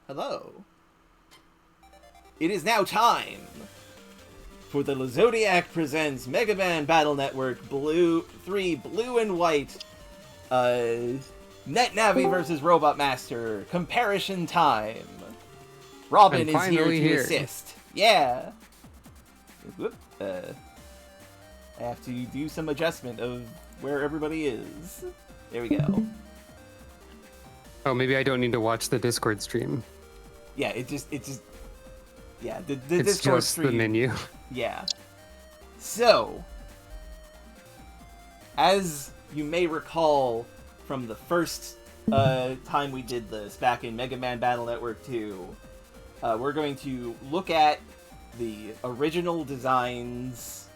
Hello. It is now time for the LaZodiac presents Mega Man Battle Network 3 Blue and White Net Navi versus Robot Master comparison time. Robin is here to assist. Yeah. Whoop. I have to do some adjustment of where everybody is. There we go. Oh, maybe I don't need to watch the Discord stream. Yeah, it just yeah, the it's Discord just stream, the menu. Yeah. So, as you may recall from the first time we did this, back in Mega Man Battle Network 2, we're going to look at the original designs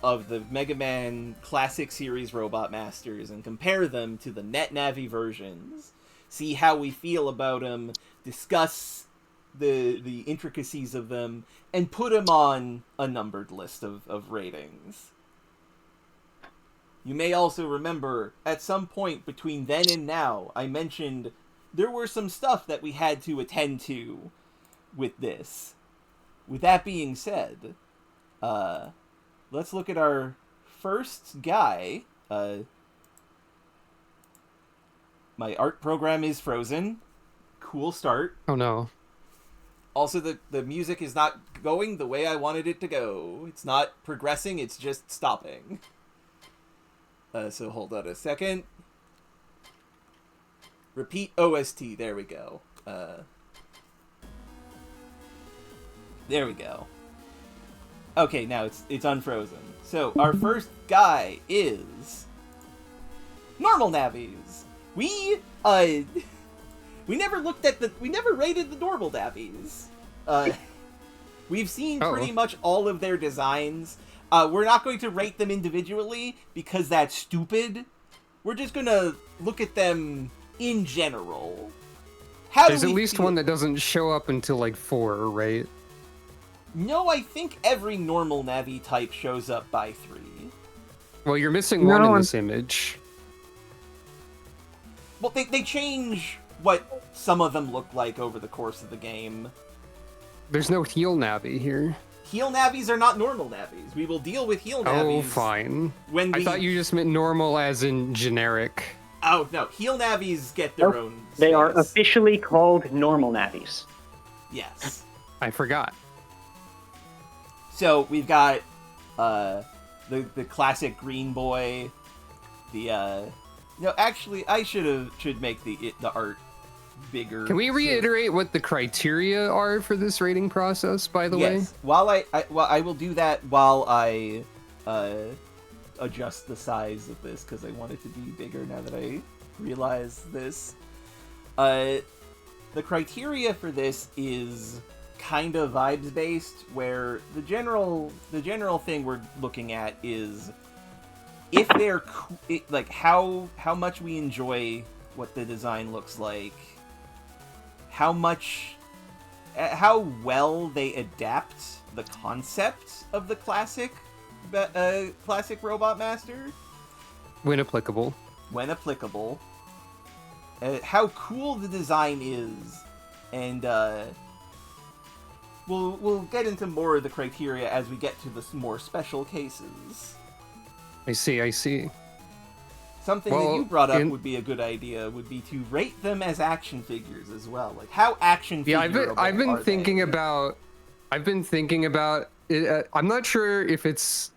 of the Mega Man Classic Series Robot Masters and compare them to the Net Navi versions. See how we feel about them, discuss the intricacies of them, and put them on a numbered list of ratings. You may also remember, at some point between then and now, I mentioned there were some stuff that we had to attend to with this. With that being said, let's look at our first guy. My art program is frozen. Cool start. Oh no. Also, the music is not going the way I wanted it to go. It's not progressing, it's just stopping. So hold on a second. Repeat OST, there we go. There we go. Okay, now it's unfrozen. So, our first guy is normal Navis. We never looked at we never rated the normal Navis. We've seen pretty much all of their designs. We're not going to rate them individually because that's stupid. We're just gonna look at them in general. There's at least one that doesn't show up until like 4, right? No, I think every normal Navi type shows up by 3. Well, you're missing one in this image. Well, they change what some of them look like over the course of the game. There's no heel Navi here. Heel Navis are not normal Navis. We will deal with heel Navis. Oh, fine. I thought you just meant normal as in generic. Oh, no. Heel Navis get their own space. They are officially called normal Navis. Yes. I forgot. So, we've got the classic green boy. No, actually, I should make the art bigger. Can we reiterate what the criteria are for this rating process, by the way? While I will do that while I adjust the size of this, because I want it to be bigger now that I realize this. The criteria for this is kind of vibes based, where the general thing we're looking at is if they're like how much we enjoy what the design looks like, how well they adapt the concept of the classic Robot Master when applicable, how cool the design is, and we'll get into more of the criteria as we get to the more special cases. I see. Something that you brought up would be a good idea, would be to rate them as action figures as well. Like, how action figure I've been thinking about it. I'm not sure if it's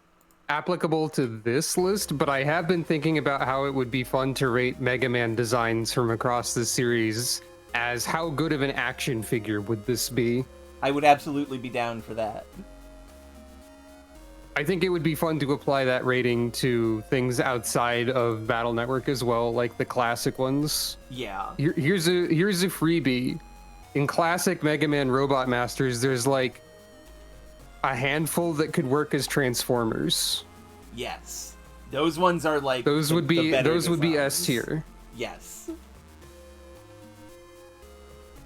applicable to this list, but I have been thinking about how it would be fun to rate Mega Man designs from across the series as how good of an action figure would this be? I would absolutely be down for that. I think it would be fun to apply that rating to things outside of Battle Network as well, like the classic ones. Yeah. Here's a freebie. In classic Mega Man Robot Masters, there's like a handful that could work as Transformers. Yes. Those ones are like those would be S tier. Yes.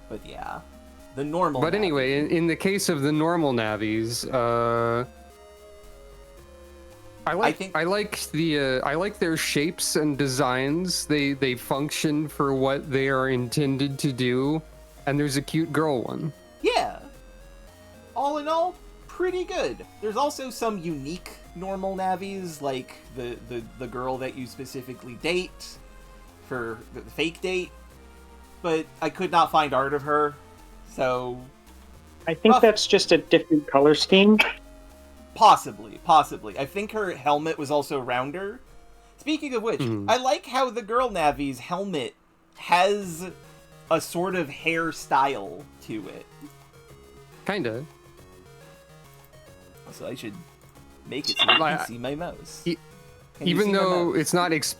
But yeah. The normal But Navi. Anyway, in the case of the normal Navis, I like their shapes and designs. They function for what they are intended to do. And there's a cute girl one. Yeah. All in all, pretty good. There's also some unique normal Navis, like the girl that you specifically date for the fake date, but I could not find art of her, so... I think that's just a different color scheme. Possibly. I think her helmet was also rounder. Speaking of which, I like how the girl Navi's helmet has a sort of hairstyle to it. Kinda. So I should make it so you can see my mouse. Even though it's not Okay.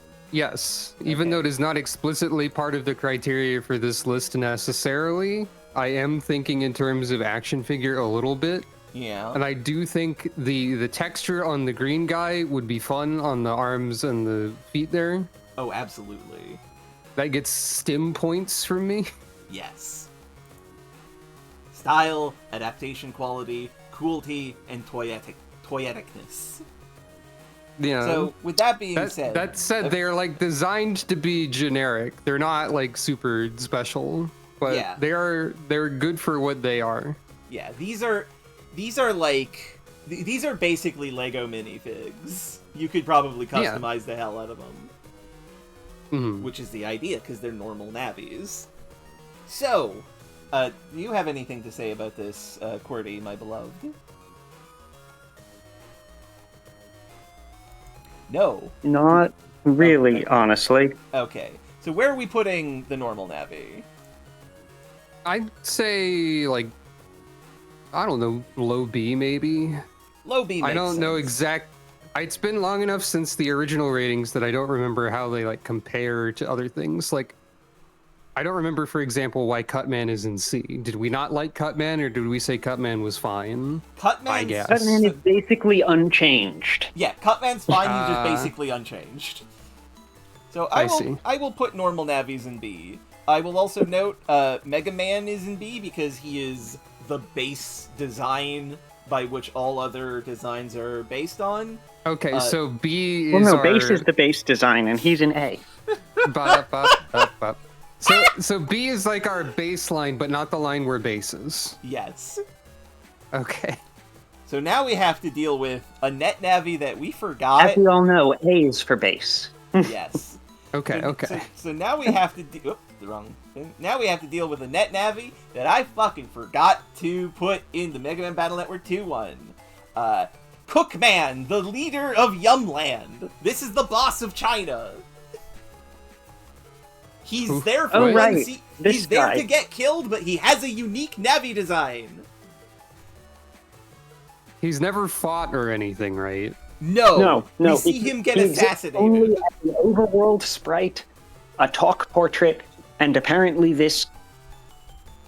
even though it is not explicitly part of the criteria for this list necessarily, I am thinking in terms of action figure a little bit. Yeah. And I do think the texture on the green guy would be fun on the arms and the feet there. Oh, absolutely. That gets stim points from me. Yes. Style, adaptation quality, cruelty, and toyeticness. Yeah. So, with that being said... That said, they're like designed to be generic. They're not like super special, but Yeah. they're good for what they are. Yeah, these are like... These are basically Lego minifigs. You could probably customize the hell out of them. Mm-hmm. Which is the idea, because they're normal Navis. So, do you have anything to say about this, QWERTY, my beloved? No. Not really, honestly. Okay. So where are we putting the normal Navi? I'd say like, I don't know, low B maybe. Low B makes I don't know sense. exact. It's been long enough since the original ratings that I don't remember how they like compare to other things. Like, I don't remember, for example, why Cutman is in C. Did we not like Cutman, or did we say Cutman was fine? Cutman's... I guess. Cutman is basically unchanged. Yeah, Cutman's fine, he's just basically unchanged. So I will put normal Navis in B. I will also note Mega Man is in B because he is the base design by which all other designs are based on. Okay, so B is Well, no, our... base is the base design, and he's an A. So B is like our baseline, but not the line where base is. Yes. Okay. So now we have to deal with a net Navi that we forgot. As we all know, A is for base. Yes. Okay, So- okay. So now we have to the wrong thing. Now we have to deal with a net Navi that I fucking forgot to put in the Mega Man Battle Network 2 one. Cookman, the leader of Yumland. This is the boss of China. He's there for Oh, one right. This He's there guy. to get killed, but he has a unique Navi design. He's never fought or anything, right? No. No. We see him get he exists assassinated. only as an overworld sprite, a talk portrait, and apparently this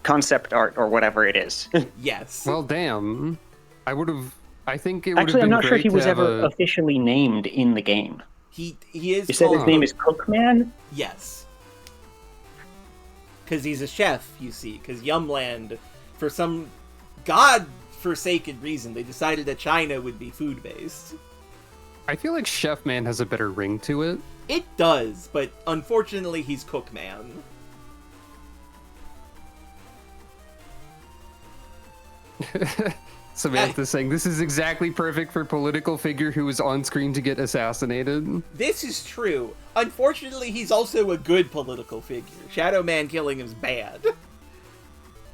concept art or whatever it is. Yes. Well, damn. I think it would Actually, have I'm been not sure great he was to have ever officially named in the game. He is. You said his name is Cookman? Yes. Because he's a chef, you see. Because Yumland, for some god-forsaken reason, they decided that China would be food-based. I feel like Chef Man has a better ring to it. It does, but unfortunately he's Cookman. Samantha's saying this is exactly perfect for political figure who is on screen to get assassinated. This is true. Unfortunately, he's also a good political figure. Shadow Man killing him's bad.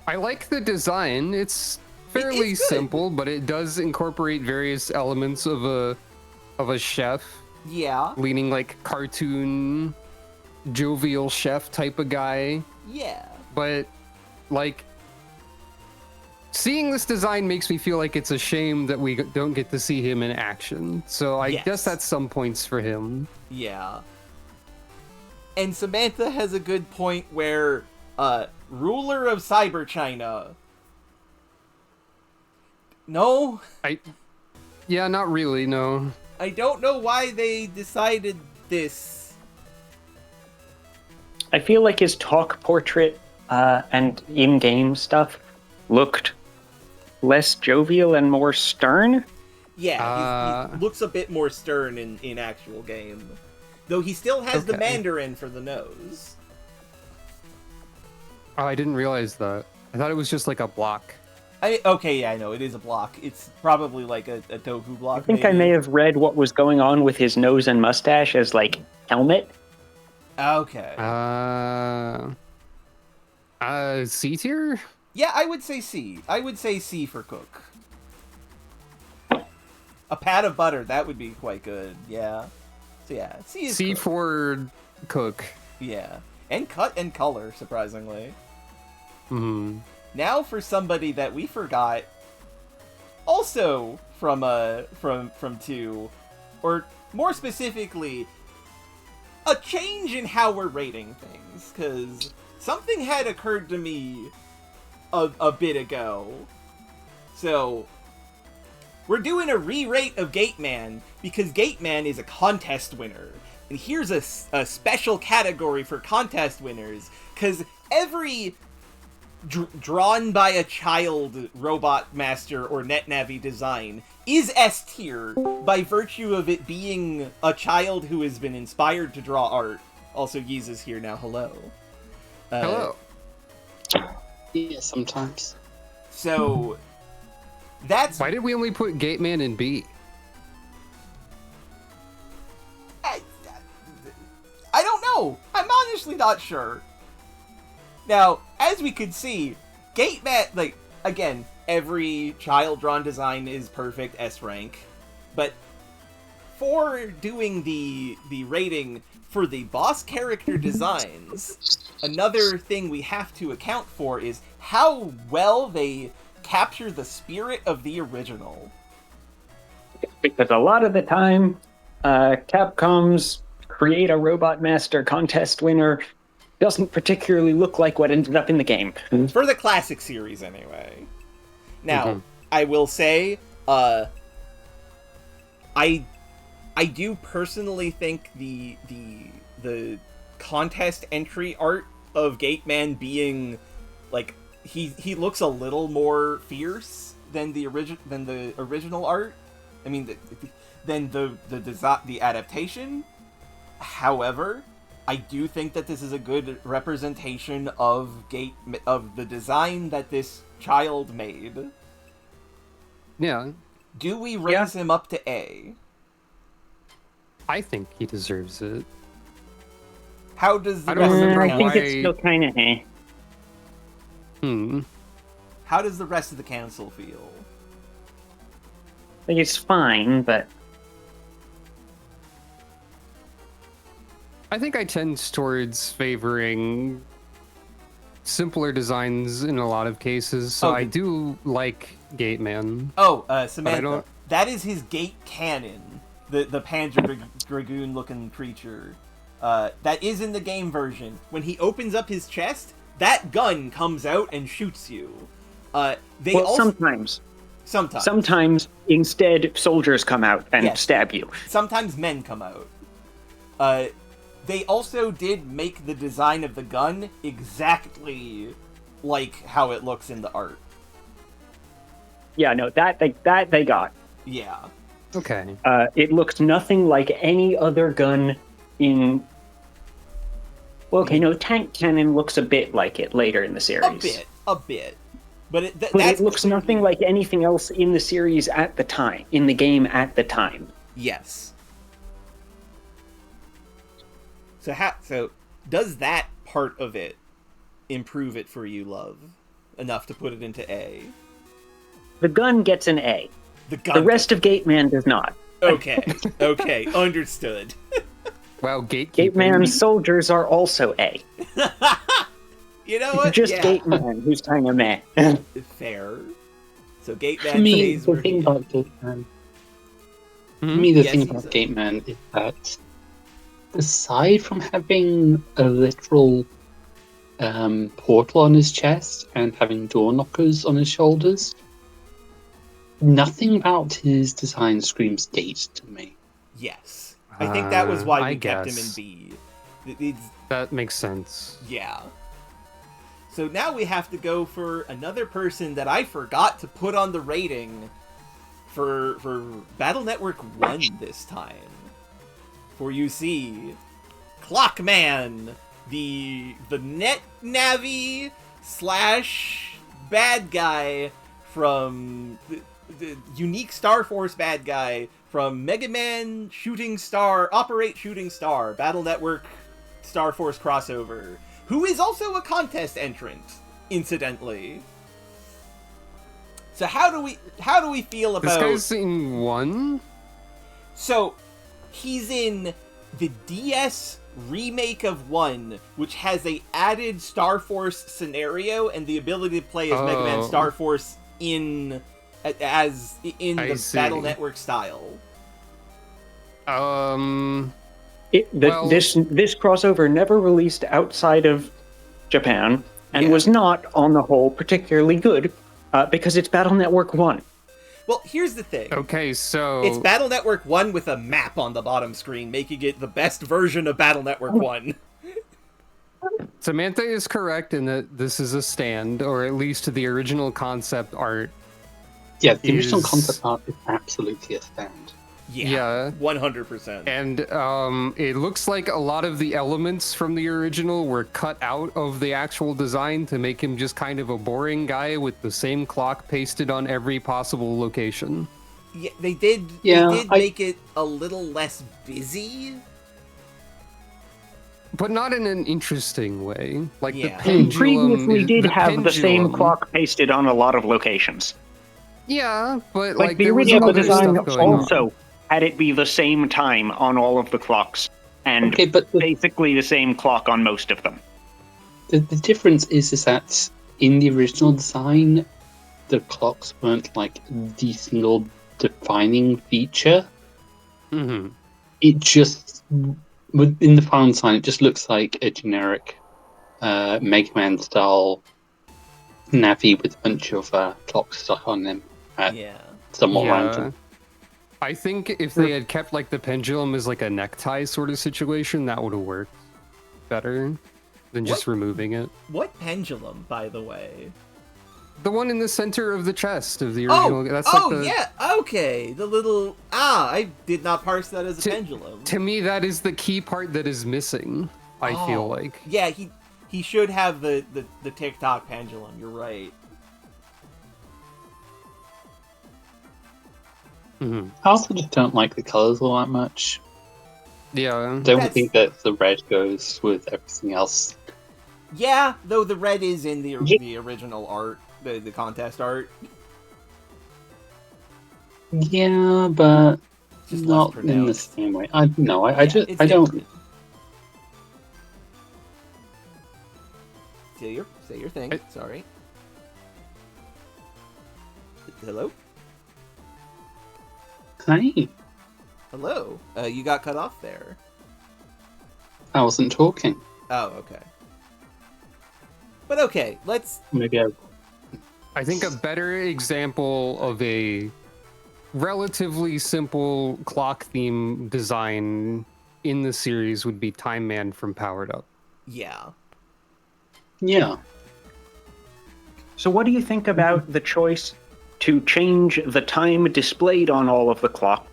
I like the design. It's fairly It's good. simple, but it does incorporate various elements of a chef, Yeah. leaning like cartoon, jovial chef type of guy. Yeah. But like, seeing this design makes me feel like it's a shame that we don't get to see him in action. So I Yes. guess that's some points for him. Yeah. And Samantha has a good point where, ruler of Cyber China. No, Yeah, not really, no. I don't know why they decided this. I feel like his talk portrait and in-game stuff looked less jovial and more stern. Yeah, he looks a bit more stern in actual game. Though he still has the Okay. Mandarin for the nose. Oh, I didn't realize that. I thought it was just like a block. Okay, yeah, I know, it is a block. It's probably like a tofu block, I think I may have read what was going on with his nose and mustache as, like, helmet. Okay. C tier? Yeah, I would say C. I would say C for Cook. A pat of butter, that would be quite good, yeah. So yeah, C is C Cook. for Cook. Yeah. And cut and color, surprisingly. Hmm. Now for somebody that we forgot, also from 2, or more specifically, a change in how we're rating things, because something had occurred to me a bit ago. So, we're doing a re-rate of Gateman, because Gateman is a contest winner. And here's a special category for contest winners, because every drawn by a child robot master or NetNavi design is S tier by virtue of it being a child who has been inspired to draw art. Also, Yeez is here now. Hello. Hello. Yeah, sometimes. So that's Why did we only put Gateman in B? I don't know. I'm honestly not sure. Now, as we could see, Gateman, like, again, every child-drawn design is perfect S rank, but for doing the rating for the boss character designs, another thing we have to account for is how well they capture the spirit of the original. Because a lot of the time, Capcom's Create a Robot Master contest winner doesn't particularly look like what ended up in the game. For the classic series, anyway. Now, Mhm. I will say, I do personally think the contest entry art of Gateman being, like, he looks a little more fierce than the original art. I mean, than the adaptation. However, I do think that this is a good representation of the design that this child made. Yeah, Do we raise him up to A? I think he deserves it. How does the I don't rest of the remember I council, think it's still kind of How does the rest of the council feel? Like, it's fine, but I think I tend towards favoring simpler designs in a lot of cases, so I Okay. do like Gateman. Oh, Samantha, don't- that is his gate cannon, the Panzer Dragoon-looking creature. That is in the game version. When he opens up his chest, that gun comes out and shoots you. sometimes. Sometimes. Sometimes, instead, soldiers come out and Yes. stab you. Sometimes men come out. They also did make the design of the gun exactly like how it looks in the art. Yeah, no, that they got. Yeah. Okay. It looks nothing like any other gun in. Well, okay, no, tank cannon looks a bit like it later in the series. A bit. But But that's it looks nothing like anything else in the series at the time, in the game at the time. Yes. So does that part of it improve it for you, love? Enough to put it into A? The gun gets an A. The gun. The rest of Gateman does not. Okay. Okay. Understood. Wow, gatekeeping. Gateman's soldiers are also A. You know what? Just Yeah. Gateman, who's kind of meh. Fair. So For Gateman me, stays the where thing he... about Gateman, for Hmm? me, the Yes, thing he about said. Gateman is that aside from having a literal portal on his chest and having door knockers on his shoulders, nothing about his design screams gate to me. Yes. I think that was why I we kept him in guess. B. It's, That makes sense. yeah. So now we have to go for another person that I forgot to put on the rating for Battle Network 1 this time. For you see, Clockman, the NetNavi slash bad guy from the unique Star Force bad guy from Mega Man Shooting Star, Operate Shooting Star, Battle Network Star Force crossover, who is also a contest entrant, incidentally. So how do we feel about... This guy's in 1? So, he's in the DS remake of 1, which has a added Star Force scenario and the ability to play as Mega Man Star Force in the see. Battle Network style. This crossover never released outside of Japan and was not, on the whole, particularly good because it's Battle Network 1. Well, here's the thing. Okay, so... It's Battle Network 1 with a map on the bottom screen, making it the best version of Battle Network 1. Samantha is correct in that this is a stand, or at least the original concept art. Yeah, the original concept art is absolutely a stand. Yeah, 100%. And it looks like a lot of the elements from the original were cut out of the actual design to make him just kind of a boring guy with the same clock pasted on every possible location. Yeah, they did make it a little less busy. But not in an interesting way. Like the They pendulum... previously did the have the same pendulum- clock pasted on a lot of locations. Yeah, but Like the there was original other design stuff going on. also had it be the same time on all of the clocks, and basically the same clock on most of them. The difference is that in the original design, the clocks weren't like the single defining feature. Mm-hmm. It just, in the final design, it just looks like a generic Mega Man style Navi with a bunch of clocks stuck on them. Somewhat random. I think if they had kept like the pendulum as like a necktie sort of situation, that would have worked better than just removing it. What pendulum, by the way? The one in the center of the chest of the original. Yeah, okay. The little... I did not parse that as a pendulum. To me, that is the key part that is missing, I feel like. Yeah, he should have the TikTok pendulum, you're right. Mm-hmm. I also just don't like the colors all that much. Yeah. Don't think that the red goes with everything else. Yeah, though the red is in the original art, the contest art. Yeah, but Just not in the same way. I don't. Say your thing. Sorry. Hello? Hi. Hello. You got cut off there. I wasn't talking. Oh, okay. But okay, let's... Maybe I think a better example of a relatively simple clock theme design in the series would be Time Man from Powered Up. Yeah. Yeah. So what do you think about the choice to change the time displayed on all of the clock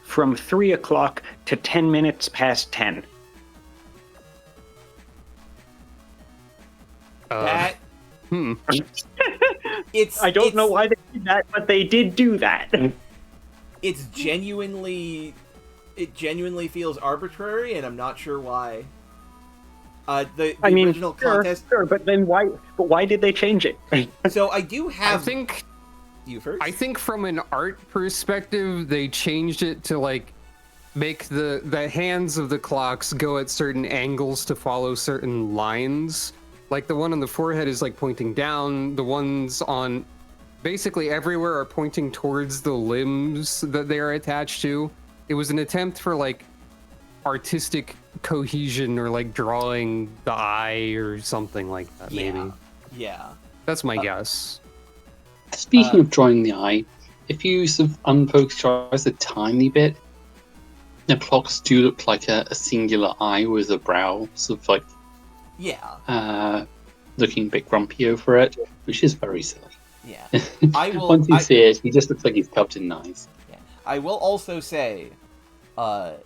from 3 o'clock to 10 minutes past 10? I don't know why they did that, but they did do that. It genuinely feels arbitrary, and I'm not sure why. The original contest. Sure, but then why? But why did they change it? So I do have. I think. You first. I think from an art perspective, they changed it to like make the hands of the clocks go at certain angles to follow certain lines. Like the one on the forehead is like pointing down. The ones on basically everywhere are pointing towards the limbs that they are attached to. It was an attempt for like artistic cohesion or like drawing the eye or something like that, maybe. Yeah. That's my guess. Speaking of drawing the eye, if you sort of unfocus your eyes a tiny bit, the clocks do look like a singular eye with a brow, sort of like looking a bit grumpy over it, which is very silly. Yeah. Once you see it, he just looks like he's covered in knives. Yeah. I will also say, the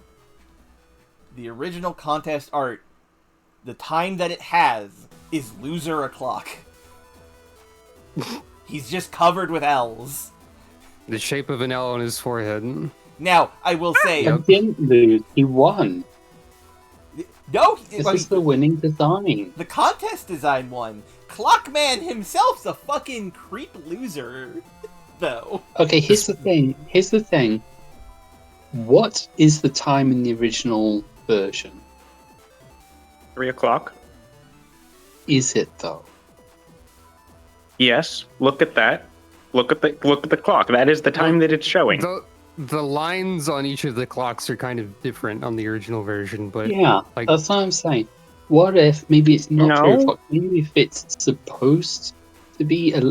original contest art, the time that it has is loser o'clock. He's just covered with L's. The shape of an L on his forehead. Now, I will say... He didn't lose, he won. No, This is the winning design. the contest design won. Clockman himself's a fucking creep loser, though. Okay, here's the thing. What is the time in the original version? 3 o'clock. Is it though? Yes. Look at that. Look at the clock. That is the time that it's showing. The lines on each of the clocks are kind of different on the original version, but Yeah, like, that's what I'm saying. What if maybe it's not No. 3 o'clock? Maybe if it's supposed to be a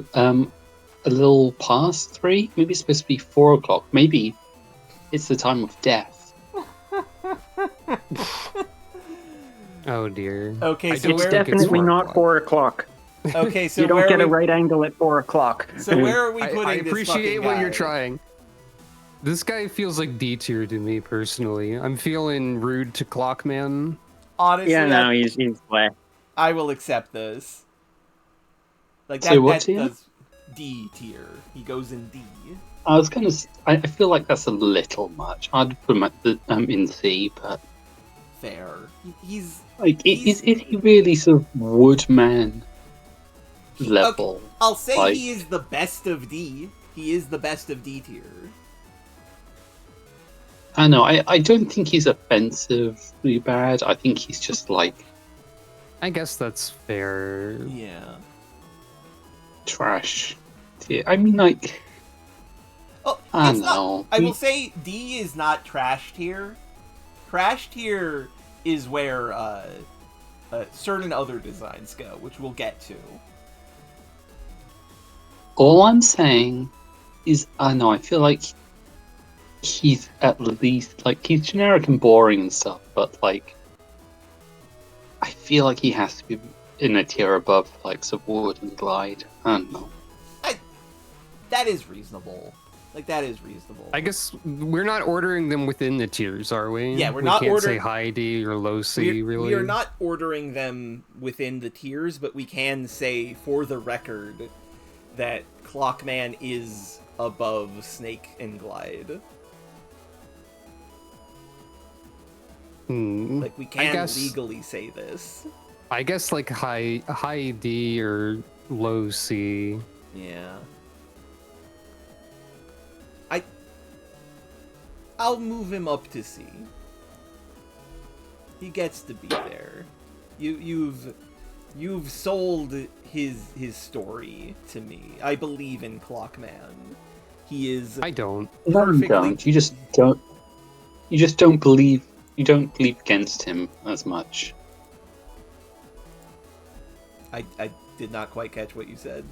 little past 3. Maybe it's supposed to be 4 o'clock. Maybe it's the time of death. oh dear. Okay, I so don't It's where- think definitely 4 not o'clock. 4 o'clock. Okay, so You don't where get are a we, right angle at 4 o'clock. So where are we putting I this appreciate fucking what you're guy? trying. This guy feels like D tier to me personally. I'm feeling rude to Clockman. Honestly, Yeah, no, he's black. I will accept this. Like So that, what that tier? does D tier. He goes in D. I was gonna. I feel like that's a little much. I'd put him at the in C, but Fair. He's like, He's- is he really sort of Woodman level? I'll say Like- he is the best of D. He is the best of D tier. I know. I don't think he's offensively bad. I think he's just like I guess that's fair. Yeah. trash. I mean, like, Oh, I it's don't not. know. I will say D is not trash tier. Trash tier is where certain other designs go, which we'll get to. All I'm saying is, I know. I feel like he's at least like he's generic and boring and stuff, but like, I feel like he has to be in a tier above like Wood and Glide. I don't know. That is reasonable. Like, that is reasonable. I guess we're not ordering them within the tiers, are we? Yeah, we're we not can't say ordering- high D or low C, really. We are not ordering them within the tiers, but we can say for the record that Clockman is above Snake and Glide. Like, we can guess- legally say this. I guess like high D or low C. Yeah. I'll move him up to C. He gets to be there. You've sold his story to me. I believe in Clockman. He is I don't. No, you perfectly. don't. You just don't. You just don't believe. You don't believe against him as much. I did not quite catch what you said.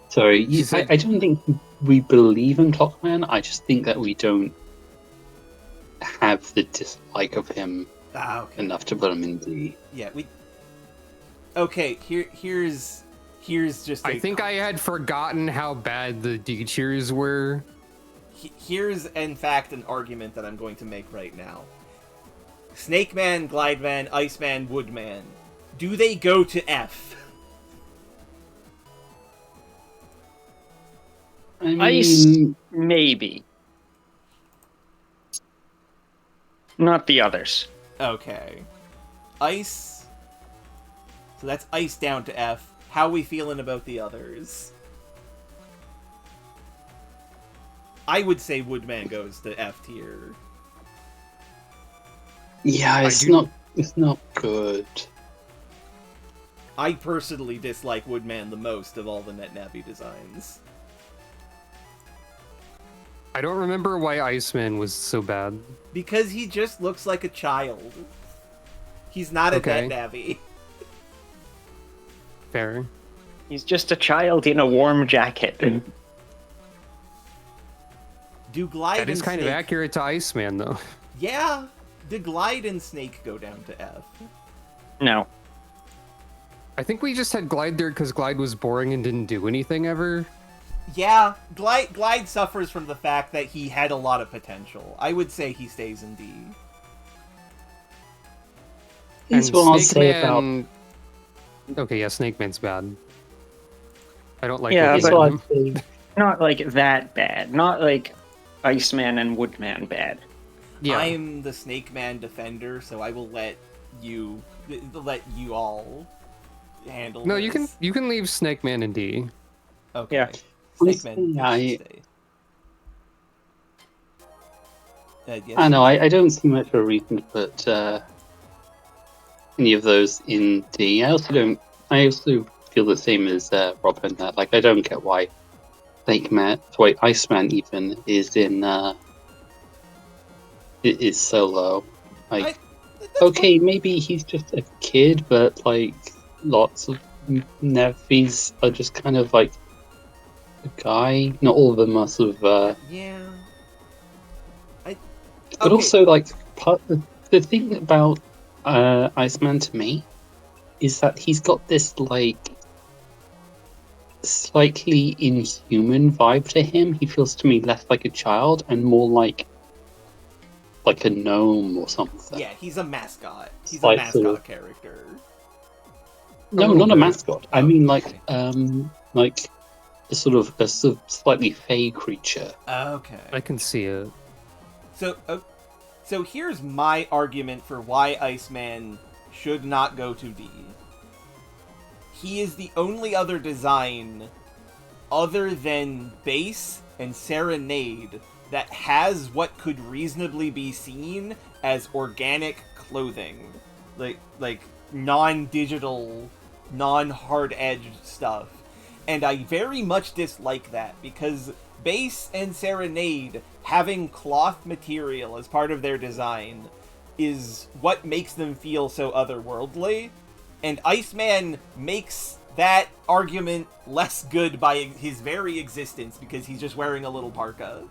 Sorry, She said- I don't think we believe in Clockman. I just think that we don't have the dislike of him Ah, okay. enough to put him in D. Yeah, we. Okay, here's just. I think I had forgotten how bad the D tiers were. Here's in fact an argument that I'm going to make right now. Snake Man, Glide Man, Iceman, Woodman. Do they go to F? I mean, Ice, maybe. Not the others. Okay. Ice. So that's Ice down to F. How we feeling about the others? I would say Woodman goes to F tier. yeah, it's do- not. It's not good. I personally dislike Woodman the most of all the NetNavi designs. I don't remember why Iceman was so bad. Because he just looks like a child. He's not a Okay. NetNavi. Fair. He's just a child in a warm jacket. Do Glide That is and kind of Snake... accurate to Iceman, though. Yeah. Do Glide and Snake go down to F? No. I think we just had Glide there because Glide was boring and didn't do anything ever. Yeah, Glide suffers from the fact that he had a lot of potential. I would say he stays in D. Here's And what I'll Snake say about. Man... Okay, yeah, Snake Man's bad. I don't like Yeah, looking but- at him. Not like that bad. Not like Iceman and Woodman bad. Yeah. I'm the Snake Man defender, so I will let you all handle. No, this. you can leave Snake Man in D. Okay. Yeah. Snake Man. Honestly, Stay. Yes, I know, I don't see much of a reason to put any of those in D. I also feel the same as Robin, that like I don't get why Iceman even is in is so low. Like, okay, maybe he's just a kid, but like lots of Navis are just kind of like a guy. Not all of them are sort of. Yeah. But also, like, the thing about Iceman to me is that he's got this like slightly inhuman vibe to him. He feels to me less like a child and more like a gnome or something. Yeah, he's a mascot. He's Like a mascot sort of- character. No, little not a bit. mascot. I Oh, mean okay. like a sort of slightly fey creature. Okay. I can see it. So here's my argument for why Iceman should not go to D. He is the only other design other than Base and Serenade that has what could reasonably be seen as organic clothing. Like non-digital, non-hard-edged stuff. And I very much dislike that, because Base and Serenade having cloth material as part of their design is what makes them feel so otherworldly, and Iceman makes that argument less good by his very existence because he's just wearing a little parka.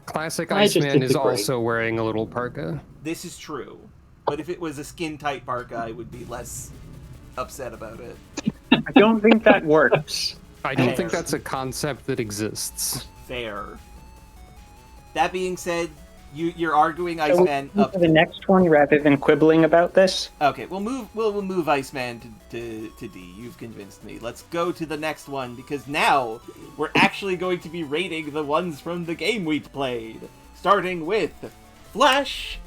Classic I just Iceman is disagree. also wearing a little parka. This is true, but if it was a skin-tight parka, I would be less upset about it. I don't think that works. I don't Fair. think that's a concept that exists. Fair. That being said, you're arguing So Iceman we'll up. move to the next one rather than quibbling about this. Okay, we'll move Iceman to D. You've convinced me. Let's go to the next one, because now we're actually going to be rating the ones from the game we played. Starting with Flash.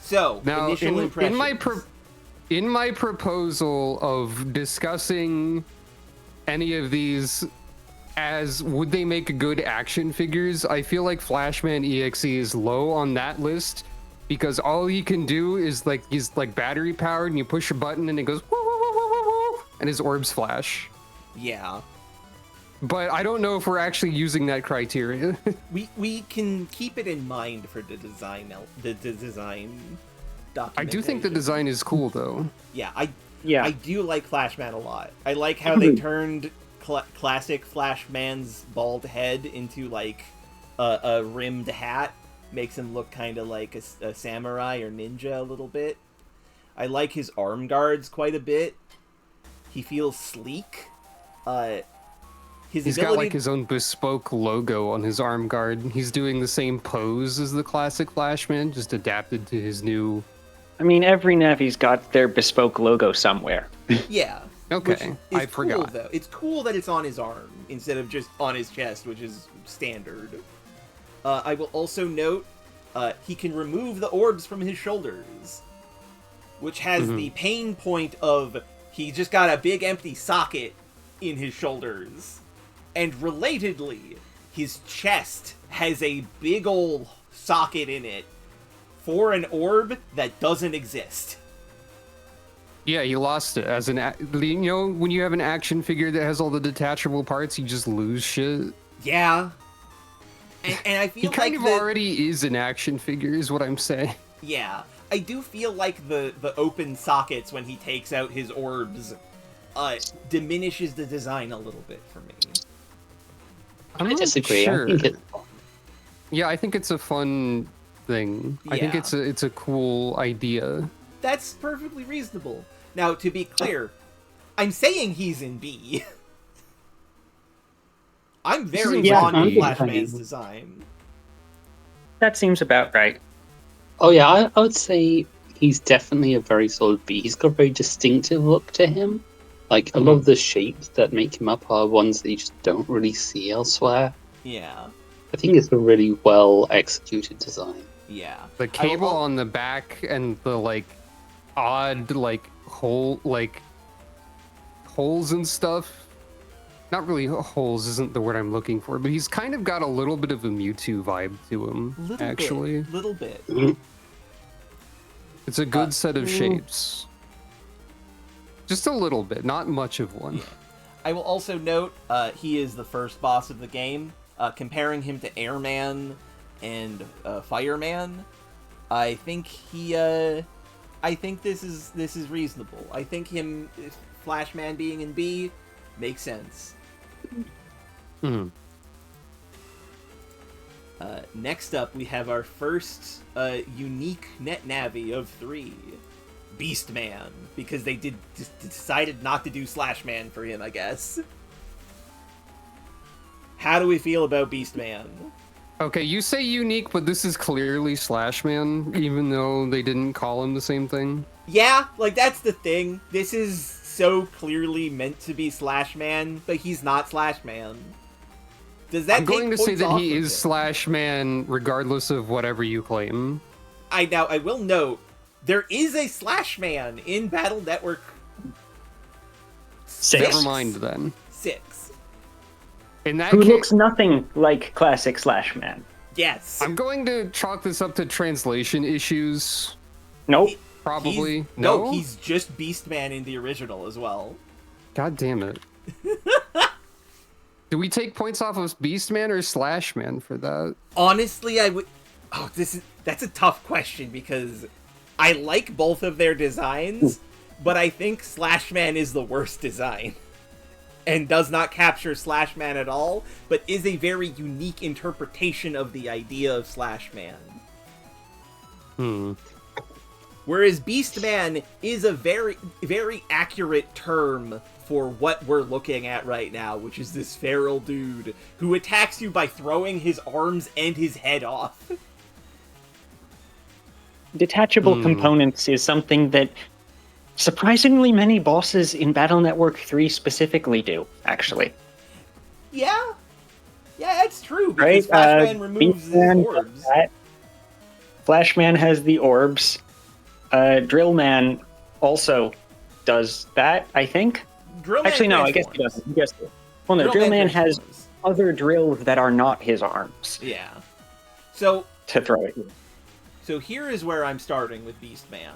So, Now, initial impressions. in my proposal of discussing any of these as would they make good action figures, I feel like Flashman EXE is low on that list because all he can do is he's battery powered and you push a button and it goes woo, woo, woo, woo, woo, woo, and his orbs flash. Yeah. But I don't know if we're actually using that criteria. We can keep it in mind for the design design documentation. I do think the design is cool though. Yeah, Yeah. I do like Flashman a lot. I like how they turned classic Flashman's bald head into like a rimmed hat. Makes him look kind of like a samurai or ninja a little bit. I like his arm guards quite a bit. He feels sleek. He's got like his own bespoke logo on his arm guard. He's doing the same pose as the classic Flashman, just adapted to his new. I mean, every Navi's got their bespoke logo somewhere. Yeah. Okay, which is I cool, forgot. Though. It's cool that it's on his arm instead of just on his chest, which is standard. I will also note he can remove the orbs from his shoulders, which has the pain point of he just got a big empty socket in his shoulders. And relatedly, his chest has a big ol' socket in it for an orb that doesn't exist. Yeah, he lost it as when you have an action figure that has all the detachable parts, you just lose shit. Yeah. And I feel He kind like of already is an action figure, is what I'm saying. Yeah, I do feel like the open sockets when he takes out his orbs diminishes the design a little bit for me. I'm I not disagree. sure. I think it's Yeah, I think it's a fun thing. I think Yeah. it's a cool idea. That's perfectly reasonable. Now, to be clear, I'm saying he's in B. I'm very Yeah, fond of I'm Flashman's fine. design. That seems about right. Oh yeah, I would say he's definitely a very solid B. He's got a very distinctive look to him. Like, a lot of the shapes that make him up are ones that you just don't really see elsewhere. Yeah. I think it's a really well executed design. Yeah. The cable on the back and the like odd like holes and stuff. Not really holes isn't the word I'm looking for, but he's kind of got a little bit of a Mewtwo vibe to him. Little bit. It's a good set of shapes. Just a little bit, not much of one. Yeah. I will also note he is the first boss of the game. Comparing him to Airman and Fireman, I think this is reasonable. I think Flashman being in B makes sense. Next up, we have our first unique net Navi of 3, Beastman, because they decided not to do Slashman for him, I guess. How do we feel about Beastman? Okay, you say unique, but this is clearly Slashman, even though they didn't call him the same thing. Yeah, like, that's the thing. This is so clearly meant to be Slashman, but he's not Slashman. Does that I'm going to say that he is him? Slashman regardless of whatever you claim. I will note, there is a Slashman in Battle Network 6. Never mind then. 6. In that Who case, looks nothing like classic Slashman. Yes. I'm going to chalk this up to translation issues. Nope. Probably. No, he's just Beastman in the original as well. God damn it. Do we take points off of Beastman or Slashman for that? Honestly, I would... Oh, that's a tough question, because I like both of their designs, but I think Slashman is the worst design. And does not capture Slashman at all, but is a very unique interpretation of the idea of Slashman. Whereas Beastman is a very, very accurate term for what we're looking at right now, which is this feral dude who attacks you by throwing his arms and his head off. Detachable components is something that surprisingly many bosses in Battle Network 3 specifically do, actually. Yeah, that's true, Right? because Flashman removes his Beastman orbs. does that. Flashman has the orbs. Drillman also does that, I think. Drillman Actually, no, I guess he transforms. doesn't. Yes. Well, no, Drillman has transforms. other drills that are not his arms Yeah. So to throw at you. here is where I'm starting with Beastman.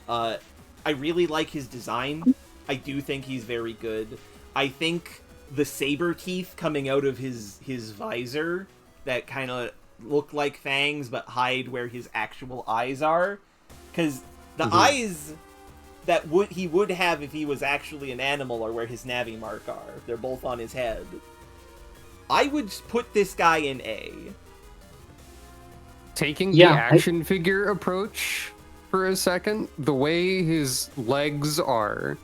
I really like his design. I do think he's very good. I think the saber teeth coming out of his visor that kind of look like fangs but hide where his actual eyes are, because the eyes that he would have if he was actually an animal are where his Navi mark are. They're both on his head. I would put this guy in A. Taking the action figure approach for a second, the way his legs are,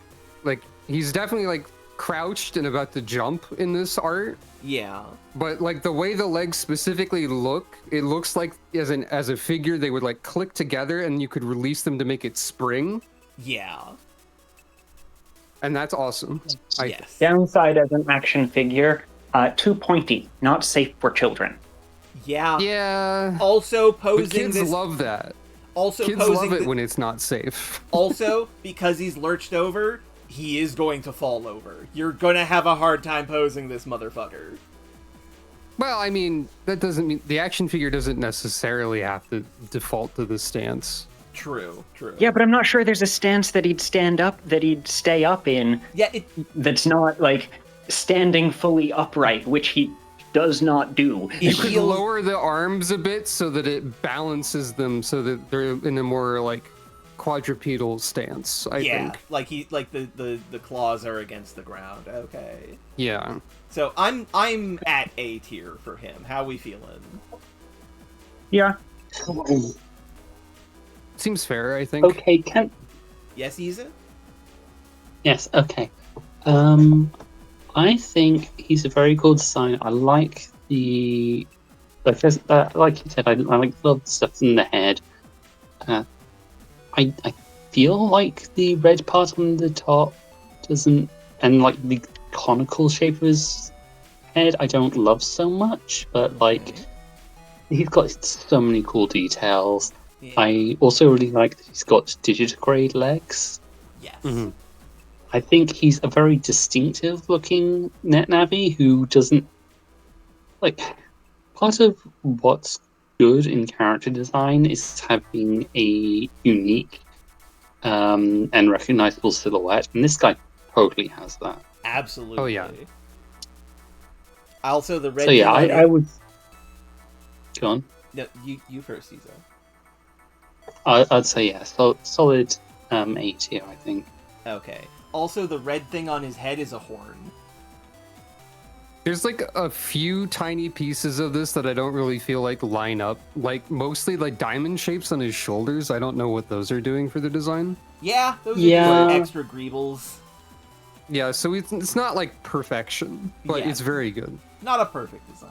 like, he's definitely, like, crouched and about to jump in this art. Yeah. But, like, the way the legs specifically look, it looks like as a figure they would, like, click together and you could release them to make it spring. Yeah. And that's awesome. Yes. Downside as an action figure, too pointy, not safe for children. Yeah. Yeah. Also posing But kids this... love that. Also Kids posing love it when it's not safe. Also, because he's lurched over, he is going to fall over. You're gonna have a hard time posing this motherfucker. Well, I mean, that doesn't mean the action figure doesn't necessarily have to default to the stance. True. Yeah, but I'm not sure there's a stance that he'd stay up in. Yeah, that's not like standing fully upright, which he does not do. You could lower the arms a bit so that it balances them so that they're in a more like quadrupedal stance, I think. like the claws are against the ground. Okay. Yeah. So I'm at A tier for him. How we feeling? Yeah. Seems fair, I think. Okay, Yes, Isa? Yes, okay. I think he's a very good design. I like the... like you said, I like a lot of the stuff in the head. I feel like the red part on the top doesn't, and like the conical shape of his head, I don't love so much. But like, he's got so many cool details. Yeah. I also really like that he's got digitigrade legs. Yes. Mm-hmm. I think he's a very distinctive looking NetNavi who doesn't like. Part of what's good in character design is having a unique and recognizable silhouette, and this guy totally has that. Absolutely. Oh, yeah. Also, the red. So yeah, thing on I it- would go on. No, you first, Caesar. I'd say yeah, solid 8 here, I think. Okay. Also, the red thing on his head is a horn. There's like a few tiny pieces of this that I don't really feel like line up. Like mostly like diamond shapes on his shoulders. I don't know what those are doing for the design. Yeah, those are Yeah. just extra greebles. Yeah, so it's not like perfection, but Yeah. it's very good. Not a perfect design.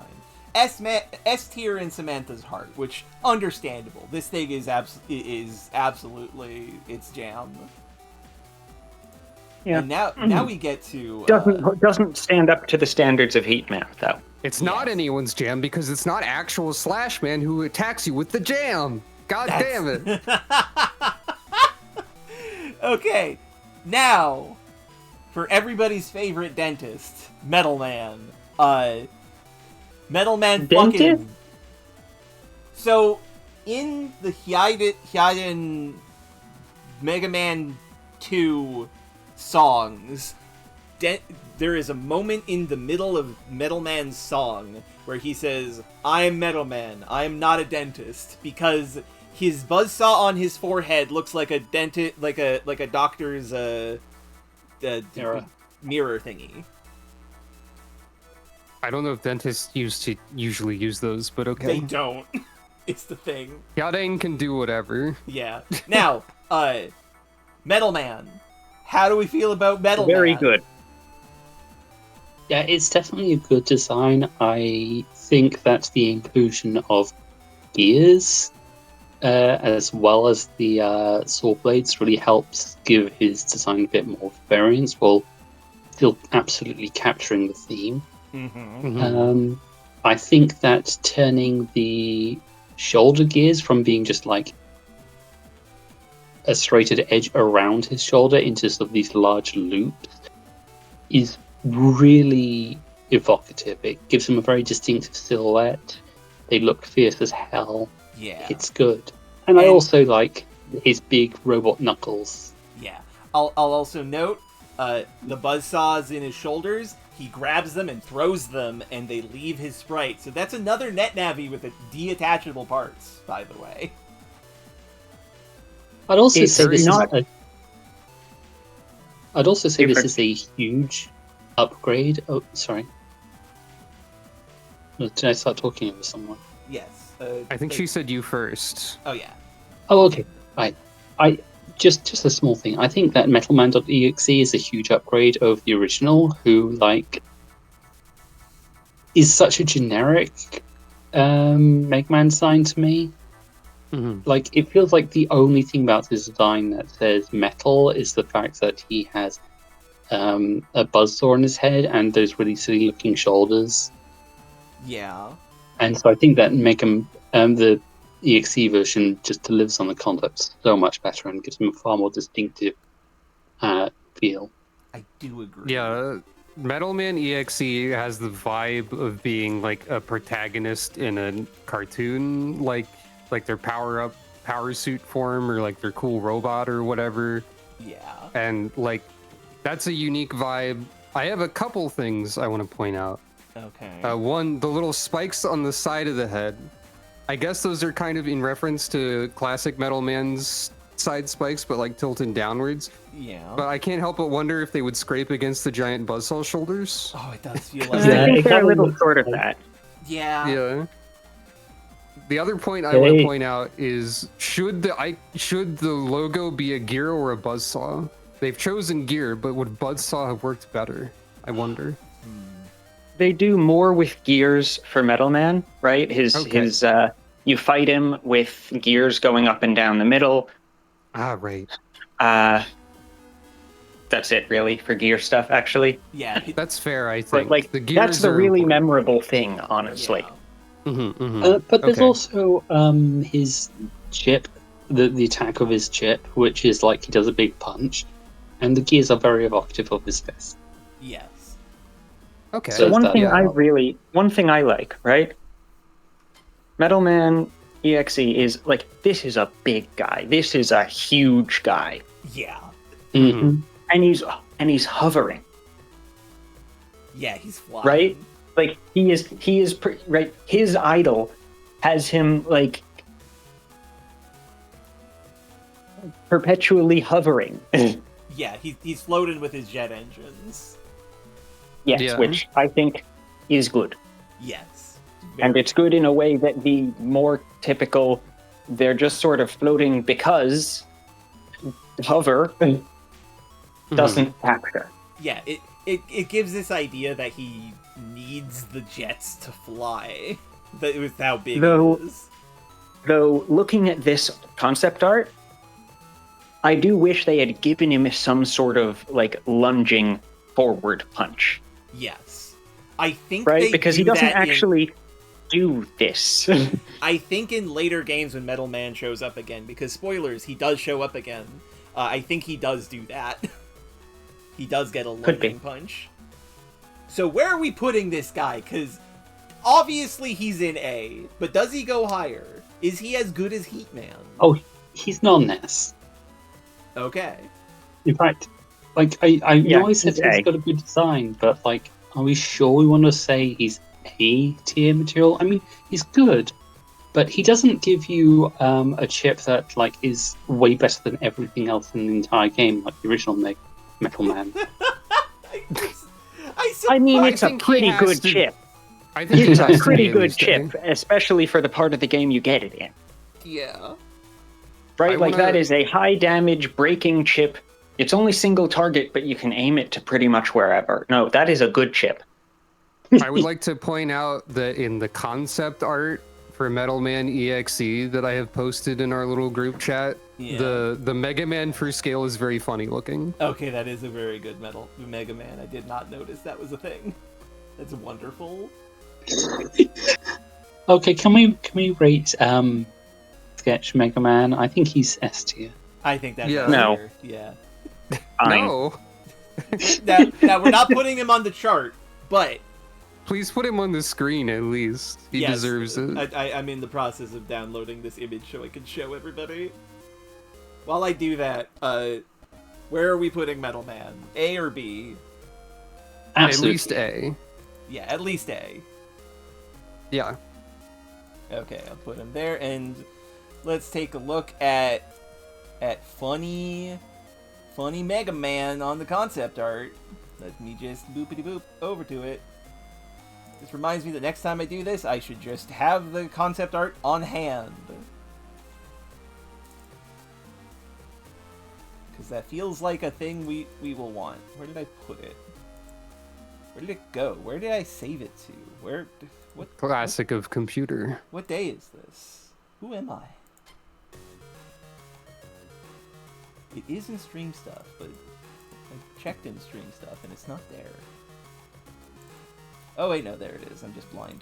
S tier in Samantha's heart, which understandable. This thing is absolutely its jam. Yeah. And now we get to Doesn't stand up to the standards of heat map though. It's not Yes. anyone's jam because it's not actual Slash Man who attacks you with the jam. God damn it. Okay, now for everybody's favorite dentist, Metal Man. Metal Man Dentist? fucking. So in the Hyiden Mega Man 2 songs, there is a moment in the middle of Metal Man's song where he says, "I'm Metal Man. I am not a dentist," because his buzzsaw on his forehead looks like a like a doctor's mirror thingy. I don't know if dentists usually use those, but They okay. don't. It's the thing. Yadain can do whatever. Yeah. Now, Metal Man. How do we feel about Metal Very Man? good. Yeah, it's definitely a good design. I think that the inclusion of gears, as well as the saw blades, really helps give his design a bit more variance while still absolutely capturing the theme. Mm-hmm. Mhm. I think that turning the shoulder gears from being just like a straighted edge around his shoulder into sort of these large loops is really evocative. It gives him a very distinctive silhouette. They look fierce as hell. Yeah. It's good. And I And- also like his big robot knuckles. Yeah. I'll also note, the buzzsaws in his shoulders, he grabs them and throws them, and they leave his sprite. So that's another NetNavi with detachable parts, by the way. I'd also It's say this not- is a. I'd also say this Different. is a huge upgrade. Oh, sorry. Did I start talking over someone? Yes. I think she said you first. Oh, yeah. Oh, okay. Right. I just a small thing. I think that MetalMan.exe is a huge upgrade over the original, who like is such a generic Mega Man design to me. Mhm. Like, it feels like the only thing about his design that says metal is the fact that he has a buzzsaw on his head and those really silly looking shoulders. Yeah. And so I think that the EXE version just delivers on the concept so much better and gives him a far more distinctive feel. I do agree. Yeah, Metal Man EXE has the vibe of being like a protagonist in a cartoon, like their power suit form or like their cool robot or whatever. Yeah. And like that's a unique vibe. I have a couple things I want to point out. Okay. One, the little spikes on the side of the head. I guess those are kind of in reference to classic Metal Man's side spikes, but like tilted downwards. Yeah. But I can't help but wonder if they would scrape against the giant buzzsaw shoulders. Oh, it does feel I like Yeah, think it they're a kinda little looks sort of like- that. Yeah. Yeah. The other point I want Hey. to point out is should the logo be a gear or a buzzsaw? They've chosen gear, but would buzzsaw have worked better? I wonder. They do more with gears for Metal Man, right? Okay. You fight him with gears going up and down the middle. Ah, right. That's it, really, for gear stuff, actually. Yeah, That's fair, I But, think. like, the that's gears the are really important. memorable thing, honestly. yeah. But there's Okay. also his chip, the attack of his chip, which is like he does a big punch, and the gears are very evocative of his fist. Yes. Okay. So So one that- thing yeah. one thing I like, right? Metal Man EXE is like, this is a big guy. This is a huge guy, Yeah. Mhm. and he's hovering, Yeah, he's flying. right? Like he is right. His idol has him like perpetually hovering. Yeah, he's floating with his jet engines. Yes, Yeah. which I think is good. Yes. And Very- it's good in a way that the more typical, they're just sort of floating because hover doesn't factor. Yeah, it gives this idea that he needs the jets to fly. That with how big Though- it is. Though, looking at this concept art, I do wish they had given him some sort of like lunging forward punch, Yes. I think right? they Because he do doesn't that actually do this. I think in later games when Metal Man shows up again, because spoilers, he does show up again. I think he does do that. He does get a Could be. lunging punch. So where are we putting this guy? Because obviously he's in A, but does he go higher? Is he as good as Heat Man? Oh, he's non-Ness. Okay. In fact, like I Yeah, know I said he's he's A. got a good design, but like, are we sure we want to say he's A tier material? I mean, he's good, but he doesn't give you a chip that like is way better than everything else in the entire game, like the original Metal Man. I mean, I it's a think he pretty has good to- chip. I think It's it a has to pretty be at good least A. chip, especially for the part of the game you get it in. Yeah. Right? I Like, wanna- that is a high damage breaking chip. It's only single target, but you can aim it to pretty much wherever. No, that is a good chip. I would like to point out that in the concept art for Metal Man EXE that I have posted in our little group chat, Yeah. the Mega Man for scale is very funny looking. Okay, that is a very good Mega Man. I did not notice that was a thing. That's wonderful. Okay, can we rate Sketch Mega Man? I think he's S tier. I think that's Yeah. No. fair. Yeah. Fine. No, Now we're not putting him on the chart, but please put him on the screen at least. He yes, deserves it. I'm in the process of downloading this image so I can show everybody. While I do that, where are we putting Metal Man? A or B? Absolutely. At least A. Yeah, at least A. Yeah. Okay, I'll put him there, and let's take a look at funny Mega Man on the concept art. Let me just boopity boop over to it. This reminds me that next time I do this, I should just have the concept art on hand. Because that feels like a thing we will want. Where did I put it? Where did it go? Where did I save it to? What Classic of computer. What day is this? Who am I? It is in stream stuff, but I checked in stream stuff and it's not there. Oh wait, no, there it is. I'm just blind.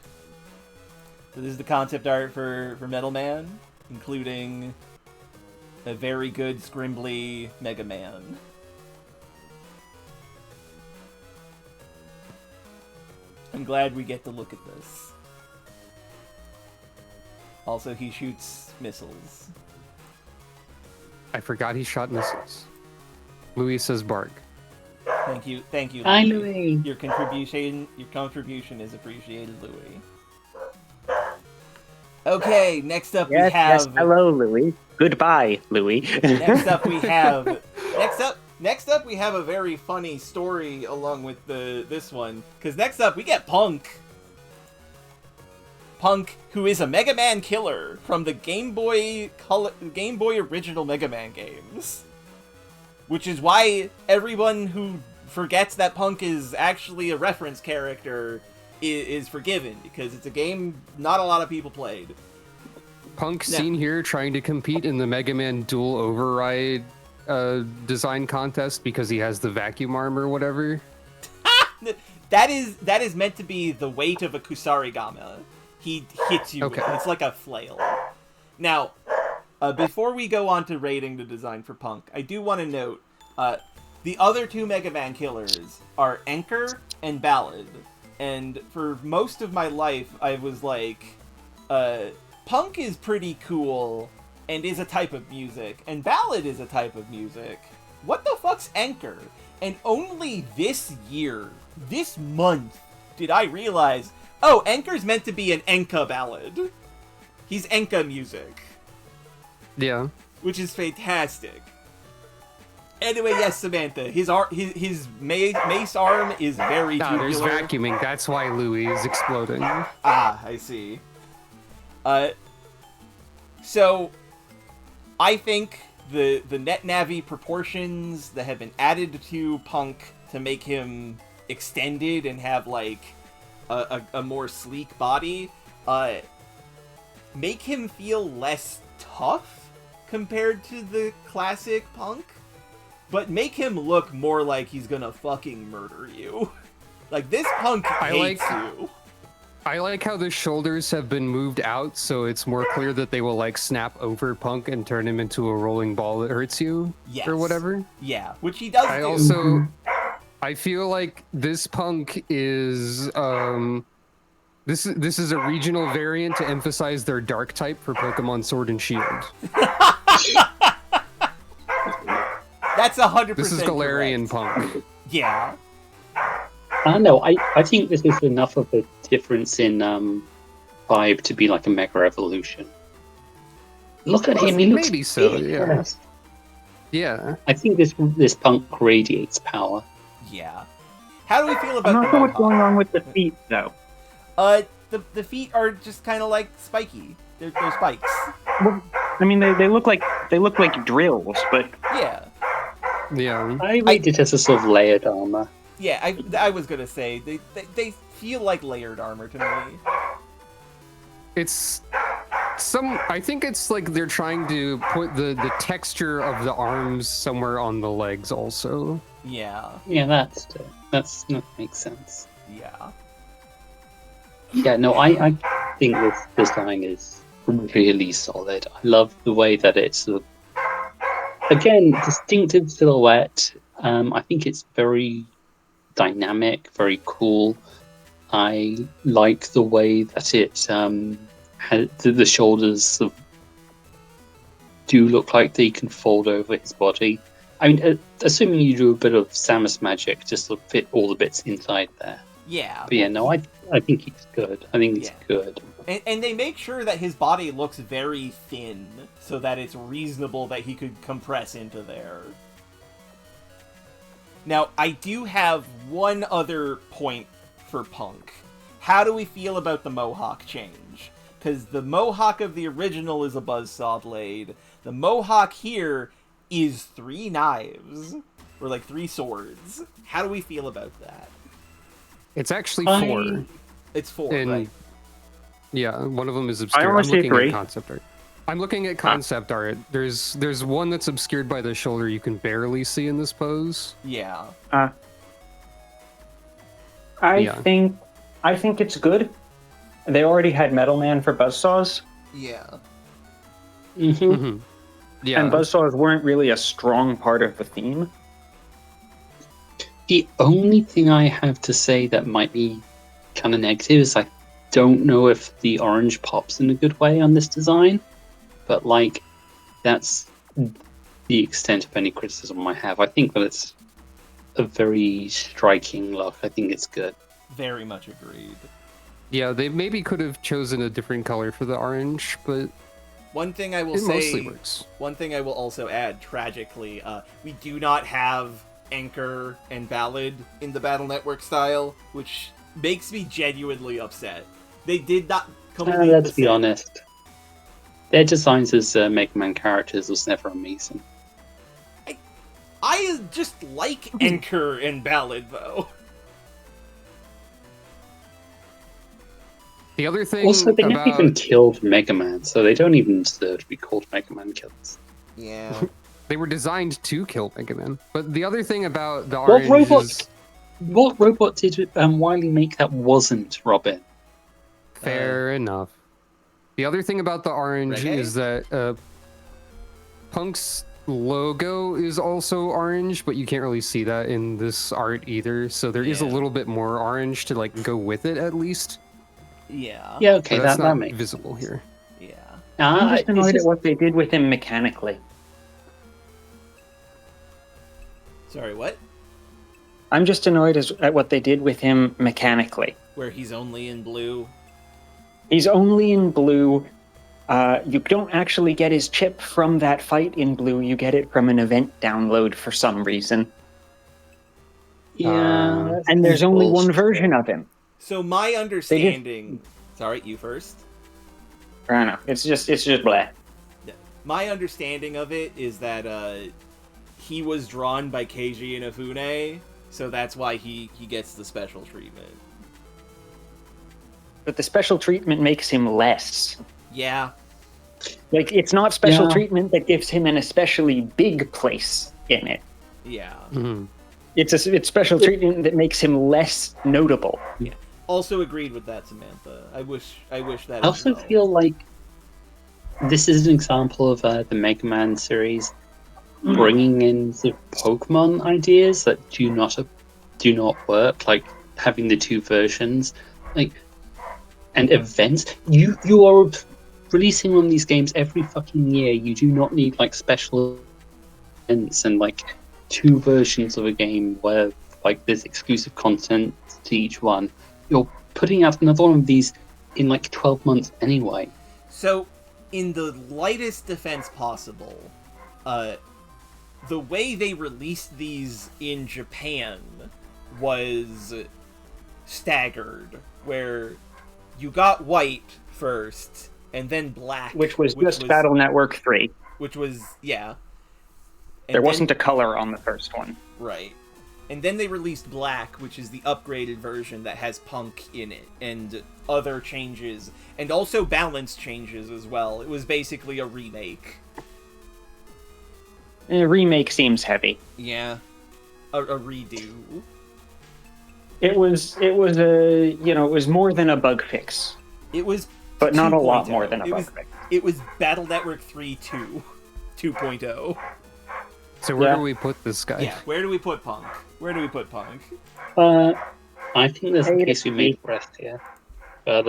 So this is the concept art for Metal Man, including a very good scrimbly Mega Man. I'm glad we get to look at this. Also, he shoots missiles. I forgot he shot missiles. Louis says bark. Thank you, Hi, Louis. Louis. Your contribution is appreciated, Louis. Okay, next up Yes, we have. yes. Hello, Louis. Goodbye, Louis. Next up we have. Next up we have a very funny story along with this one, because next up we get Punk. Punk, who is a Mega Man killer from the Game Boy original Mega Man games. Which is why everyone who forgets that Punk is actually a reference character is forgiven, because it's a game not a lot of people played. Punk Now- seen here trying to compete in the Mega Man Dual Override design contest because he has the vacuum arm or whatever? That is meant to be the weight of a Kusarigama. He hits you with Okay. it. It's like a flail. Now, before we go on to rating the design for Punk, I do want to note, the other two Mega Man killers are Anchor and Ballad. And for most of my life, I was like, Punk is pretty cool and is a type of music, and Ballad is a type of music. What the fuck's Anchor? And only this year, this month, did I realize, oh, Anchor's meant to be an Enka ballad. He's Enka music, Yeah. which is fantastic. Anyway, yes, Samantha, his mace arm is very Nah, there's tubular. vacuuming. That's why Louis is exploding. Ah, I see. So, I think the net Navi proportions that have been added to Punk to make him extended and have, like, a more sleek body, make him feel less tough compared to the classic Punk, but make him look more like he's gonna fucking murder you. Like, this Punk hates you. I like how the shoulders have been moved out, so it's more clear that they will like snap over Punk and turn him into a rolling ball that hurts you, Yes. or whatever. Yeah, which he does I do. also, I feel like this Punk is this is a regional variant to emphasize their dark type for Pokemon Sword and Shield. That's 100%. This is Galarian correct. Punk. Yeah. I don't know. I think this is enough of a difference in vibe to be like a mega evolution. Look at him. He looks Maybe so, yeah. fierce. Yeah. I think this punk radiates power. Yeah. How do we feel about I'm the not sure what's Mohawk? going on with the feet, though. The feet are just kind of like spiky. They're spikes. Well, I mean, they look like drills, but Yeah. Yeah. I rate it as a sort of layered armor. Yeah, I was gonna say, they feel like layered armor to me. It's I think it's like they're trying to put the texture of the arms somewhere on the legs also. Yeah. Yeah, that makes sense. Yeah. Yeah, no, I think this design is really solid. I love the way that it's again distinctive silhouette. I think it's very dynamic, very cool. I like the way that it the shoulders sort of do look like they can fold over his body. I mean, assuming you do a bit of Samus magic, just to fit all the bits inside there. Yeah. But yeah, no, I think it's good. I think it's good. And they make sure that his body looks very thin, so that it's reasonable that he could compress into there. Now, I do have one other point for Punk. How do we feel about the Mohawk change? Because the Mohawk of the original is a buzzsaw blade. The Mohawk here is 3 knives. Or like 3 swords. How do we feel about that? It's actually 4. It's 4, And right? yeah, one of them is obscure. almost I'm say looking 3. at concept art. I'm looking at concept art. There's one that's obscured by the shoulder you can barely see in this pose. Yeah. I Yeah. think it's good. They already had Metal Man for buzzsaws, Yeah. Mm-hmm. Yeah. and buzzsaws weren't really a strong part of the theme. The only thing I have to say that might be kind of negative is I don't know if the orange pops in a good way on this design, but like that's the extent of any criticism I have. I think that it's a very striking look. I think it's good. Very much agreed. Yeah, they maybe could have chosen a different color for the orange, but One thing I will it say, mostly works. one thing I will also add, tragically, we do not have Anchor and Ballad in the Battle Network style, which makes me genuinely upset. They did not complete Let's the be set. honest. Their designs as Mega Man characters was never amazing. I just like Anchor and Ballad, though. The other thing Also, they never about even killed Mega Man, so they don't even deserve to be called Mega Man killers. Yeah. they were designed to kill Mega Man. But the other thing about the What orange robot? is What robot did Wily make that wasn't Robin? fair enough. The other thing about the orange Reggae? is that Punk's logo is also orange, but you can't really see that in this art either. So there is a Yeah. little bit more orange to like go with it at least. Yeah. Yeah, okay, But that's that not makes visible sense. here. Yeah. I'm just It's annoyed just- at what they did with him mechanically. Sorry, what? I'm just annoyed at what they did with him mechanically. Where he's only in blue. He's only in blue. You don't actually get his chip from that fight in blue. You get it from an event download for some reason. Yeah, And there's only one bullshit. version of him. So my understanding. Sorry, you first. I don't know. It's just blah. My understanding of it is that he was drawn by Keiji Inafune, so that's why he gets the special treatment. But the special treatment makes him less. Yeah. Like, it's not special Yeah. treatment that gives him an especially big place in it. Yeah. Mhm. It's special treatment that makes him less notable. Also agreed with that, Samantha. I wish that. I also as well. feel like this is an example of the Mega Man series bringing in the Pokemon ideas that do not work, like having the two versions, like and events. You are releasing one of these games every fucking year. You do not need like special events and like two versions of a game where like there's exclusive content to each one. You're putting out another one of these in like 12 months anyway. So, in the lightest defense possible, the way they released these in Japan was staggered, where you got white first, and then black. Which was just Battle Network 3. Which was, yeah. And There then- wasn't a color on the first one. Right. And then they released Black, which is the upgraded version that has Punk in it, and other changes, and also balance changes as well. It was basically a remake. A remake seems heavy. Yeah. A redo. It was it was more than a bug fix, It was but not a lot 2.0. more than a It bug was- fix. It was Battle Network 3 2.0. So where Yeah. do we put this guy? Yeah, where do we put Punk? Where do we put Punk? I think there's a A case to we made B. for S here, but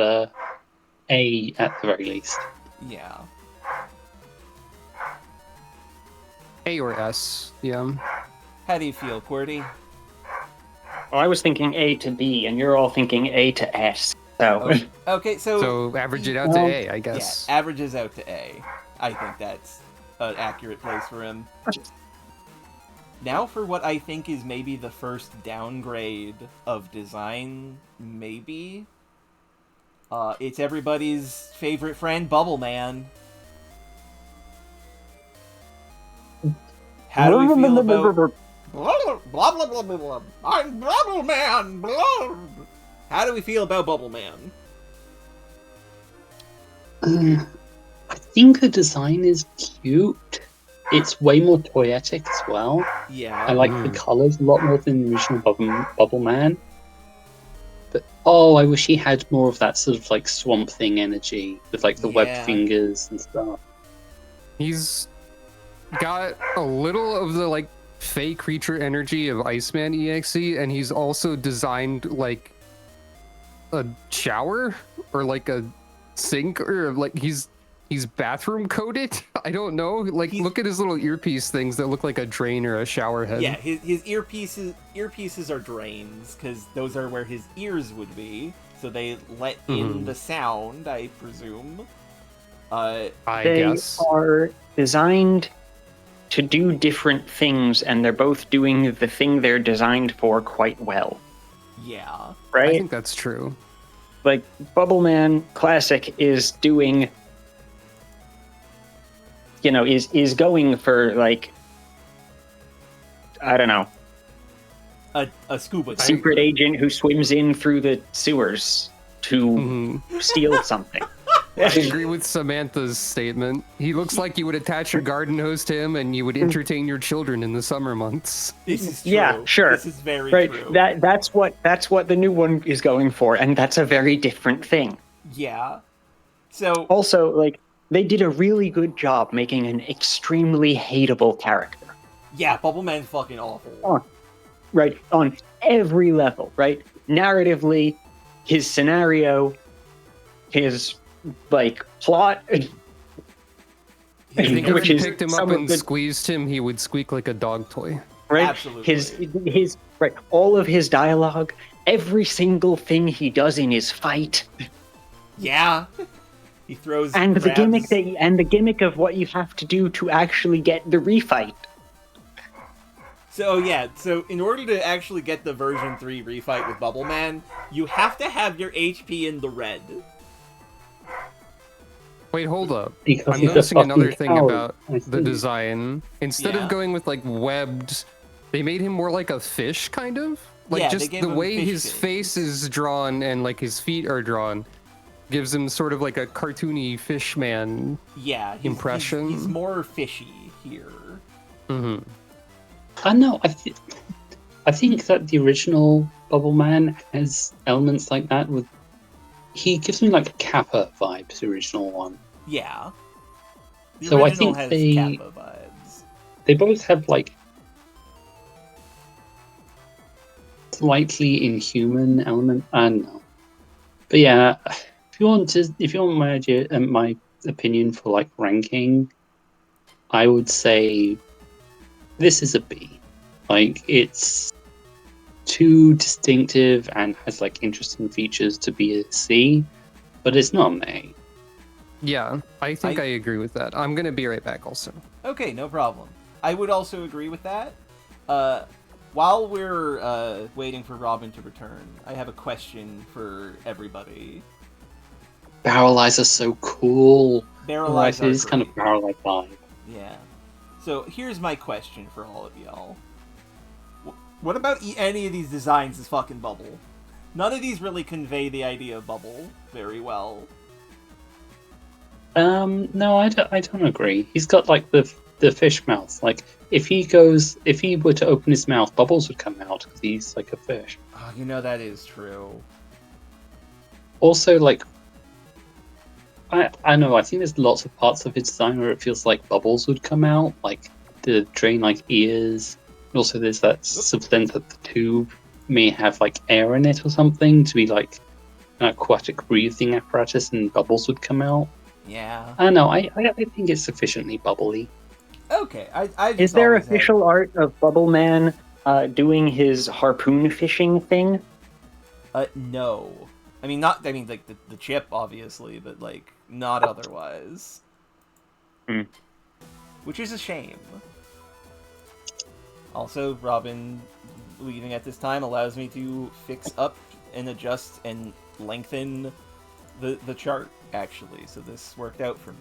A at the very least. Yeah. A or S. Yeah. How do you feel, QWERTY? Well, I was thinking A to B, and you're all thinking A to S. So Okay, So average it out to A, I guess. Yeah, averages out to A. I think that's an accurate place for him. Now for what I think is maybe the first downgrade of design, maybe. It's everybody's favorite friend, Bubble Man. How do we feel about... Blah, blah, blah, blah, blah, blah. I'm Bubble Man! Blah. How do we feel about Bubble Man? I think the design is cute. It's way more toyetic as well. Yeah. I like the colours a lot more than the original Bubble Man. But I wish he had more of that sort of like Swamp Thing energy with like the Yeah. webbed fingers and stuff. He's got a little of the like fey creature energy of Iceman EXE, and he's also designed like a shower or like a sink, or like he's bathroom coated. I don't know. Like, look at his little earpiece things that look like a drain or a shower head. Yeah, his earpieces are drains, because those are where his ears would be, so they let in the sound, I presume. I they guess. are designed to do different things, and they're both doing the thing they're designed for quite well. Yeah. I Right? think that's true. Like, Bubble Man Classic is doing, is going for, like, I don't know, A scuba dive. secret agent who swims in through the sewers. to steal something. I agree with Samantha's statement. He looks like you would attach a garden hose to him and you would entertain your children in the summer months. This is true. Yeah, sure. This is very Right. true. That's what the new one is going for, and that's a very different thing. Yeah. So Also, like, they did a really good job making an extremely hateable character. yeah, Bubble Man's fucking awful. Right, on every level, right? Narratively, his scenario, his, like, plot, I think if which you is picked him up some of and the- squeezed him, he would squeak like a dog toy. right? Absolutely. His right, all of his dialogue, every single thing he does in his fight, Yeah. He throws and the grabs. gimmick of what you have to do to actually get the refight. So yeah, so in order to actually get the version 3 refight with Bubble Man, you have to have your HP in the red. Wait, hold up. Because I'm he's a noticing another fucking thing coward. about I the see. design. Instead Yeah. of going with like webbed, they made him more like a fish, kind of. Like Yeah, they just gave the him way fish his fins. face is drawn and like his feet are drawn gives him sort of like a cartoony fish man. Yeah, Impression. He's more fishy here. Hmm. I know. I think that the original Bubble Man has elements like that. He gives me like a Kappa vibes, the original one. Yeah. The So I original think has they- Kappa vibes. They both have like slightly inhuman element. I don't know, but yeah, if you want my idea and my opinion for like ranking, I would say this is a B. Like it's too distinctive and has like interesting features to be a C, but it's not an A. Yeah, I think I- I agree with that. I'm gonna be right back also. Okay, no problem. I would also agree with that. While we're waiting for Robin to return, I have a question for everybody. Barrel eyes are so cool. Barrel Right, eyes it are is kind of great. barrel eye vibe. Yeah. So here's my question for all of y'all. What about any of these designs is fucking Bubble? None of these really convey the idea of Bubble very well. No, I don't agree. He's got like the fish mouth. Like if he were to open his mouth, bubbles would come out because he's like a fish. Oh, you know that is true. Also, like I know. I think there's lots of parts of his design where it feels like bubbles would come out, like the drain like ears. And also, there's that substance that the tube may have like air in it or something to be like an aquatic breathing apparatus, and bubbles would come out. Yeah. I don't know. I think it's sufficiently bubbly. Okay. I just Is there always had- official art of Bubble Man doing his harpoon fishing thing? No. I mean, not. I mean, like the chip, obviously, but like not otherwise. Hmm. Which is a shame. Also, Robin leaving at this time allows me to fix up and adjust and lengthen the chart, actually. So this worked out for me.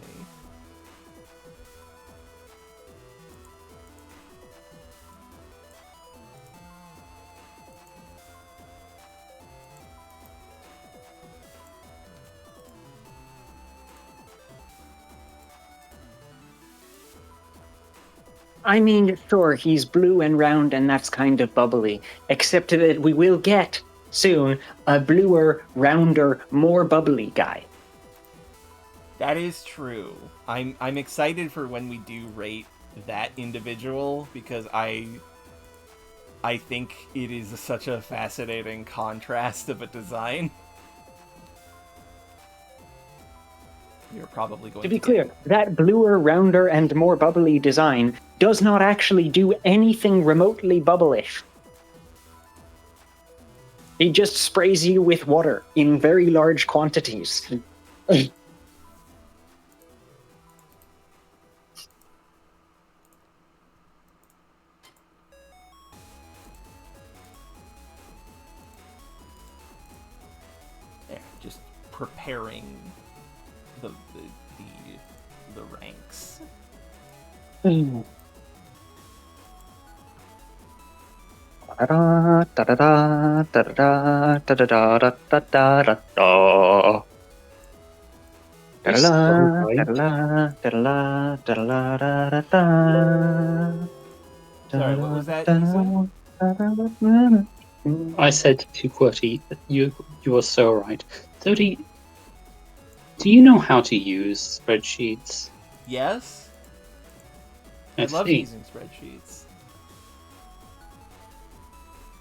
I mean, sure, he's blue and round and that's kind of bubbly. Except that we will get, soon, a bluer, rounder, more bubbly guy. That is true. I'm excited for when we do rate that individual because I think it is such a fascinating contrast of a design. You're probably going To be get- clear, that bluer, rounder, and more bubbly design does not actually do anything remotely bubblish. He just sprays you with water in very large quantities. There, just preparing the ranks. Da-da-da, da-da-da, da-da-da, da-da-da, da-da-da, You're so da-da-da, right. da-da-da, da-da-da, da-da-da, da-da-da. Sorry, what was that you said? I said to QWERTY that you are so right. Zodi, do you know how to use spreadsheets? Yes? I I love see. using spreadsheets.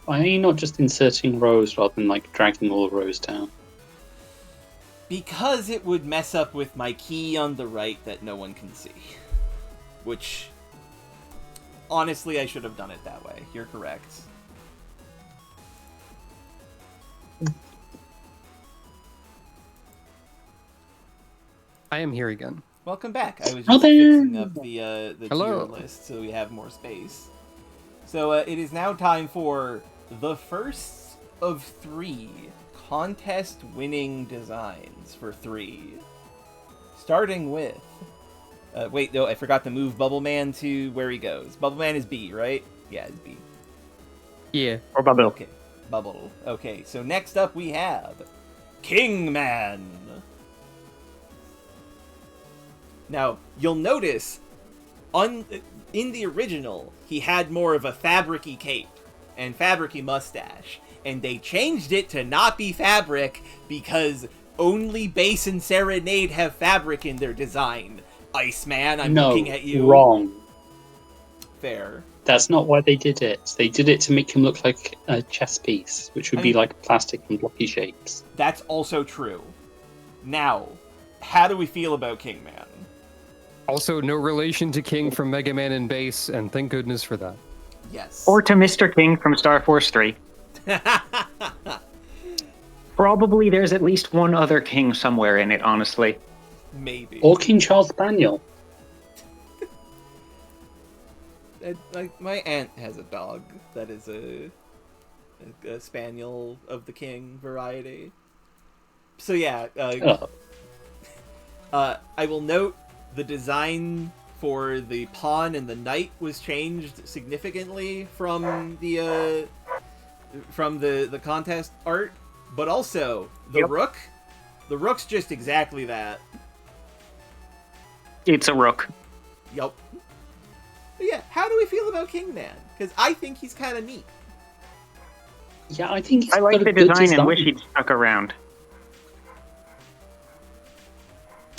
Why are you not just inserting rows rather than like dragging all the rows down? Because it would mess up with my key on the right that no one can see. Which, honestly, I should have done it that way. You're correct. I am here again. Welcome back. I was just Robin! fixing up the tier Hello. list so we have more space. So it is now time for the first of 3 contest-winning designs for 3. Starting with... wait, no, I forgot to move Bubble Man to where he goes. Bubble Man is B, right? Yeah, it's B. Yeah. Or bubble. Okay, Bubble. Okay, so next up we have King Man. Now, you'll notice in the original, he had more of a fabric-y cape and fabric-y mustache, and they changed it to not be fabric because only Bass and Serenade have fabric in their design. Iceman, I'm looking at you. Wrong. Fair. That's not why they did it. They did it to make him look like a chess piece, which would be like plastic and blocky shapes. That's also true. Now, how do we feel about King Man? Also, no relation to King from Mega Man and Bass, and thank goodness for that. Yes. Or to Mr. King from Star Force 3. Probably there's at least one other king somewhere in it, honestly. Maybe. Or King Charles Spaniel. Like my aunt has a dog that is a spaniel of the king variety. So yeah, I will note the design for the pawn and the knight was changed significantly from the contest art, but also the rook. The rook's just exactly that. It's a rook. Yup. But yeah, how do we feel about King Man? Because I think he's kind of neat. Yeah, I think he's I like got the a good design and wish he'd stuck around.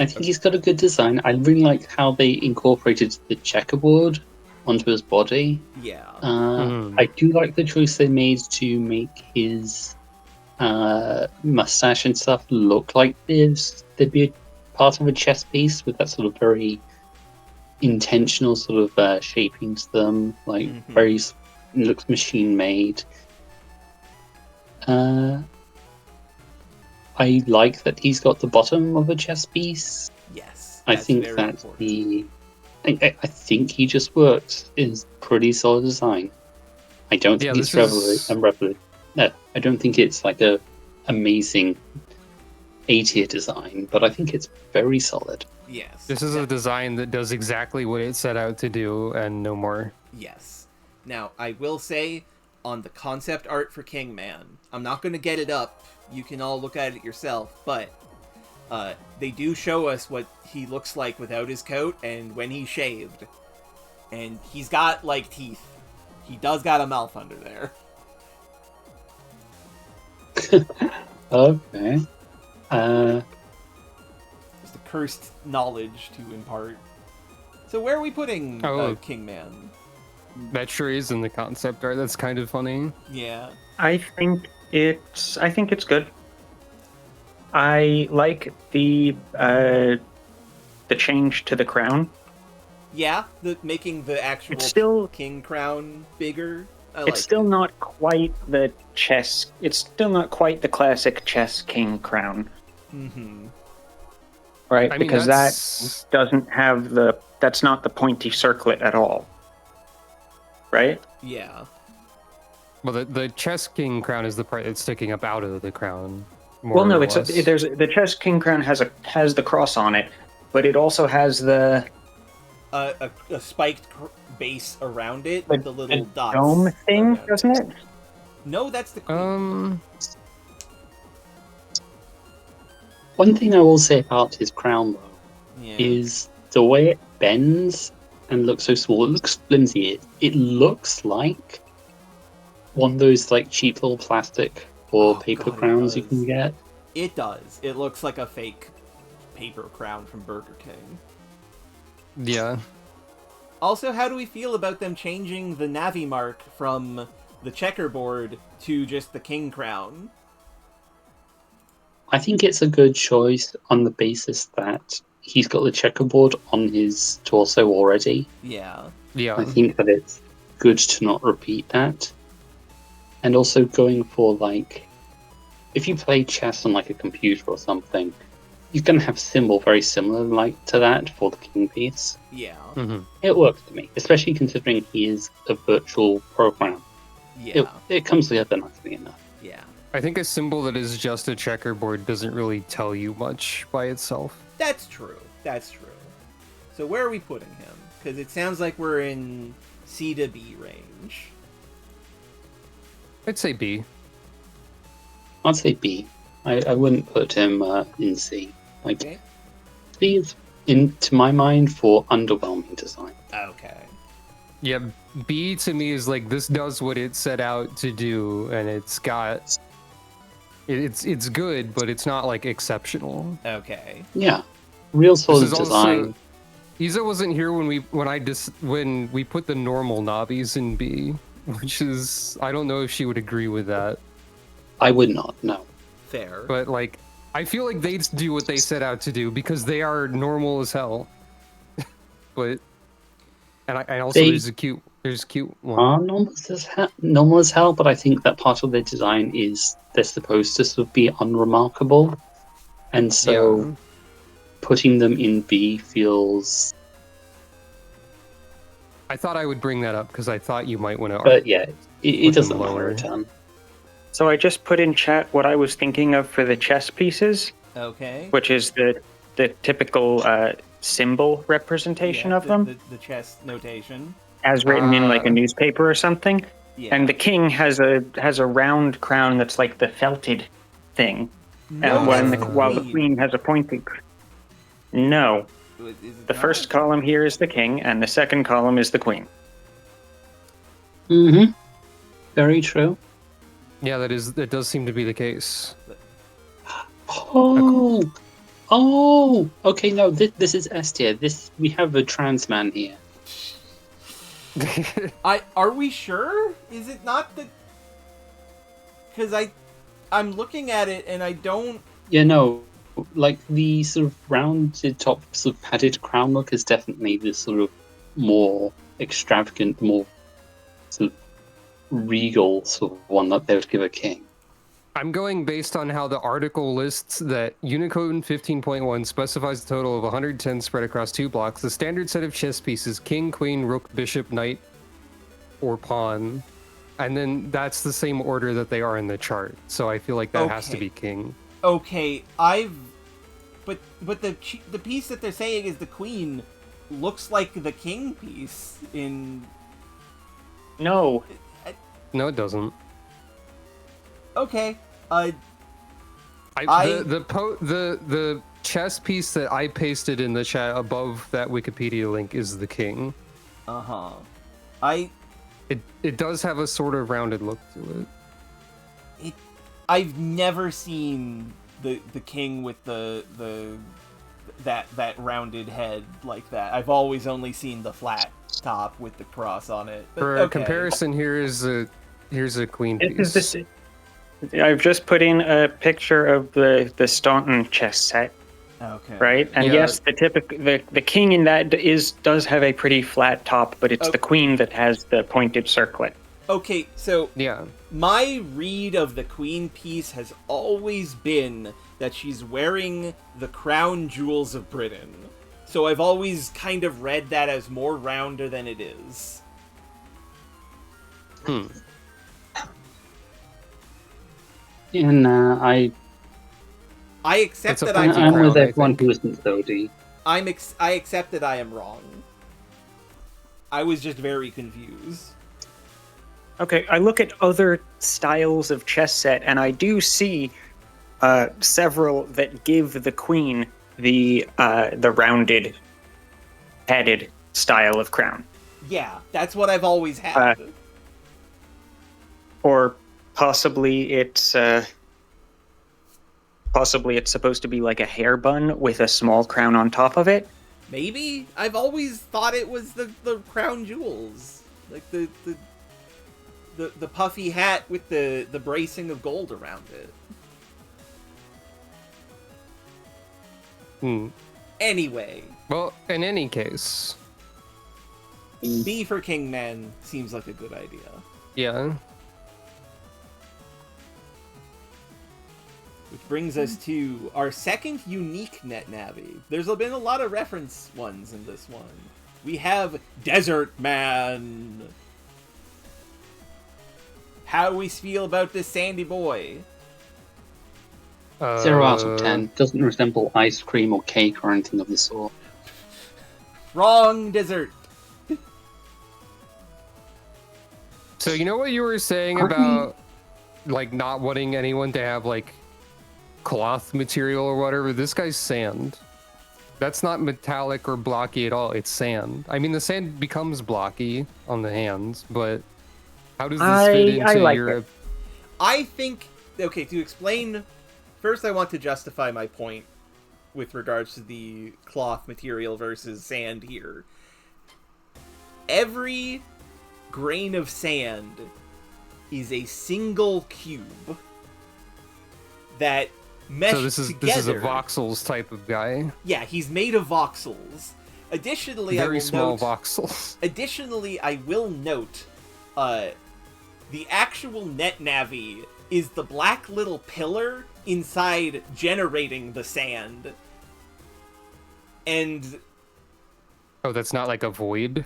I think he's got a good design. I really like how they incorporated the checkerboard onto his body. Yeah. I do like the choice they made to make his mustache and stuff look like there'd be a part of a chess piece with that sort of very intentional sort of shaping to them, like very it looks machine made. I like that he's got the bottom of a chess piece. Yes. I think that I think he just works. Is pretty solid design. I don't think it's revolutionary. No, I don't think it's like a amazing A-tier design, but I think it's very solid. Yes. This is a design that does exactly what it set out to do and no more. Yes. Now, I will say, on the concept art for King Man, I'm not going to get it up. You can all look at it yourself, but they do show us what he looks like without his coat and when he's shaved. And he's got, like, teeth. He does got a mouth under there. Okay. Just a cursed knowledge to impart. So where are we putting King Man? That sure is in the concept art. That's kind of funny. Yeah. I think it's good. I like the change to the crown. Yeah, making the actual It's still king crown bigger. It's still not quite the chess. It's still not quite the classic chess king crown. Mm-hmm. Right, I mean, because that doesn't have that's not the pointy circlet at all. Right? Yeah. Well, the chess king crown is the part that's sticking up out of the crown. Well, no, the chess king crown has the cross on it, but it also has the a spiked base around it with the little dots. Dome thing, doesn't it? No, that's the queen. One thing I will say about his crown, though, Yeah. is the way it bends and looks so small. It looks flimsy. It looks like one of those like cheap little plastic or paper God, crowns you does. can get. It does. It looks like a fake paper crown from Burger King. Yeah. Also, how do we feel about them changing the Navi mark from the checkerboard to just the king crown? I think it's a good choice on the basis that he's got the checkerboard on his torso already. Yeah. Yeah. I think that it's good to not repeat that. And also going for, like, if you play chess on, like, a computer or something, you're going to have a symbol very similar like to that for the king piece. Yeah. Mm-hmm. It works for me, especially considering he is a virtual program. Yeah. It comes together nicely enough. Yeah. I think a symbol that is just a checkerboard doesn't really tell you much by itself. That's true. That's true. So where are we putting him? Because it sounds like we're in C to B range. I'd say B. I'd say B. I wouldn't put him in C. Like, Okay. C is, to my mind, for underwhelming design. Okay. Yeah, B to me is like, this does what it set out to do, and it's got... It's good, but it's not, like, exceptional. Okay. Yeah, real solid This is design. also... Isa wasn't here when we put the normal Navis in B, which is... I don't know if she would agree with that. I would not, no. Fair. But, like, I feel like they do what they set out to do because they are normal as hell. But, and also They there's a cute one. are normal as hell, but I think that part of their design is they're supposed to sort of be unremarkable. And so Yeah. putting them in B feels... I thought I would bring that up because I thought you might want to. But yeah, it Put doesn't them matter lower. a ton. So I just put in chat what I was thinking of for the chess pieces, Okay. which is the typical symbol representation Yeah, of them, The chess notation. as written in like a Ah. newspaper or something. Yeah. And the king has a round crown that's like the felted thing, No, and that's while the queen has a pointed. No, Is it the not? first column here is the king, and the second column is the queen. Mm-hmm. Very true. Yeah, that does seem to be the case. Oh, okay. No, this is S tier. We have a trans man here. Are we sure? Is it not the? Because I'm looking at it and I don't. Yeah, no. Like the sort of rounded top, sort of padded crown look is definitely the sort of more extravagant, more sort of regal sort of one that they would give a king. I'm going based on how the article lists that Unicode 15.1 specifies a total of 110 spread across 2 blocks. The standard set of chess pieces: king, queen, rook, bishop, knight, or pawn. And then that's the same order that they are in the chart. So I feel like that has to Okay. be king. Okay, but the piece that they're saying is the queen looks like the king piece in. No, No, it doesn't. Okay. The chess piece that I pasted in the chat above that Wikipedia link is the king. Uh-huh. It does have a sort of rounded look to it. I've never seen the king with that rounded head like that. I've always only seen the flat top with the cross on it. But, For okay. comparison, here's a queen it piece. is this. I've just put in a picture of the Staunton chess set, Okay. right? And Yeah. yes, the king in that does have a pretty flat top, but it's Oh. the queen that has the pointed circlet. Okay, so Yeah. my read of the queen piece has always been that she's wearing the crown jewels of Britain. So I've always kind of read that as more rounder than it is. And I accept It's a that fancy I'm I'm crown, with I everyone think. who isn't Zodi. I accept that I am wrong. I was just very confused. Okay, I look at other styles of chess set, and I do see several that give the queen the rounded, headed style of crown, Yeah, that's what I've always had. or possibly it's supposed to be like a hair bun with a small crown on top of it. Maybe? I've always thought it was the crown jewels. Like the puffy hat with the bracing of gold around it. Anyway. Well, in any case. B for Kingman seems like a good idea. Yeah. Which brings us to our second unique net Navi. There's been a lot of reference ones in this one. We have Desert Man. How do we feel about this sandy boy? 0 out of 10. Doesn't resemble ice cream or cake or anything of the sort. Wrong dessert. So you know what you were saying about like not wanting anyone to have like cloth material or whatever? This guy's sand. That's not metallic or blocky at all. It's sand. I mean, the sand becomes blocky on the hands, but how does this fit into your... I think, okay, to explain, first I want to justify my point with regards to the cloth material versus sand here. Every grain of sand is a single cube that mesh together. So this is a voxels type of guy. Yeah, he's made of voxels. Additionally, very small voxels. Additionally, I will note, the actual net Navi is the black little pillar inside generating the sand. And... oh, that's not like a void?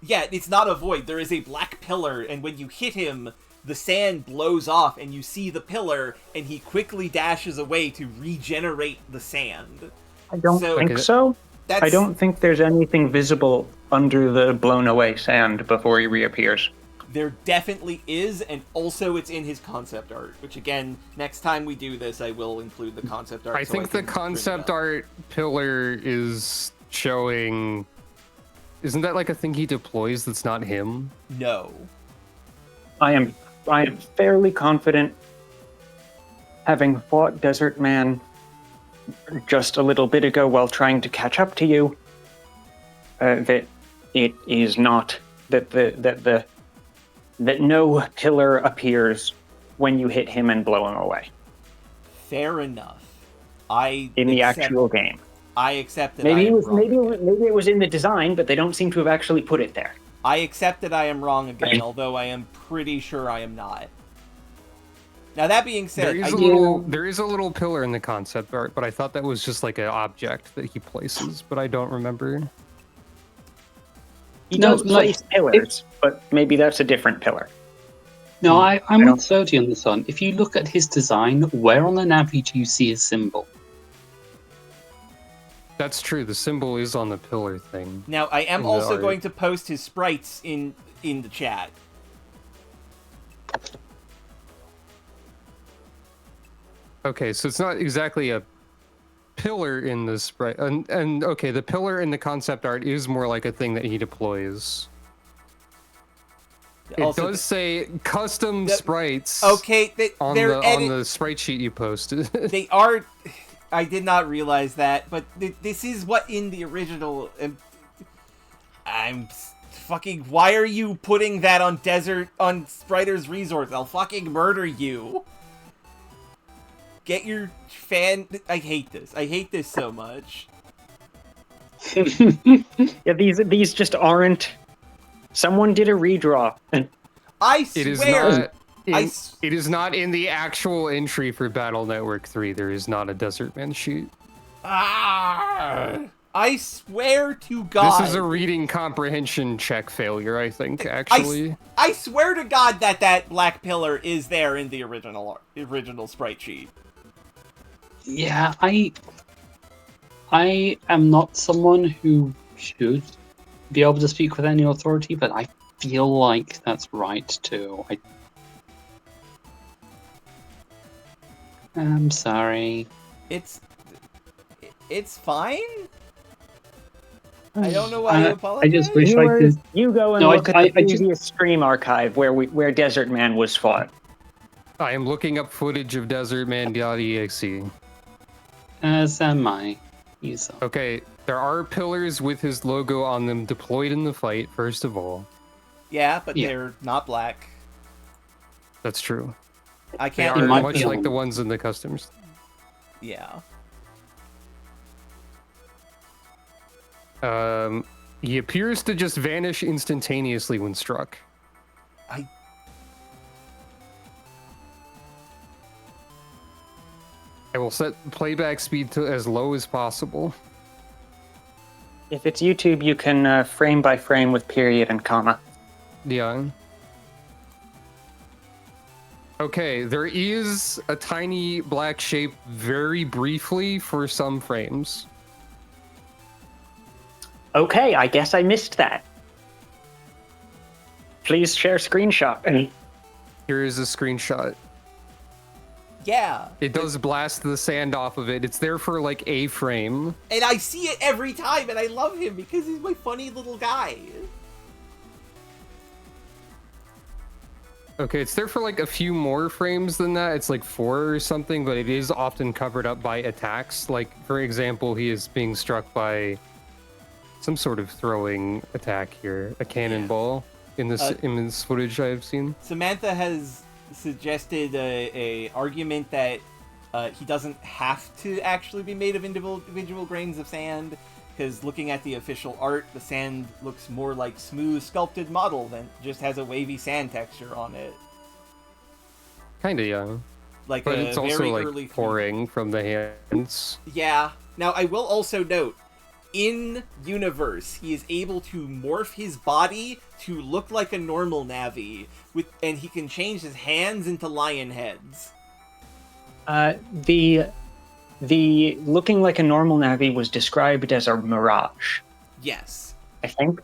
Yeah, it's not a void. There is a black pillar, and when you hit him, the sand blows off, and you see the pillar, and he quickly dashes away to regenerate the sand. I don't think so. I don't think there's anything visible under the blown away sand before he reappears. There definitely is, and also it's in his concept art, which again, next time we do this, I will include the concept art. I think the concept art pillar is showing... isn't that like a thing he deploys that's not him? No. I am fairly confident, having fought Desert Man just a little bit ago while trying to catch up to you, that it is not that no pillar appears when you hit him and blow him away. Fair enough. In the actual game. I accept that maybe I am wrong. Maybe it was in the design, but they don't seem to have actually put it there. I accept that I am wrong again, although I am pretty sure I am not. Now that being said, there is a little pillar in the concept art, but I thought that was just like an object that he places, but I don't remember. He does place pillars, but maybe that's a different pillar. No, I'm with Zodi on this one. If you look at his design, where on the Navi do you see his symbol? That's true. The symbol is on the pillar thing. Now, I am also going to post his sprites in the chat. Okay, so it's not exactly a pillar in the sprite. And okay, the pillar in the concept art is more like a thing that he deploys. It does say custom sprites. Okay, on the sprite sheet you posted. They are... I did not realize that, but this is what in the original... I'm fucking... Why are you putting that on Spriter's Resource? I'll fucking murder you. Get your fan... I hate this. I hate this so much. Yeah, these just aren't... Someone did a redraw. I swear... It is not in the actual entry for Battle Network 3. There is not a Desert Man sheet. I swear to God. This is a reading comprehension check failure, I think, actually. I swear to God that black pillar is there in the original sprite sheet. Yeah, I am not someone who should be able to speak with any authority, but I feel like that's right too. I'm sorry. It's fine. I don't know why you apologize. I just wish I could. You go and No, look at the I just- previous stream archive where Desert Man was fought. I am looking up footage of desertman.exe. As am I. User. Okay, there are pillars with his logo on them deployed in the fight, first of all. Yeah, but Yeah. they're not black. That's true. I They can't. are might much be like on- the ones in the customs. Yeah. He appears to just vanish instantaneously when struck. I will set playback speed to as low as possible. If it's YouTube, you can frame by frame with period and comma. Yeah. Okay, there is a tiny black shape very briefly for some frames. Okay, I guess I missed that. Please share screenshot. Here is a screenshot. Yeah. It does blast the sand off of it. It's there for like a frame. And I see it every time, and I love him because he's my funny little guy. Okay, it's there for like a few more frames than that. It's like 4 or something, but it is often covered up by attacks. Like, for example, he is being struck by some sort of throwing attack here. A cannonball in this footage I have seen. Samantha has suggested a argument that he doesn't have to actually be made of individual grains of sand, because looking at the official art, the sand looks more like smooth sculpted model than just has a wavy sand texture on it. Kinda young. Like But a it's also very like early pouring from the hands. Yeah. Now I will also note, in universe, he is able to morph his body to look like a normal Navi, and he can change his hands into lion heads. The looking like a normal Navi was described as a mirage, Yes. I think.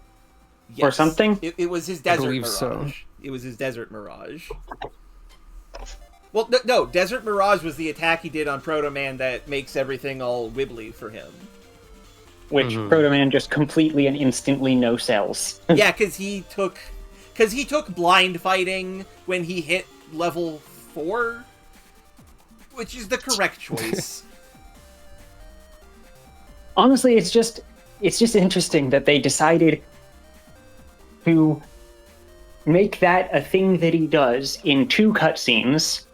Yes. Or something? It was his desert believe mirage. so. It was his desert mirage. Well, no, Desert Mirage was the attack he did on Proto Man that makes everything all wibbly for him. Which Proto Man just completely and instantly no cells. Yeah, because he took blind fighting when he hit level 4, which is the correct choice. Honestly, it's just interesting that they decided to make that a thing that he does in 2 cutscenes.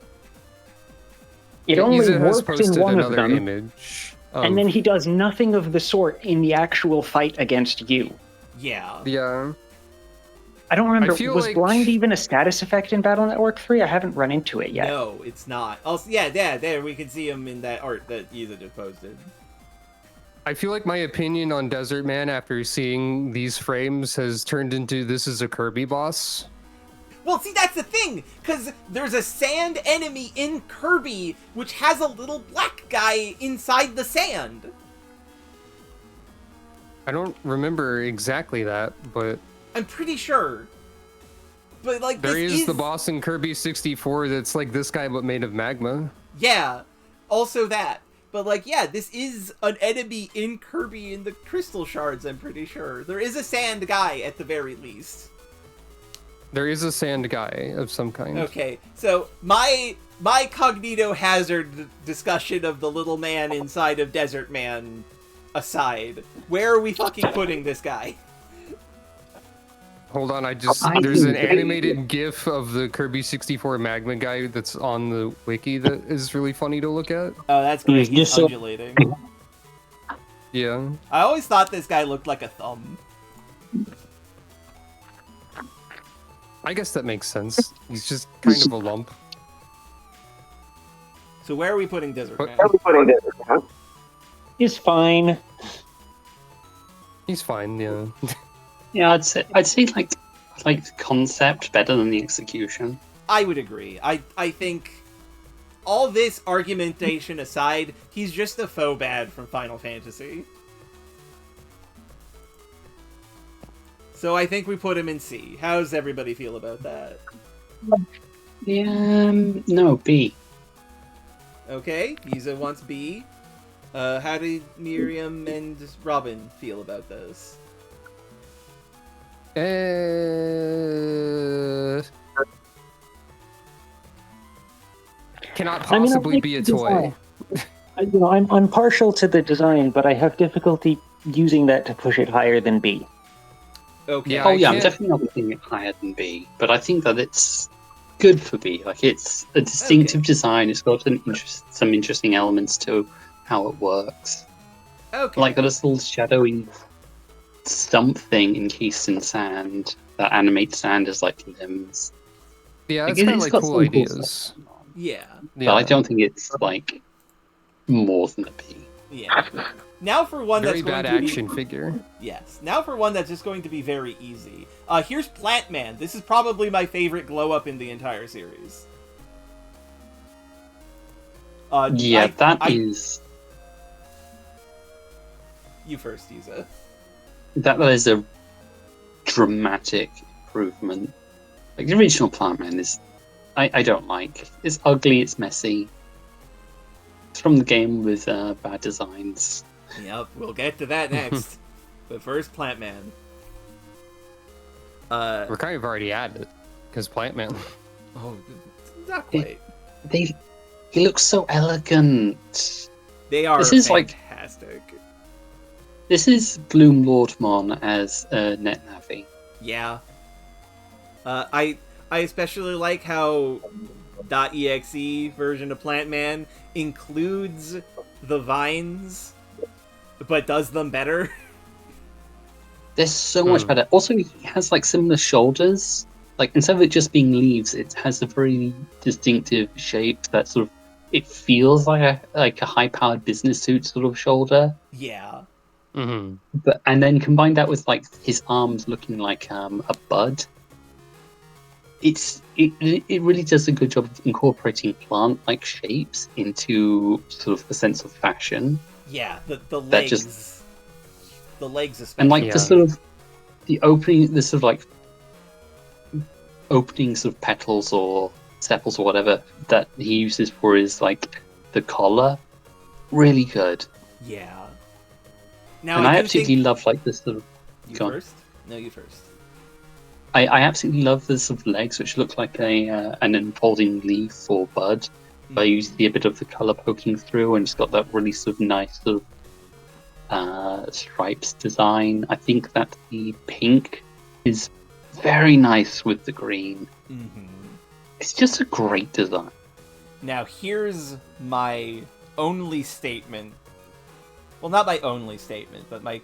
It only Iza has works in posted one of another them, image. and then he does nothing of the sort in the actual fight against you. Yeah. Yeah. I don't remember, I feel was like- blind even a status effect in Battle Network 3? I haven't run into it yet. No, it's not. Also, yeah, there we can see him in that art that Iza just posted. I feel like my opinion on Desert Man after seeing these frames has turned into this is a Kirby boss. Well, see, that's the thing, because there's a sand enemy in Kirby which has a little black guy inside the sand. I don't remember exactly that, but I'm pretty sure. But, like, there this is the boss in Kirby 64 that's like this guy but made of magma. Yeah, also that. But, like, yeah, this is an enemy in Kirby in the Crystal Shards, I'm pretty sure. There is a sand guy, at the very least. There is a sand guy of some kind. Okay, so my Cognito Hazard discussion of the little man inside of Desert Man aside, where are we fucking putting this guy? Hold on, there's an animated GIF of the Kirby 64 magma guy that's on the wiki that is really funny to look at. Oh, that's great. He's just so- undulating. Yeah. I always thought this guy looked like a thumb. I guess that makes sense. He's just kind of a lump. So where are we putting Desert Man? He's fine. He's fine, yeah. Yeah, I'd say like the concept better than the execution. I would agree. I think all this argumentation aside, he's just a faux bad from Final Fantasy. So I think we put him in C. How does everybody feel about that? Yeah, no, B. Okay, Giza wants B. How did Miriam and Robin feel about this? Cannot I mean, I possibly like be a the toy. design. I'm partial to the design, but I have difficulty using that to push it higher than B. Okay. Yeah, Oh I yeah, I'm can't- definitely not putting it higher than B, but I think that it's good for B. Like, it's a distinctive design. It's got some interesting elements to how it works. Okay. Like, got this little shadowy stump thing encased in sand that animates sand as like limbs. Yeah, Like, it's got it's like got cool some cool ideas. stuff going on. Yeah. Yeah. But I don't think it's like more than a B. Yeah. Now for one Very that's going bad to action be... figure. Yes. Now for one that's just going to be very easy. Here's Plant Man. This is probably my favorite glow-up in the entire series. Yeah, that is You first, Giza. that is a dramatic improvement. Like, the original Plant Man is, I don't like. It's ugly. It's messy. It's from the game with bad designs. Yep, we'll get to that next. But first, Plant Man. We're kind of already at it. Because Plant Man. Oh, not quite. He looks so elegant. They are This is like- fantastic. This is Bloom Lordmon as Net Navi. Yeah. I especially like how .exe version of Plant Man includes the vines, but does them better. They're so much better. Also, he has like similar shoulders. Like, instead of it just being leaves, it has a very distinctive shape that sort of, it feels like a high-powered business suit sort of shoulder. Yeah. Mm-hmm. But and then combine that with like his arms looking like a bud. It really does a good job of incorporating plant-like shapes into sort of a sense of fashion. Yeah, the That legs. just- The legs especially. And like Yeah. the sort of the opening, the sort of like opening sort of petals or sepals or whatever that he uses for his like the collar, really good. Yeah. Now, And I do absolutely think... love like this sort of. You go on. first? No, you first. I absolutely love the sort of legs, which look like an unfolding leaf or bud. But you see a bit of the color poking through, and it's got that really sort of nice sort of stripes design. I think that the pink is very nice with the green. Mm-hmm. It's just a great design. Now, here's my only statement. Well, not my only statement, but my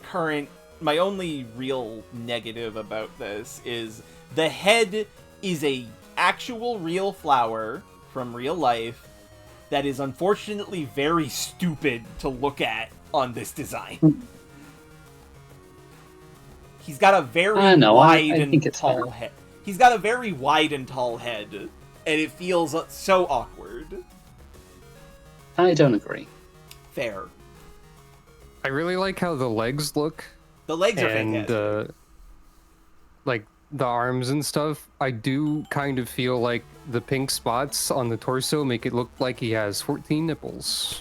only real negative about this is the head is a actual real flower from real life that is unfortunately very stupid to look at on this design. He's got a very I know, wide I and think it's tall head. He's got a very wide and tall head, and it feels so awkward. I don't agree. Fair. I really like how the legs look. The legs are And fantastic. like the arms and stuff. I do kind of feel like the pink spots on the torso make it look like he has 14 nipples.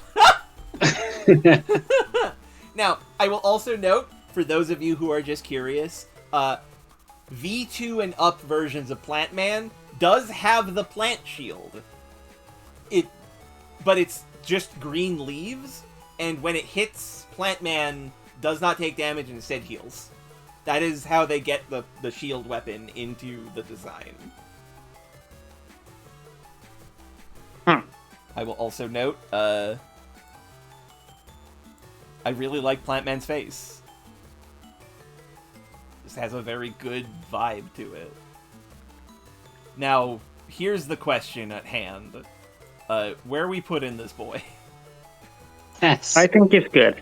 Now, I will also note, for those of you who are just curious, V2 and up versions of Plant Man does have the plant shield. But it's just green leaves, and when it hits, Plant Man does not take damage and instead heals. That is how they get the shield weapon into the design. I will also note, I really like Plant Man's face. Just has a very good vibe to it. Now, here's the question at hand. Where we put in this boy? Yes. I think it's good.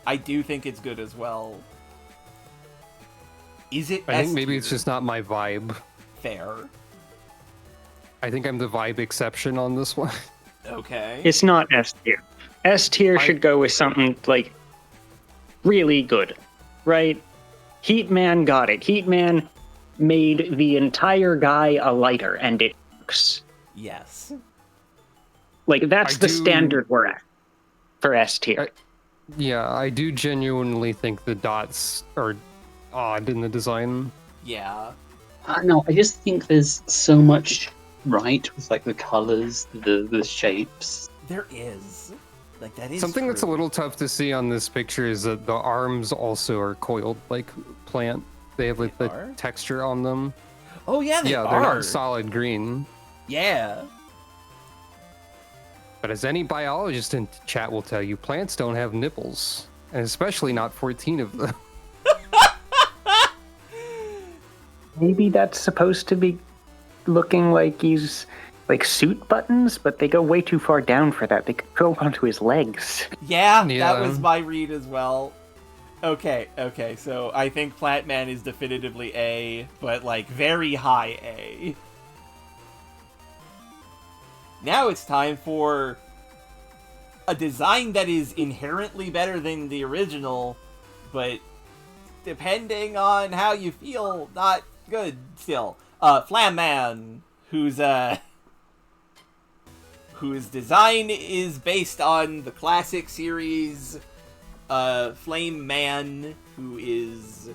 I do think it's good as well. Is it I think maybe S it's tier? just not my vibe. Fair. I think I'm the vibe exception on this one. Okay. It's not S tier. S tier should go with something like really good, right? Heat Man got it. Heat Man made the entire guy a lighter, and it works. Yes. Like, that's the standard we're at for S tier. Yeah, I do genuinely think the dots are odd in the design. Yeah. No, I just think there's so much right with like the colors, the shapes. There is. Like, that is Something that's a true. little tough to see on this picture is that the arms also are coiled like plant. They have like They the are? texture on them. Oh, yeah, they Yeah, are. they're not solid green. Yeah. But as any biologist in chat will tell you, plants don't have nipples. And especially not 14 of them. Maybe that's supposed to be looking like he's like suit buttons, but they go way too far down for that. They could go onto his legs. Yeah, that Yeah. was my read as well. Okay, so I think Plant Man is definitively A, but like very high A. Now it's time for a design that is inherently better than the original, but depending on how you feel, not good still. Flam Man, whose design is based on the classic series Flame Man, who is...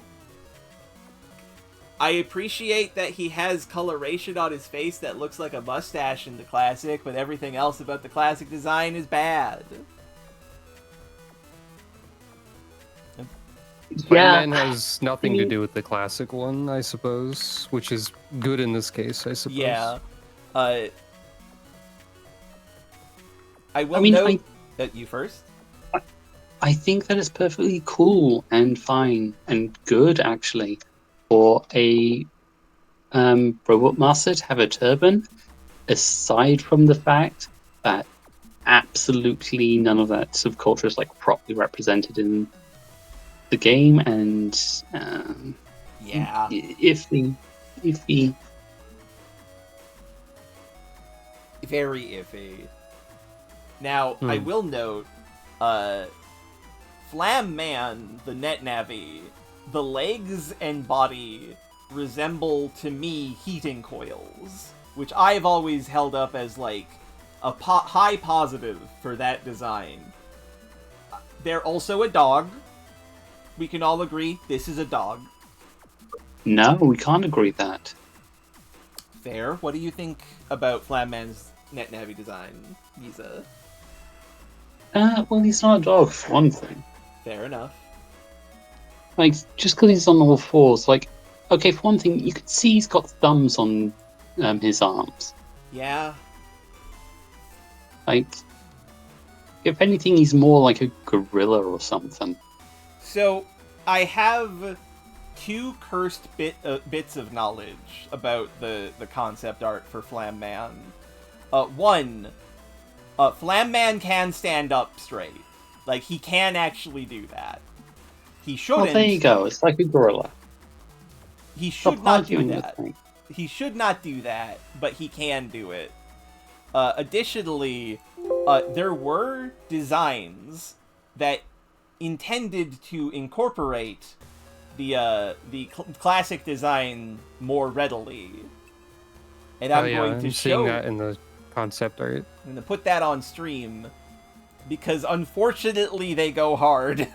I appreciate that he has coloration on his face that looks like a mustache in the classic, but everything else about the classic design is bad. Man has nothing to do with the classic one, I suppose, which is good in this case, I suppose. Yeah. I will note that you first. I think that it's perfectly cool and fine and good, actually, for a robot master to have a turban, aside from the fact that absolutely none of that subculture is like properly represented in the game, and Yeah. iffy. Very iffy. Now, I will note, Flam Man, the Net Navi, the legs and body resemble, to me, heating coils, which I've always held up as, like, a high positive for that design. They're also a dog. We can all agree this is a dog. No, we can't agree that. Fair. What do you think about Flam Man's Net Navi design, Visa? Well, he's not a dog, for one thing. Fair enough. Like, just because he's on all fours, like, okay, for one thing, you can see he's got thumbs on his arms. Yeah. Like, if anything, he's more like a gorilla or something. So, I have two cursed bits of knowledge about the concept art for Flam Man. One, Flam Man can stand up straight. Like, he can actually do that. He shouldn't. Well, there you go. It's like a gorilla. He should Stop not do arguing with that. me. He should not do that, but he can do it. Additionally, there were designs that intended to incorporate the classic design more readily. And I'm going to I'm show... seeing that in the concept art. I'm going to put that on stream, because unfortunately they go hard.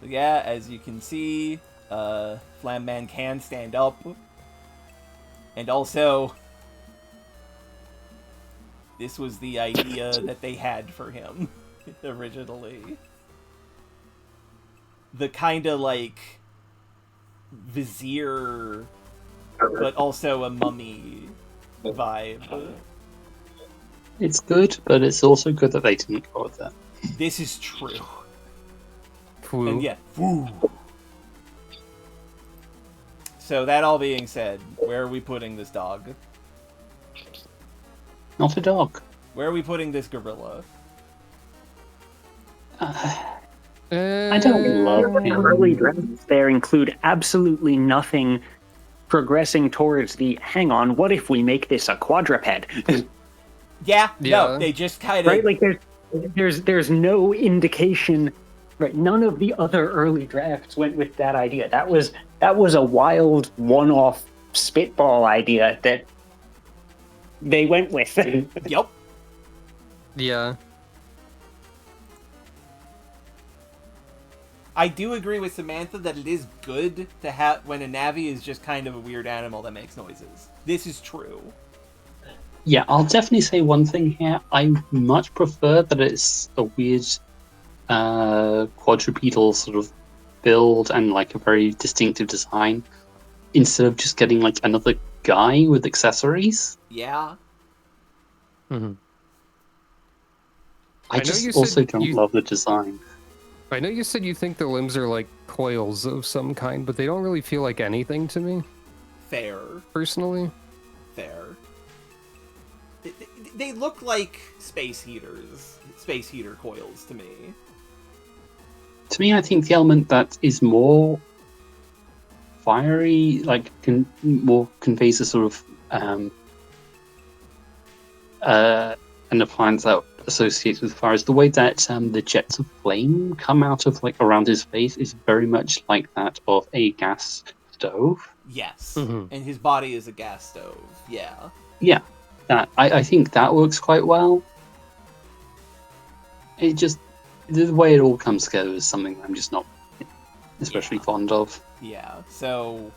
So yeah, as you can see, Flam Man can stand up. And also, this was the idea that they had for him originally. The kind of like vizier, but also a mummy vibe. It's good, but it's also good that they didn't go with that. This is true. Woo. And yeah, woo. So that all being said, where are we putting this dog? Not a dog. Where are we putting this gorilla? I don't love The him. early drafts there include absolutely nothing progressing towards the, hang on, what if we make this a quadruped? Yeah, Yeah. no, they just kind of Right? Like there's no indication. Right? None of the other early drafts went with that idea. That was a wild one-off spitball idea that they went with. Yep. Yeah. I do agree with Samantha that it is good to have when a Navi is just kind of a weird animal that makes noises. This is true. Yeah, I'll definitely say one thing here. I much prefer that it's a weird quadrupedal sort of build and like a very distinctive design instead of just getting like another guy with accessories. Yeah. Mm-hmm. I know just you also said don't you- love the design. I know you said you think the limbs are like coils of some kind, but they don't really feel like anything to me, Fair. personally. Fair. They look like space heater coils to me. To me, I think the element that is more fiery, like more conveys a sort of an appliance that associates with fire is the way that the jets of flame come out of like around his face is very much like that of a gas stove. Yes. Mhm. And his body is a gas stove. Yeah. Yeah, that I think that works quite well. It just the way it all comes together is something I'm just not especially fond of. Yeah. So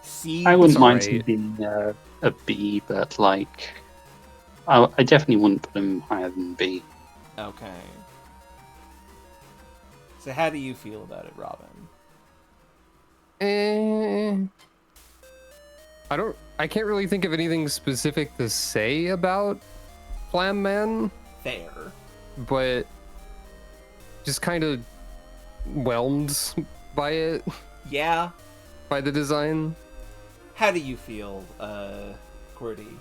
C. I wouldn't It's mind alright. him being a B, but like I definitely wouldn't put him higher than B. Okay. So how do you feel about it, Robin? I can't really think of anything specific to say about Flam Man, Fair. but just kind of whelmed by it, Yeah. by the design. How do you feel, Qwerty?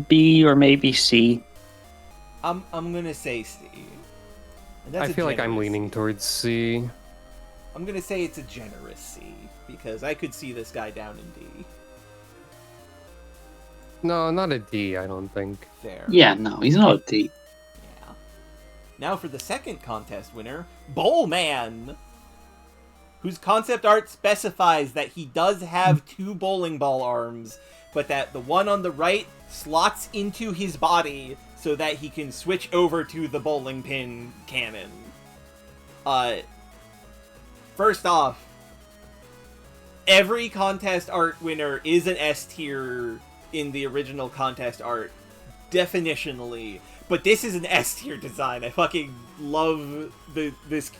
B or maybe C. I'm gonna say C. And that's I a feel like I'm generous leaning C. towards C. I'm gonna say it's a generous C because I could see this guy down in D. No, not a D, I don't think. Fair. Yeah, no, he's not a D. Yeah. Now for the second contest winner, Bowl Man, whose concept art specifies that he does have two bowling ball arms, but that the one on the right slots into his body so that he can switch over to the bowling pin cannon. First off, every contest art winner is an S tier in the original contest art, definitionally. But this is an S tier design. I fucking love this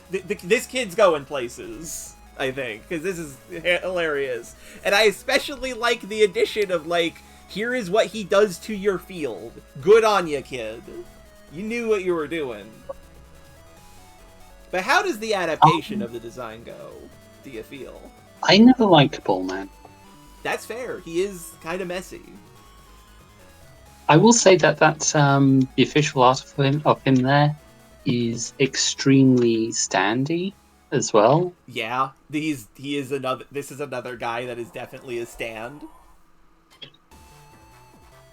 kid's going places, I think, because this is hilarious. And I especially like the addition of, like, here is what he does to your field. Good on you, kid. You knew what you were doing. But how does the adaptation of the design go, do you feel? I never liked Bullman. That's fair. He is kind of messy. I will say that the official art of him there is extremely standy as well. Yeah, this is another guy that is definitely a stand.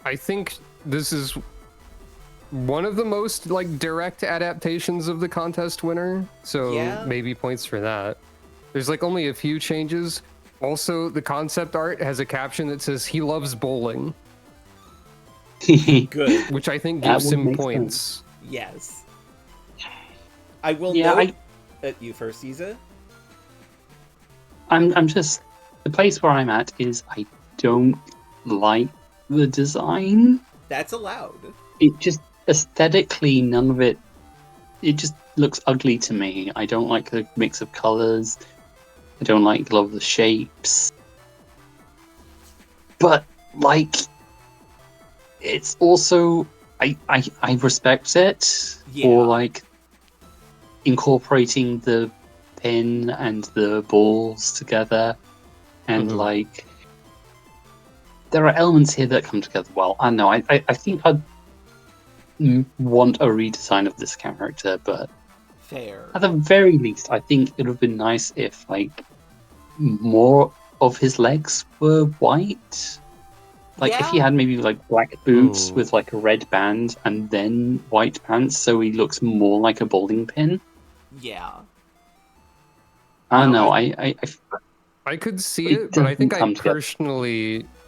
I think this is one of the most like direct adaptations of the contest winner, so Yeah. maybe points for that. There's like only a few changes. Also, the concept art has a caption that says he loves bowling, Good. which I think That gives would him make points. Yes. I will Yeah, note that you first, Isa. I'm just the place where I'm at is I don't like the design. That's allowed. It just aesthetically none of it. It just looks ugly to me. I don't like the mix of colors. I don't like a lot of the shapes. But like, it's also I respect it Yeah. for like incorporating the pin and the balls together, and Mhm. like there are elements here that come together well. I know. I think I'd want a redesign of this character, but Fair. at the very least, I think it would have been nice if like more of his legs were white. Like if he Yeah. had maybe like black boots Ooh. with like a red band and then white pants, so he looks more like a bowling pin. Yeah. I don't No, know. I could see It it, but doesn't come together.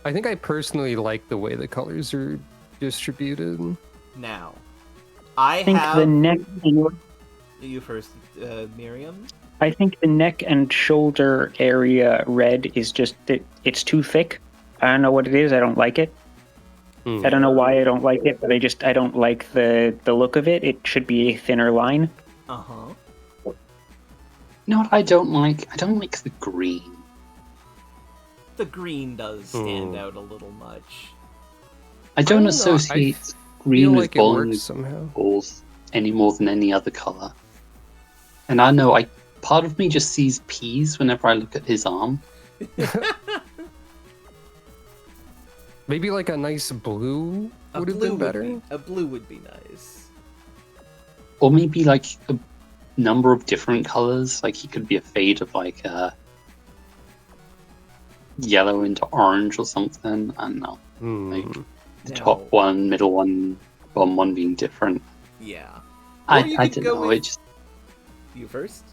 I think I personally like the way the colors are distributed. Now, I I think the have neck. you first, Miriam. I think the neck and shoulder area red is just it's too thick. I don't know what it is. I don't like it. Hmm. I don't know why I don't like it, but I don't like the look of it. It should be a thinner line. Uh-huh. You know what I don't like? I don't like the green. The green does stand out a little much. I don't don't know, associate feel green with like it bowling works somehow. balls any more than any other color. And I know part of me just sees peas whenever I look at his arm. Maybe like a nice blue would have been better. A blue would be nice. Or maybe like a number of different colors. Like he could be a fade of like yellow into orange or something. I don't know. Like the Now- top one, middle one, bottom one being different. Yeah. Or you I could don't go know. with- It just You first?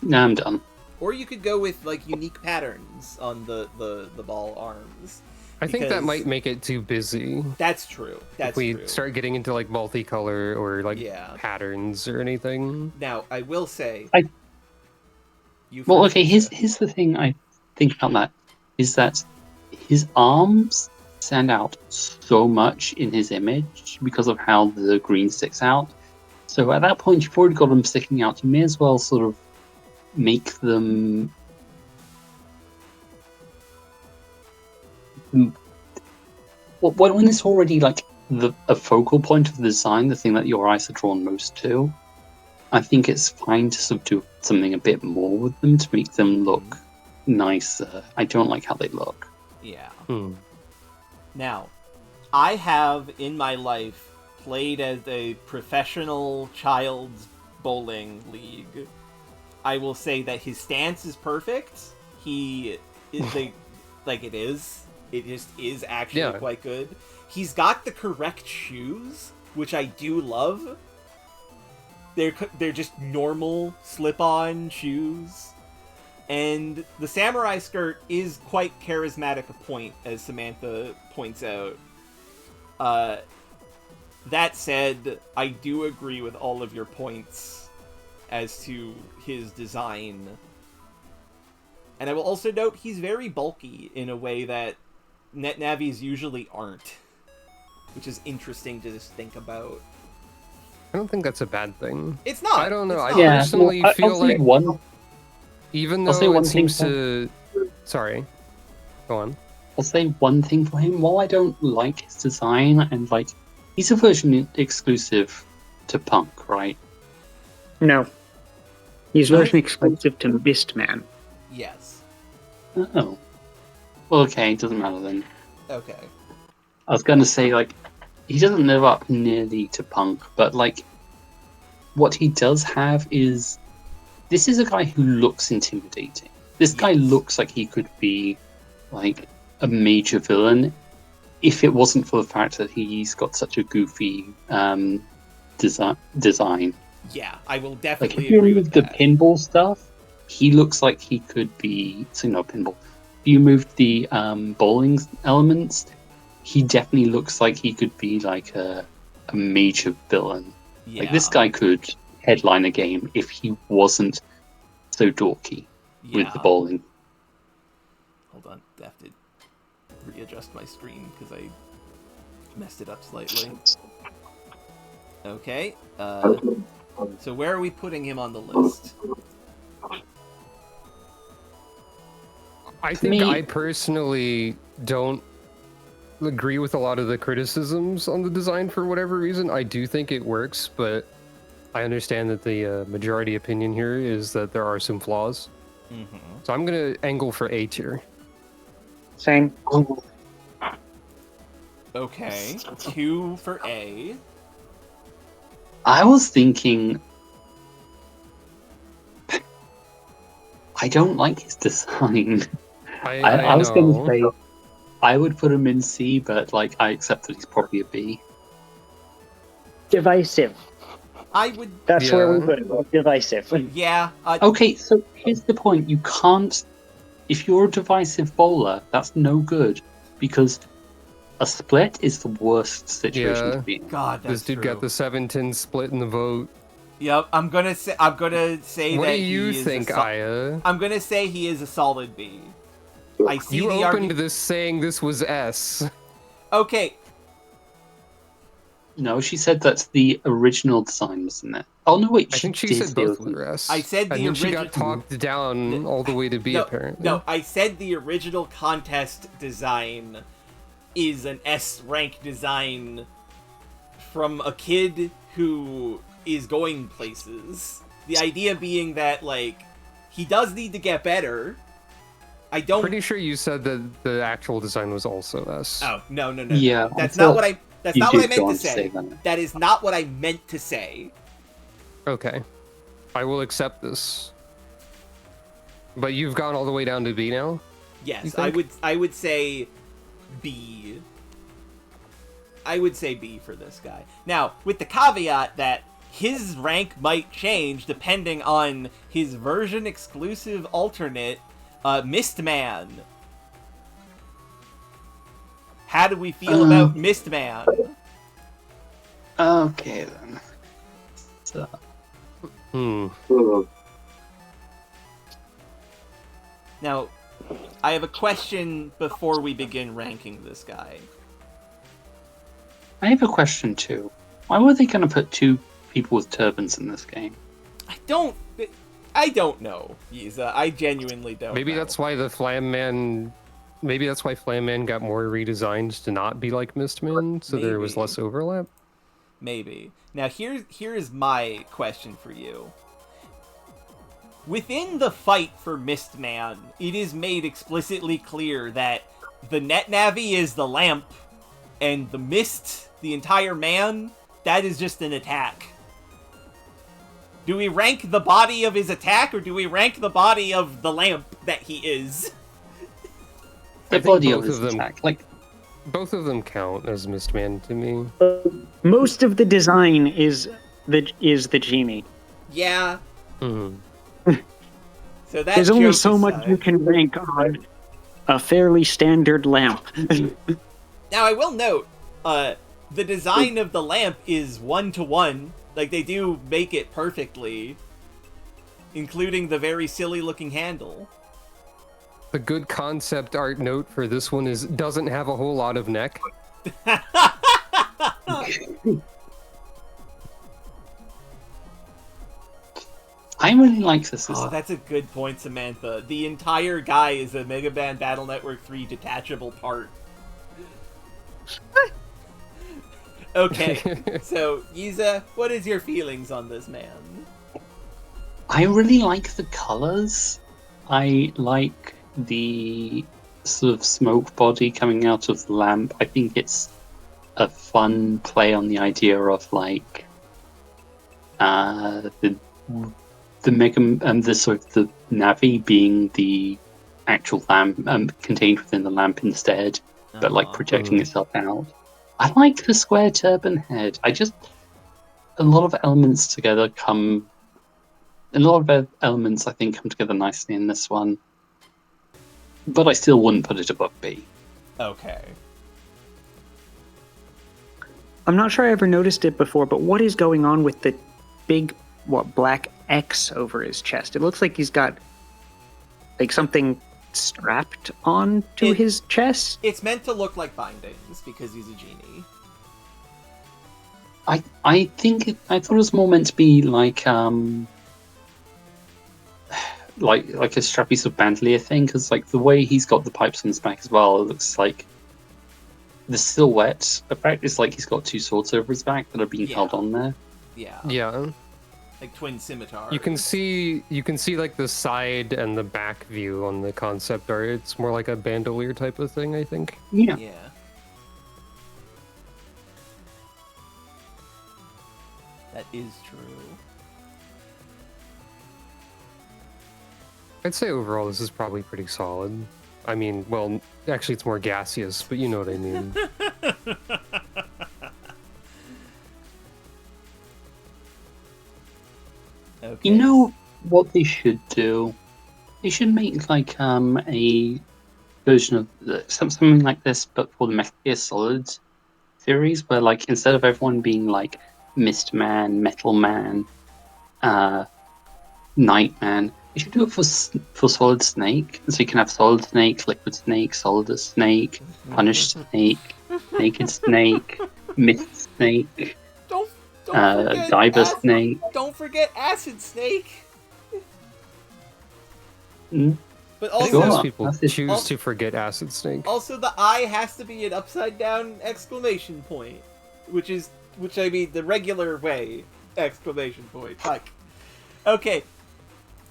no, I'm done. Or you could go with like unique patterns on the ball arms. I think that Because- might make it too busy. That's true. That's if we true. start getting into like multicolor or like Yeah. patterns or anything. Now, I will say. You Well, first, okay. Lisa. Here's the thing I think about that is that his arms stand out so much in his image because of how the green sticks out. So at that point, you've already got them sticking out. You may as well sort of make them. When it's already like a focal point of the design, the thing that your eyes are drawn most to, I think it's fine to subdue something a bit more with them to make them look nicer. I don't like how they look. Yeah. Hmm. Now, I have in my life played as a professional child's bowling league. I will say that his stance is perfect. He is like it is. It just is actually quite good. He's got the correct shoes, which I do love. They're just normal slip-on shoes. And the samurai skirt is quite charismatic a point, as Samantha points out. That said, I do agree with all of your points as to his design. And I will also note he's very bulky in a way that Navis usually aren't. Which is interesting to just think about. I don't think that's a bad thing. It's not! I don't know. It's I not. personally I'll feel say like one. even I'll say though one it thing seems to... Sorry. Go on. I'll say one thing for him. While I don't like his design, and like he's a version exclusive to Punk, right? No. He's version exclusive to Mistman. Yes. Oh. Well, okay, it doesn't matter then. Okay. I was gonna say like he doesn't live up nearly to Punk, but like what he does have is this is a guy who looks intimidating. This guy looks like he could be like a major villain if it wasn't for the fact that he's got such a goofy design. Yeah, I will Like definitely if you agree remove with the that. pinball stuff, he looks like he could be. So no pinball. If you move the bowling elements, he definitely looks like he could be like a major villain. Yeah. Like this guy could headline a game if he wasn't so dorky with the bowling. Hold on, I have to readjust my screen because I messed it up slightly. Okay, so where are we putting him on the list? I think me- I personally don't agree with a lot of the criticisms on the design for whatever reason. I do think it works, but I understand that the majority opinion here is that there are some flaws. Mm-hmm. So I'm going to angle for A tier. Same. Okay, 2 for A. I was thinking. I don't like his design. I was going to know. say I would put him in C, but like I accept that he's probably a B. Divisive. I would. That's where we Yeah. put it. Divisive. Yeah. Okay, so here's the point: you can't. If you're a divisive bowler, that's no good because a split is the worst situation Yeah. to be in. God, that's This dude true. got the 7-10 split in the vote. Yep. I'm gonna say. What that do you he think, is Aya? I'm gonna say he is a solid B. I see You the opened argument. this saying this was S. Okay. No, she said that the original design was in there. Oh no, wait, I think she did said say both it was- were S. I said And the then she got original- talked down all the way to B, apparently. No, I said the original contest design is an S rank design from a kid who is going places. The idea being that, like, he does need to get better. I don't. Pretty sure you said that the actual design was also S. Oh no. Yeah, That's I not thought what I. That's you not what I did meant go to on to say. say that. That is not what I meant to say. Okay. I will accept this. But you've gone all the way down to B now? You Yes, think? I would say B. I would say B for this guy. Now, with the caveat that his rank might change depending on his version exclusive alternate, Mistman. How do we feel about Mistman? Okay then. So, Now, I have a question before we begin ranking this guy. I have a question too. Why were they going to put two people with turbans in this game? I don't know, Yiza. I genuinely don't Maybe know. that's why the Flam Man... Maybe that's why Flam Man got more redesigned to not be like Mistman, so there was Maybe. less overlap. Maybe. Now, here is my question for you. Within the fight for Mistman, it is made explicitly clear that the Net Navi is the lamp, and the Mist, the entire man, that is just an attack. Do we rank the body of his attack, or do we rank the body of the lamp that he is? The think body both of his of them- attack, like Both of them count as Mistman to me. Most of the design is the genie. Yeah. Mhm. So that There's only joke so much aside- you can rank on a fairly standard lamp. Now, I will note, the design of the lamp is 1-to-1. Like, they do make it perfectly, including the very silly-looking handle. The good concept art note for this one is doesn't have a whole lot of neck. I really like this. Oh, that's a good point, Samantha. The entire guy is a Mega Man Battle Network 3 detachable part. Okay, so, Yiza, what is your feelings on this man? I really like the colors. I like the sort of smoke body coming out of the lamp. I think it's a fun play on the idea of like the Mega the sort of the Navi being the actual lamp contained within the lamp instead, but like projecting itself out. I like the square turban head. A lot of elements together come. A lot of elements I think come together nicely in this one, but I still wouldn't put it above B. Okay. I'm not sure I ever noticed it before, but what is going on with the big, black X over his chest? It looks like he's got like something strapped on to his chest. It's meant to look like bindings, because he's a genie. I thought it was more meant to be like like a strappy sort of bandolier thing, because like the way he's got the pipes on his back as well, it looks like the silhouette effect is like he's got two swords over his back that are being held on there. Yeah. Yeah. Like twin scimitars. You can see like the side and the back view on the concept art. It's more like a bandolier type of thing, I think. Yeah. Yeah. That is true. I'd say overall this is probably pretty solid. I mean, well, actually, it's more gaseous, but you know what I mean. Okay. You know what they should do? They should make like a version of something like this, but for the Metal Gear Solid series, where like instead of everyone being like Mist Man, Metal Man, Night Man, you should do it for Solid Snake. So you can have Solid Snake, Liquid Snake, Solidus Snake, Punished Snake, Naked Snake, Mist Snake, Don't forget Diver Snake. Don't forget Acid Snake. Mm. But I think also, most people That's it. choose to forget Acid Snake. also the eye has to be an upside down exclamation point, which I mean the regular way exclamation point. Like, okay,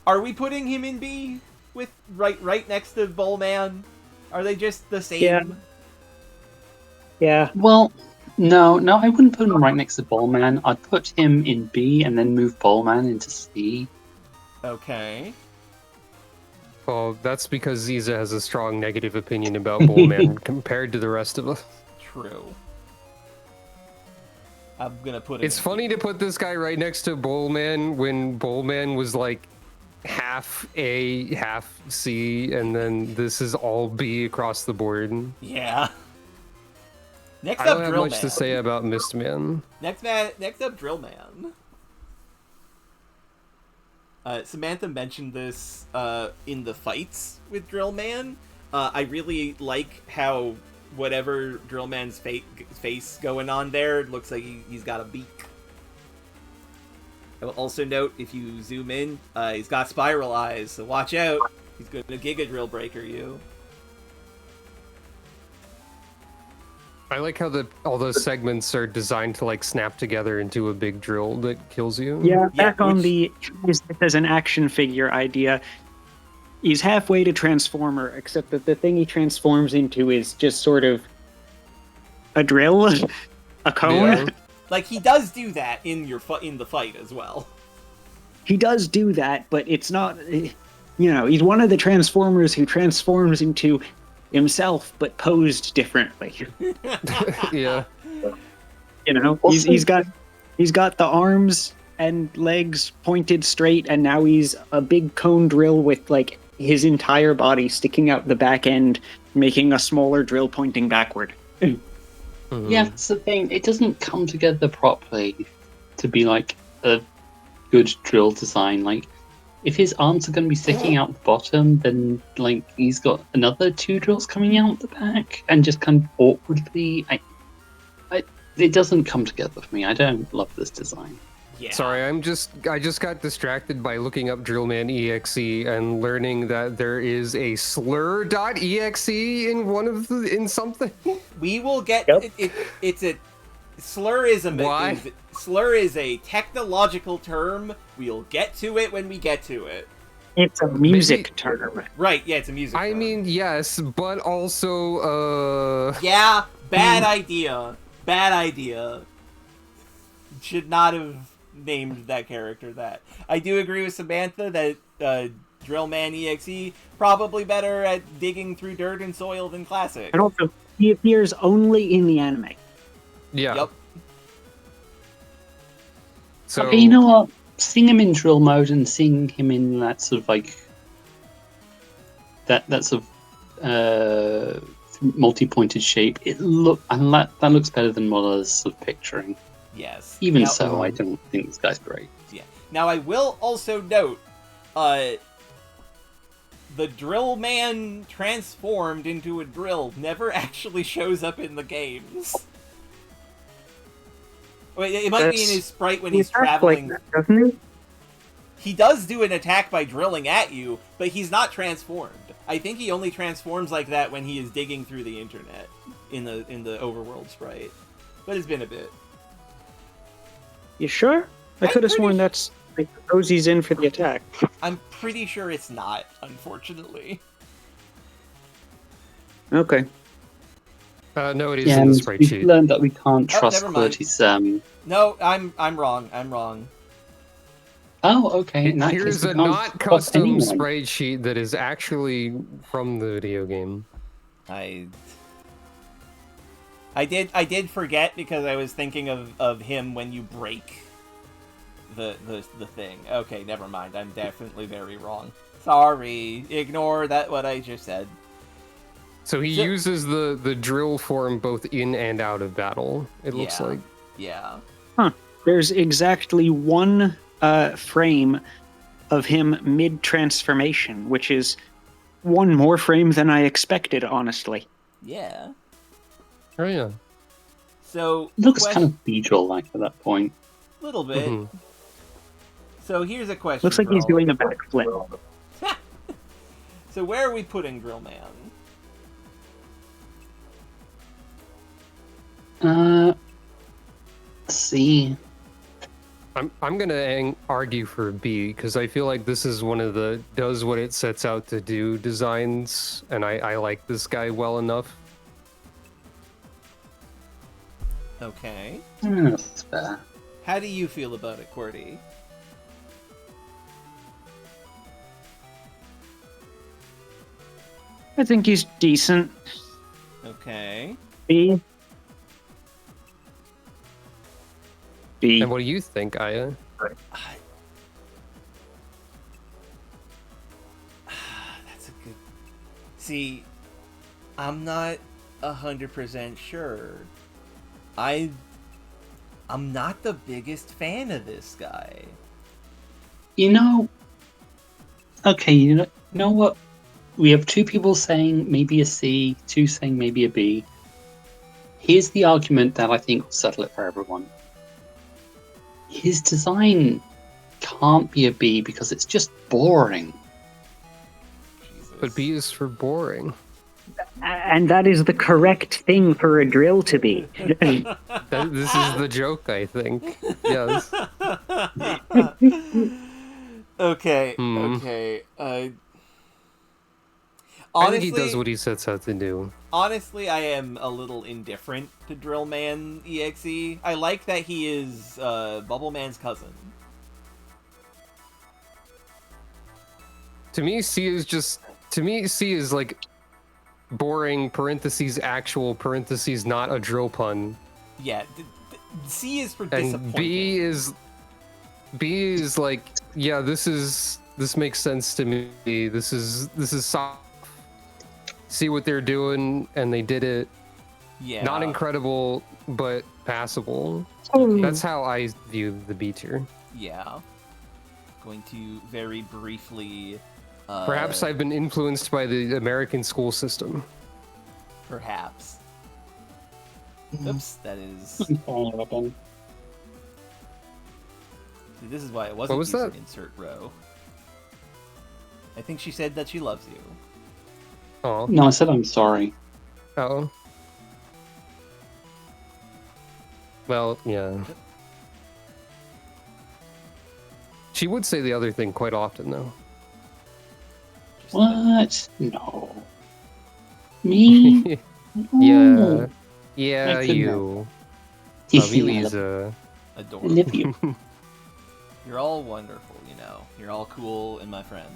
are we putting him in B with right next to Bullman? Are they just the same? Yeah. Yeah. Well, no, I wouldn't put him right next to Ballman. I'd put him in B and then move Ballman into C. Okay. Well, that's because Ziza has a strong negative opinion about Bullman compared to the rest of us. True. I'm gonna put it. It's funny to put this guy right next to Bullman when Bullman was like half A, half C, and then this is all B across the board. Yeah. Next I up, don't have Drill much Man. to say about Mistman. Next up, Drill Man. Samantha mentioned this in the fights with Drill Man. I really like how whatever Drill Man's face going on there looks like he's got a beak. I will also note, if you zoom in, he's got spiral eyes, so watch out. He's going to Giga Drill Breaker you. I like how all those segments are designed to like snap together into a big drill that kills you. Yeah, back on which- the as an action figure idea. He's halfway to Transformer, except that the thing he transforms into is just sort of a drill, a cone. Yeah. Like, he does do that in the fight as well. He does do that, but it's not. He's one of the Transformers who transforms into himself, but posed differently. Yeah. He's got the arms and legs pointed straight, and now he's a big cone drill with like his entire body sticking out the back end, making a smaller drill pointing backward. Mhm. Yeah, that's the thing. It doesn't come together properly to be like a good drill design. Like, if his arms are going to be sticking out the bottom, then like he's got another 2 drills coming out the back, and just kind of awkwardly. It doesn't come together for me. I don't love this design. Yeah. Sorry, I just got distracted by looking up Drillman EXE and learning that there is a slur.exe in something. We will get Yep. it's a slur is a Why? slur is a technological term. We'll get to it when we get to it. It's a music Maybe- term. Right? Yeah, it's a music. I term. mean, yes, but also yeah, bad idea. Bad idea. Should not have named that character that. I do agree with Samantha that Drillman EXE probably better at digging through dirt and soil than Classic. And also, he appears only in the anime. yeah. Yep. So Okay, you know what? Seeing him in drill mode and seeing him in that sort of like that sort of multi-pointed shape, that looks better than what I was sort of picturing. Yes. Even Now- so, I don't think this guy's great. Yeah. Now I will also note, the drill man transformed into a drill never actually shows up in the games. Wait, it might be in his sprite when he's traveling. like that, doesn't he? He does do an attack by drilling at you, but he's not transformed. I think he only transforms like that when he is digging through the internet in the overworld sprite. But it's been a bit. You sure? I I'm could have pretty sworn su- that's like Rosie's in for the attack. I'm pretty sure it's not, unfortunately. Okay. no, it is Yeah, in the and sprite we've sheet. learned that we can't Oh, trust never mind. Qwerty's. No, I'm wrong. I'm wrong. Oh, okay. In that case, Here's we a can't not swap custom anyone. sprite sheet that is actually from the video game. I did forget because I was thinking of him when you break the thing. Okay, never mind. I'm definitely very wrong. Sorry. Ignore that what I just said. So he uses the drill form both in and out of battle, it looks like. Yeah. Huh. There's exactly one frame of him mid-transformation, which is one more frame than I expected, honestly. Yeah. Oh yeah. So Looks kind of Beedrill-like at that point. little bit. Mm-hmm. So here's a question. Looks like for he's all- doing a backflip. So where are we putting Grillman? C. I'm gonna argue for B because I feel like this is one of the does what it sets out to do designs, and I like this guy well enough. Okay. That's fair. How do you feel about it, Qwerty? I think he's decent. Okay. B. B. And what do you think, Aya? That's a good... See, I'm not 100% sure. I'm not the biggest fan of this guy. You know... Okay, you know what? We have two people saying maybe a C, two saying maybe a B. Here's the argument that I think will settle it for everyone. His design can't be a B because it's just boring. Jesus. But B is for boring. And that is the correct thing for a drill to be. This is the joke, I think. Yes. Okay, Hmm. okay. I Honestly, think he does what he sets out to do. honestly, I am a little indifferent to Drillman EXE. I like that he is Bubbleman's cousin. To me, C is like boring parentheses actual parentheses not a drill pun. Yeah, C is for And disappointing. B is like, yeah, this makes sense to me. This is soft. See what they're doing, and they did it. Yeah. Not incredible, but passable. That's how I view the B tier. Yeah. Going to very briefly. Perhaps I've been influenced by the American school system. Perhaps. Oops, that is. I'm following up on. See, this is why it wasn't was using that? insert row. I think she said that she loves you. Oh. No, I said I'm sorry. Oh. Well, yeah. She would say the other thing quite often, though. Just What? No. Me? Yeah. No. Yeah, I couldn't you. Love you, Lisa. I adorable. love you. You're all wonderful, you know. You're all cool and my friends.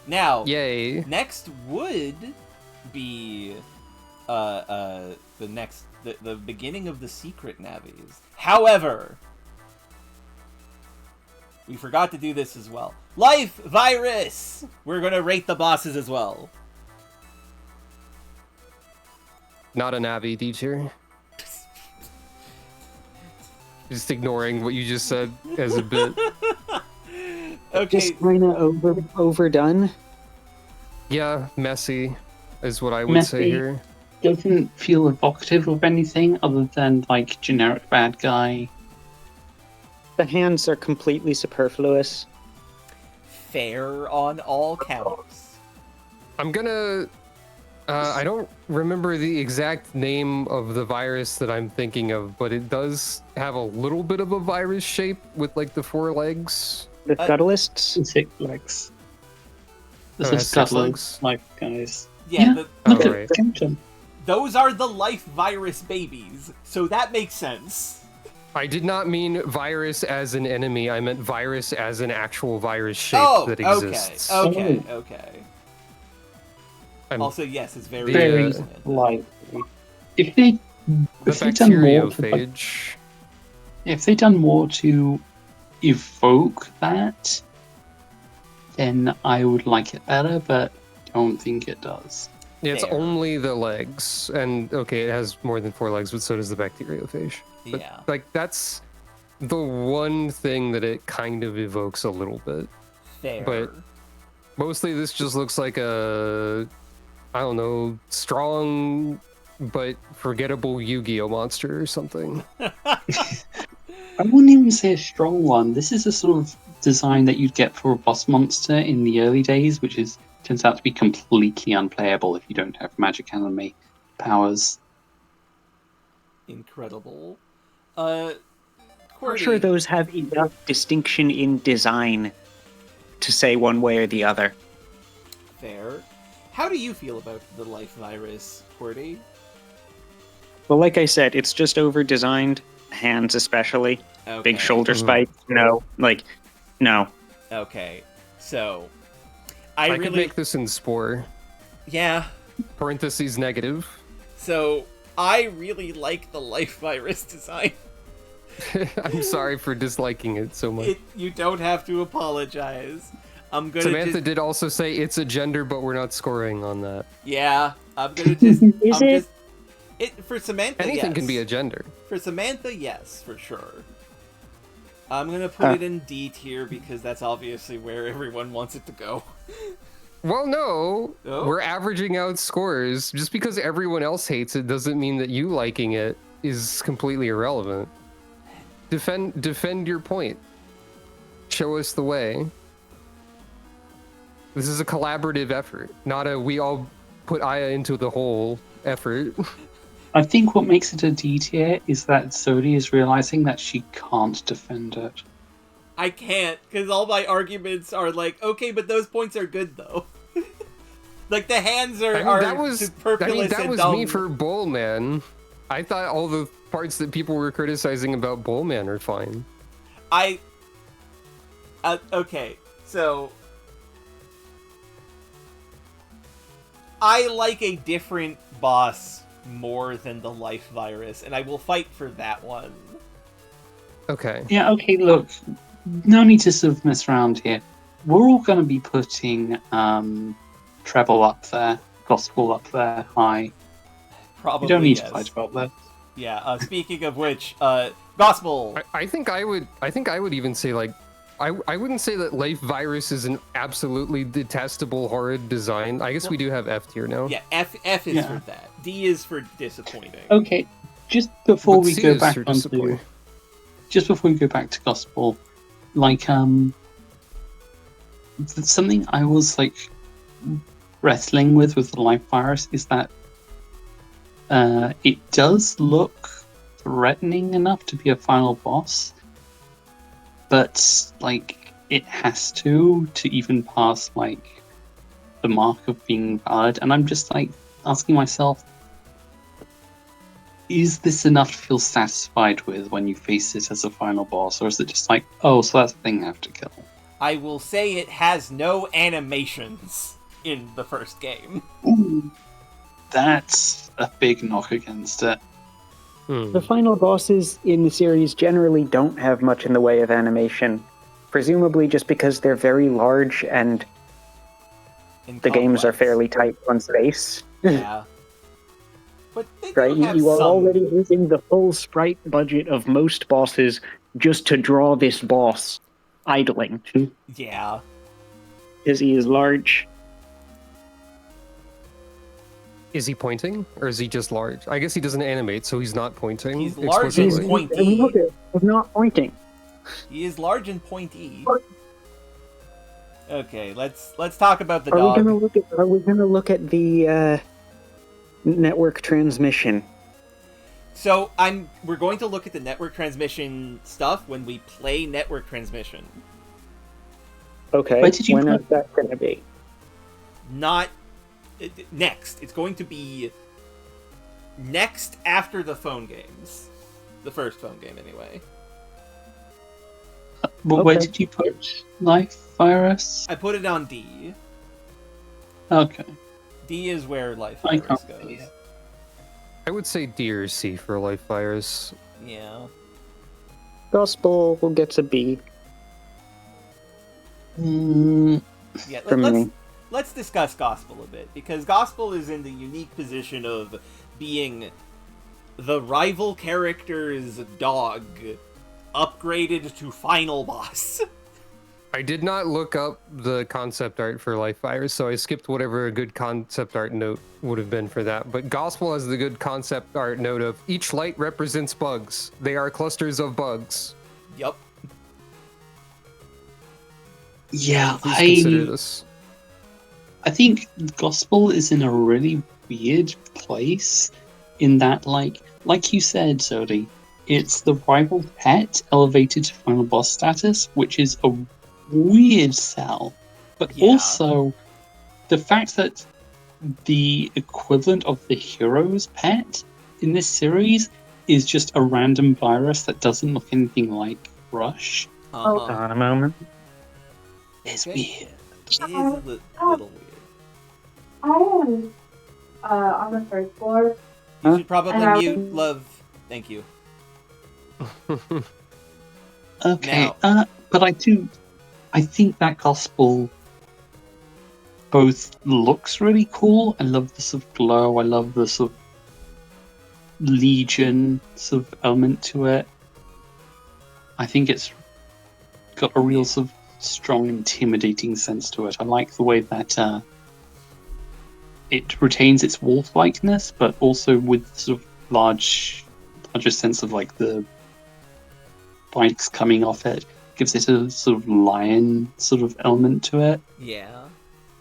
Now, Yay. next would be the beginning of the secret Navis. However, we forgot to do this as well. Life Virus! We're gonna rate the bosses as well. Not a Navi teacher. Just ignoring what you just said as a bit. Okay, Just kind of overdone. Yeah, messy is what I would say Messy. here. Doesn't feel evocative of anything other than like generic bad guy. The hands are completely superfluous. fair on all counts. I'm gonna. I don't remember the exact name of the virus that I'm thinking of, but it does have a little bit of a virus shape with like the 4 legs. The Scuttlists? The 6 legs. The Oh, it has 6 legs? like guys. Yeah, Look Oh, at right. them. those are the life virus babies, so that makes sense. I did not mean virus as an enemy. I meant virus as an actual virus shape that exists. Okay. I'm- Also, yes, it's very... Very Samantha. likely. If they The done more to, bacteriophage. if they done more to evoke that, then I would like it better, but don't think it does. Yeah, it's Fair. only the legs, and okay, it has more than 4 legs, but so does the bacteriophage. But, Yeah. like that's the one thing that it kind of evokes a little bit. Fair. But mostly, this just looks like a, I don't know, strong but forgettable Yu-Gi-Oh monster or something. I wouldn't even say a strong one. This is a sort of design that you'd get for a boss monster in the early days, which turns out to be completely unplayable if you don't have magic anime powers. Incredible. I'm Qwerty, sure those have enough distinction in design to say one way or the other. fair. How do you feel about the life virus, Qwerty? Well, like I said, it's just over-designed, hands especially. Okay. Big shoulder Mhm. spikes, no. No. Okay. So, I really... could make this in Spore. Yeah. Parentheses negative. So, I really like the life virus design. I'm sorry for disliking it so much. You don't have to apologize. I'm gonna Samantha did also say it's a gender, but we're not scoring on that. Yeah, I'm gonna just... Is I'm it? Just... For Samantha, Anything yes. can be a gender. For Samantha, yes, for sure. I'm gonna put it in D tier because that's obviously where everyone wants it to go. Well, no, Oh. we're averaging out scores. Just because everyone else hates it doesn't mean that you liking it is completely irrelevant. Defend your point. Show us the way. This is a collaborative effort, not a we all put Aya into the hole effort. I think what makes it a D tier is that Zodi is realizing that she can't defend it. I can't, because all my arguments are like, okay, but those points are good, though. Like, the hands are, that was superfluous and me dumb. for Bullman. I thought all the parts that people were criticizing about Bullman are fine. Okay, so... I like a different boss more than the life virus, and I will fight for that one. Okay. Yeah, okay, look, no need to sort of mess around here. We're all going to be putting treble up there, gospel up there, high. Probably, You don't need yes. to fight about that. Yeah, speaking of which, Gospel! I think I would even say like I wouldn't say that life virus is an absolutely detestable horrid design. I guess we do have F tier now. Yeah, F is Yeah. for that. D is for disappointing. Okay, just before But we C go is back for onto... disappointing. Just before we go back to gospel, like, something I was, like, wrestling with the life virus is that it does look threatening enough to be a final boss, but, like, it has to even pass, like, the mark of being valid, and I'm just, like, asking myself, is this enough to feel satisfied with when you face it as a final boss, or is it just like, oh, so that's the thing I have to kill? I will say it has no animations in the first game. Ooh, that's a big knock against it. The final bosses in the series generally don't have much in the way of animation, presumably just because they're very large and And the games are complex. fairly tight on space. Yeah. But they do Right? have You are some... already using the full sprite budget of most bosses just to draw this boss idling, Yeah. because he is large. Is he pointing or is he just large? I guess he doesn't animate, so he's not pointing. He's large and explicitly. pointy. Look at I'm not pointing. He is large and pointy. Okay, let's talk about the Are dog. we gonna look at the network transmission? So we're going to look at the network transmission stuff when we play network transmission. Okay, Where did you when put- is that gonna be? Not next. It's going to be next after the phone games. The first phone game, anyway. But where Okay. did you put Life Virus? I put it on D. Okay. D is where Life I Virus can't see goes. it. I would say D or C for Life Virus. Yeah. Gospel gets a B Mm, Yeah, from me. let's discuss Gospel a bit, because Gospel is in the unique position of being the rival character's dog upgraded to final boss. I did not look up the concept art for Life Virus, so I skipped whatever a good concept art note would have been for that. But Gospel has the good concept art note of each light represents bugs. They are clusters of bugs. Yup. yeah, Please consider this. I think Gospel is in a really weird place in that, like you said, Zodi, it's the rival pet elevated to final boss status, which is a weird sell. But Yeah. also, the fact that the equivalent of the hero's pet in this series is just a random virus that doesn't look anything like Rush Hold on a moment. is Okay. weird. It is a little weird. I am on the third floor. You Huh? should probably And I- mute, love. Thank you. Okay, Now- but I think that Gospel both looks really cool. I love the sort of glow. I love the sort of Legion sort of element to it. I think it's got a real sort of strong, intimidating sense to it. I like the way that it retains its wolf-likeness, but also with sort of larger sense of like the spikes coming off it. Gives it a sort of lion sort of element to it. Yeah.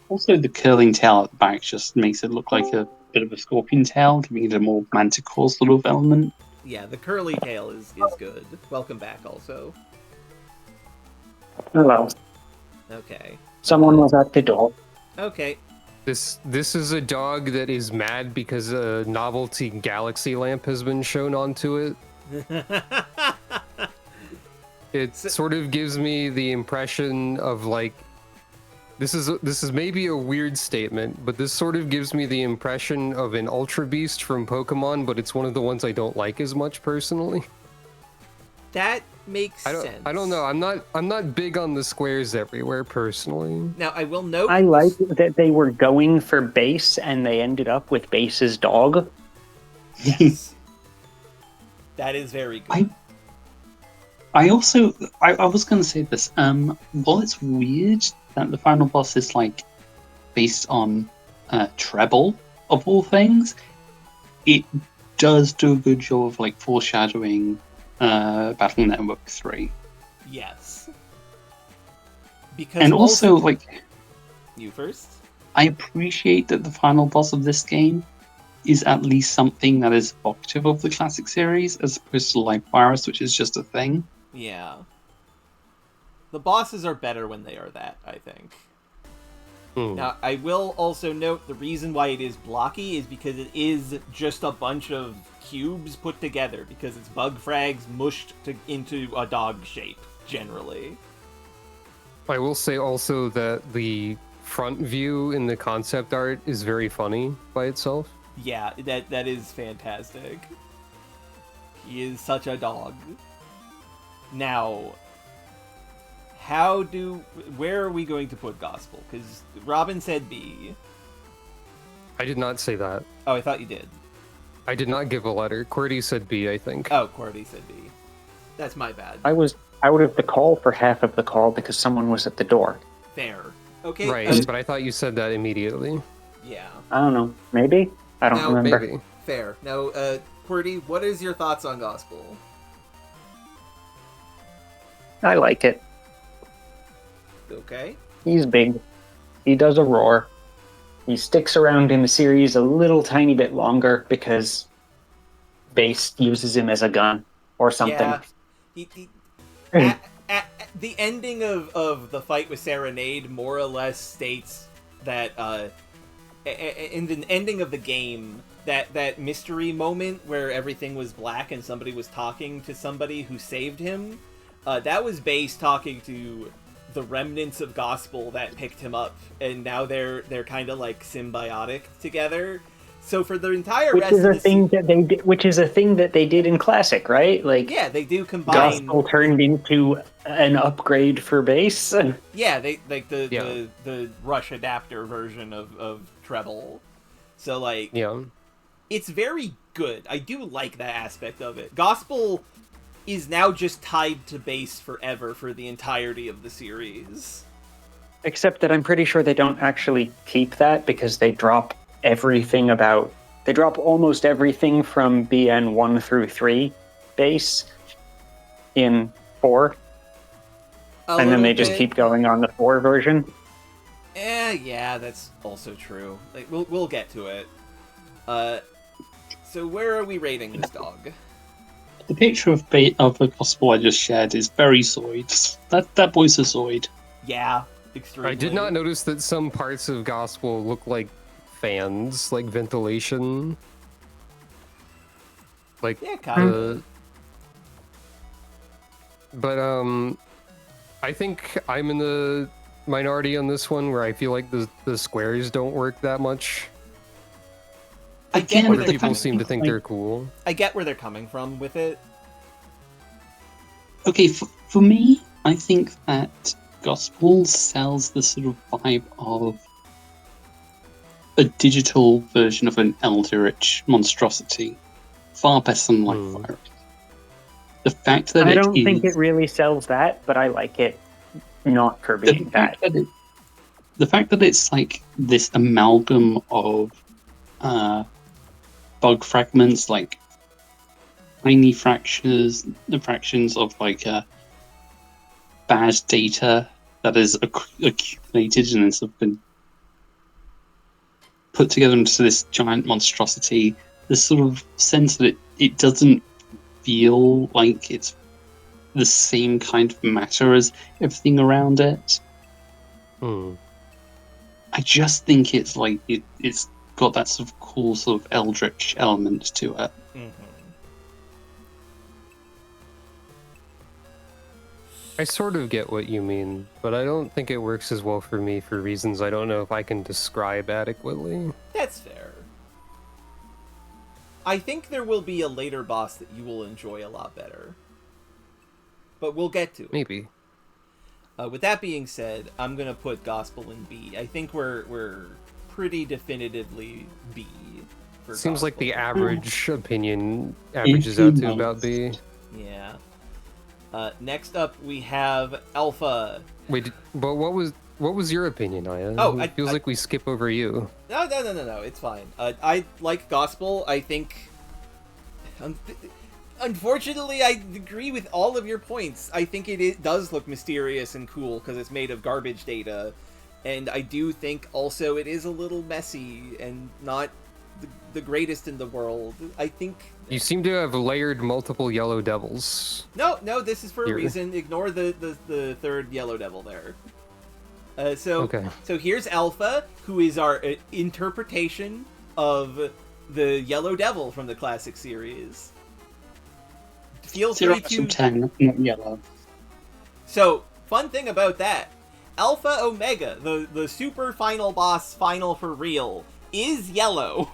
Also, the curling tail at the back just makes it look like a bit of a scorpion tail, giving it a more manticore sort of element. Yeah, the curly tail is good. Welcome back, also. Hello. Okay. Someone was at the door. Okay. This is a dog that is mad because a novelty galaxy lamp has been shown onto it. It sort of gives me the impression of like this is maybe a weird statement, but this sort of gives me the impression of an Ultra Beast from Pokemon, but it's one of the ones I don't like as much personally. That makes sense. I don't know. I'm not big on the squares everywhere personally. Now, I will note... I like that they were going for Base and they ended up with Base's dog. Yes. That is very good. I also I was going to say this. While it's weird that the final boss is like based on Treble of all things, it does do a good job of like foreshadowing Battle Network 3. Yes. Because And also like You first? I appreciate that the final boss of this game is at least something that is evocative of the classic series, as opposed to Life Virus, which is just a thing. Yeah. The bosses are better when they are that, I think. Now, I will also note the reason why it is blocky is because it is just a bunch of cubes put together, because it's bug frags mushed into a dog shape, generally. I will say also that the front view in the concept art is very funny by itself. Yeah, that is fantastic. He is such a dog. Now, where are we going to put Gospel? Because Robin said B. I did not say that. Oh, I thought you did. I did not give a letter. QWERTY said B, I think. Oh, Cordy said B. That's my bad. I was out of the call for half of the call because someone was at the door. Fair. Okay. Right, but I thought you said that immediately. Yeah. I don't know. Maybe? I don't Now, remember. Maybe. Fair. Now, QWERTY, what is your thoughts on Gospel? I like it. Okay. He's big. He does a roar. He sticks around in the series a little tiny bit longer because Base uses him as a gun or something. Yeah. The ending of the fight with Serenade more or less states that in the ending of the game, that mystery moment where everything was black and somebody was talking to somebody who saved him, that was Base talking to the remnants of Gospel that picked him up, and now they're kind of like symbiotic together. So for the entire rest of the which is a thing that they did in Classic, right? Like, yeah, they do combine. Gospel turned into an upgrade for Base. Yeah, they like the Rush adapter version of Treble. So like, Yeah. it's very good. I do like that aspect of it. Gospel is now just tied to Base forever for the entirety of the series. Except that I'm pretty sure they don't actually keep that because they drop almost everything from BN 1 through 3 Base in 4. And then they just keep going on the 4 version. Yeah, that's also true. Like, we'll get to it. So where are we rating this dog? The picture of the Gospel I just shared is very Zoid. That boy's a Zoid. Yeah, extremely. I did not notice that some parts of Gospel look like fans, like ventilation. Like, yeah, kind of. But I think I'm in the minority on this one, where I feel like the squares don't work that much. I get Other people seem to think they're cool. I get where they're coming from with it. Okay, for me, I think that Gospel sells the sort of vibe of a digital version of an Eldritch monstrosity far better than Lightfire. The fact that I don't think it really sells that, but I like it not for being that. The fact that it's like this amalgam of bug fragments, like tiny fractions of like bad data that is accumulated and has sort of been put together into this giant monstrosity. This sort of sense that it doesn't feel like it's the same kind of matter as everything around it. I just think it's like it's got that sort of cool sort of eldritch element to it. Mm-hmm. I sort of get what you mean, but I don't think it works as well for me for reasons I don't know if I can describe adequately. That's fair. I think there will be a later boss that you will enjoy a lot better. But we'll get to it. Maybe. With that being said, I'm gonna put Gospel in B. I think we're pretty definitively B. For Seems Gospel. like the average opinion averages out to about B. Yeah. Next up, we have Alpha. Wait, but what was your opinion, Aya? Oh, it feels like we skip over you. No, it's fine. I like Gospel. I think... Unfortunately, I agree with all of your points. I think it does look mysterious and cool because it's made of garbage data. And I do think also it is a little messy and not the greatest in the world. I think... You seem to have layered multiple yellow devils. No, this is for a reason. Ignore the third yellow devil there. So here's Alpha, who is our interpretation of the yellow devil from the classic series. Feel free to... 0 10, not yellow. So, fun thing about that, Alpha Omega, the super final boss, final for real, is yellow.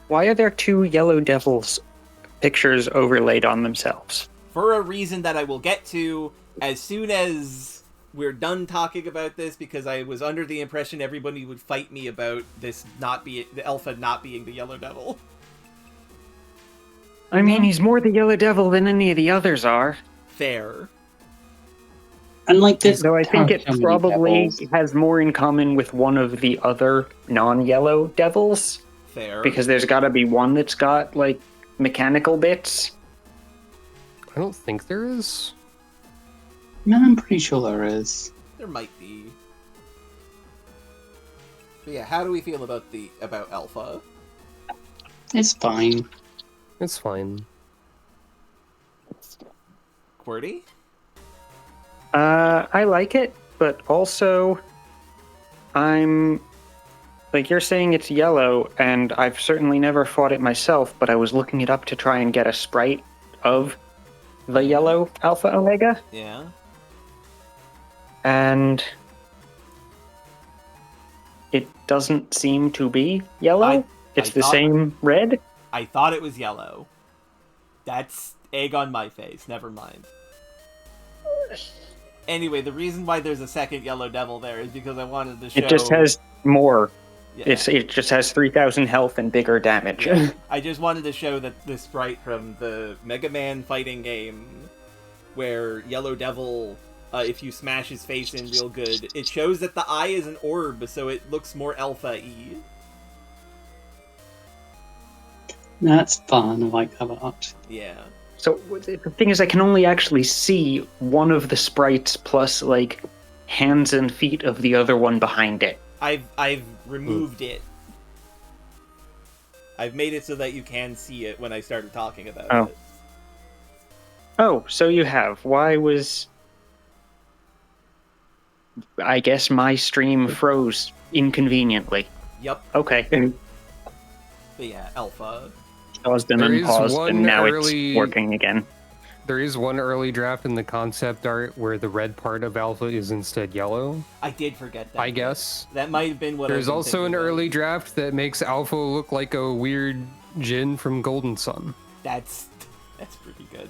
Why are there 2 yellow devils pictures overlaid on themselves? For a reason that I will get to as soon as we're done talking about this, because I was under the impression everybody would fight me about this the Alpha not being the yellow devil. I mean, he's more the yellow devil than any of the others are. Fair. And like this, though I think it probably has more in common with one of the other non-yellow devils. Fair. Because there's got to be one that's got, like, mechanical bits. I don't think there is. Man, I'm pretty sure there is. There might be. But yeah, how do we feel about Alpha? It's fine. It's fine. QWERTY? I like it, but also I'm like, you're saying it's yellow, and I've certainly never fought it myself, but I was looking it up to try and get a sprite of the yellow Alpha Omega, Yeah. and it doesn't seem to be yellow. It's the same red. I thought it was yellow. That's egg on my face. Never mind. Anyway, the reason why there's a second yellow devil there is because I wanted to show... It just has more. Yeah. It just has 3,000 health and bigger damage. Yeah. I just wanted to show that the sprite from the Mega Man fighting game, where Yellow Devil, if you smash his face in real good, it shows that the eye is an orb, so it looks more alpha-y. That's fun. I like that art. Yeah. So the thing is, I can only actually see one of the sprites plus, like, hands and feet of the other one behind it. I've removed it. I've made it so that you can see it when I started talking about it. Oh, so you have. Why was... I guess my stream froze inconveniently. Yep. Okay. But yeah, alpha. Paused and There is unpaused, one and now early- it's working again. There is one early draft in the concept art where the red part of Alpha is instead yellow, I did forget that. I guess. That might have been what There's I've been also an thinking of. early draft that makes Alpha look like a weird Jin from Golden Sun. That's pretty good.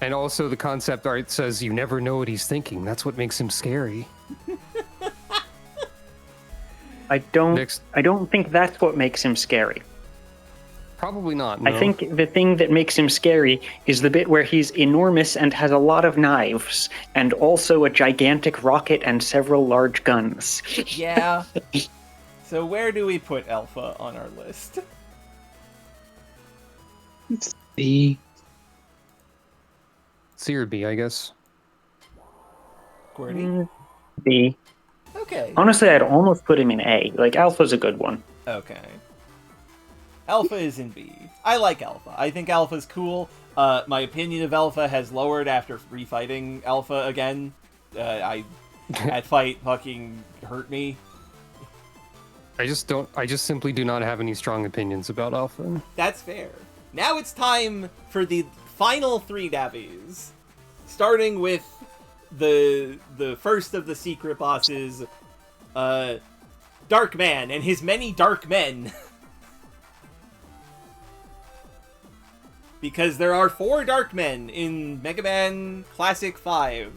And also the concept art says you never know what he's thinking. That's what makes him scary. I don't Next. think that's what makes him scary. Probably not. No. I think the thing that makes him scary is the bit where he's enormous and has a lot of knives, and also a gigantic rocket and several large guns. Yeah. So where do we put Alpha on our list? The C or B, I guess. Gordy? B. Okay. Honestly, I'd almost put him in A. Like, Alpha's a good one. Okay. Alpha is in B. I like Alpha. I think Alpha's cool. My opinion of Alpha has lowered after refighting Alpha again. That fight fucking hurt me. I just simply do not have any strong opinions about Alpha. That's fair. Now it's time for the final 3 Navis. Starting with the first of the secret bosses, Dark Man and his many dark men. Because there are 4 Dark Men in Mega Man Classic 5.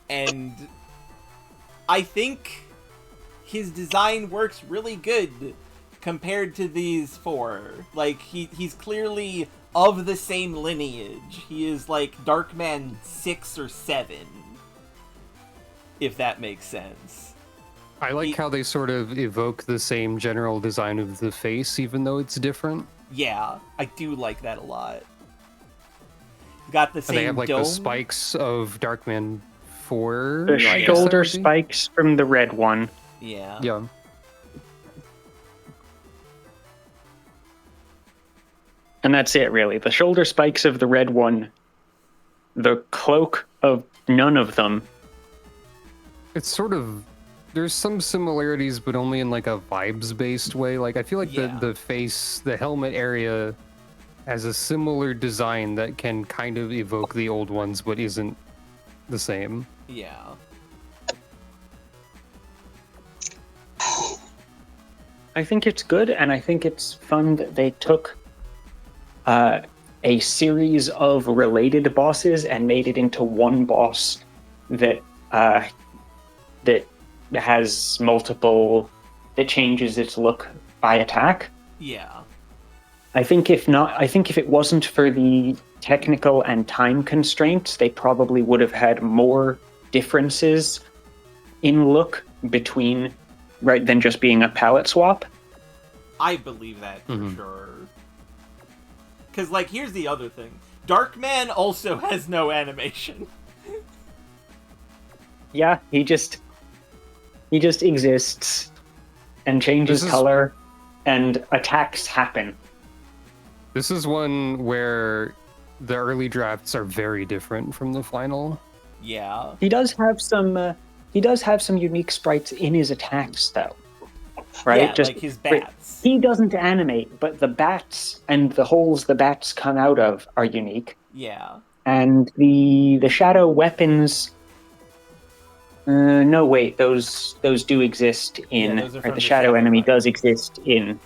And I think his design works really good compared to these 4. Like, he's clearly of the same lineage. He is like Darkman 6 or 7. If that makes sense. I like how they sort of evoke the same general design of the face, even though it's different. Yeah, I do like that a lot. Got the same And they have like dome. the spikes of Darkman 4. The I guess that shoulder would be? spikes from the red one. Yeah. Yeah. And that's it, really. The shoulder spikes of the red one. The cloak of none of them. It's sort of... There's some similarities, but only in like a vibes-based way. Like, I feel like Yeah. the face, the helmet area has a similar design that can kind of evoke the old ones, but isn't the same. Yeah. I think it's good, and I think it's fun that they took a series of related bosses and made it into one boss that that has multiple, that changes its look by attack. Yeah. I think if it wasn't for the technical and time constraints, they probably would have had more differences in look between, right, than just being a palette swap. I believe that for sure. Because, like, here's the other thing. Darkman also has no animation. Yeah, he just exists and changes This is- color, and attacks happen. This is one where the early drafts are very different from the final. Yeah. He does have some. He does have some unique sprites in his attacks, though. Right? Yeah, like his bats. He doesn't animate, but the bats and the holes the bats come out of are unique. Yeah. And the shadow weapons. No, wait. Those do exist in. Yeah, those are or from the the shadow Shadow enemy Runners. does exist in.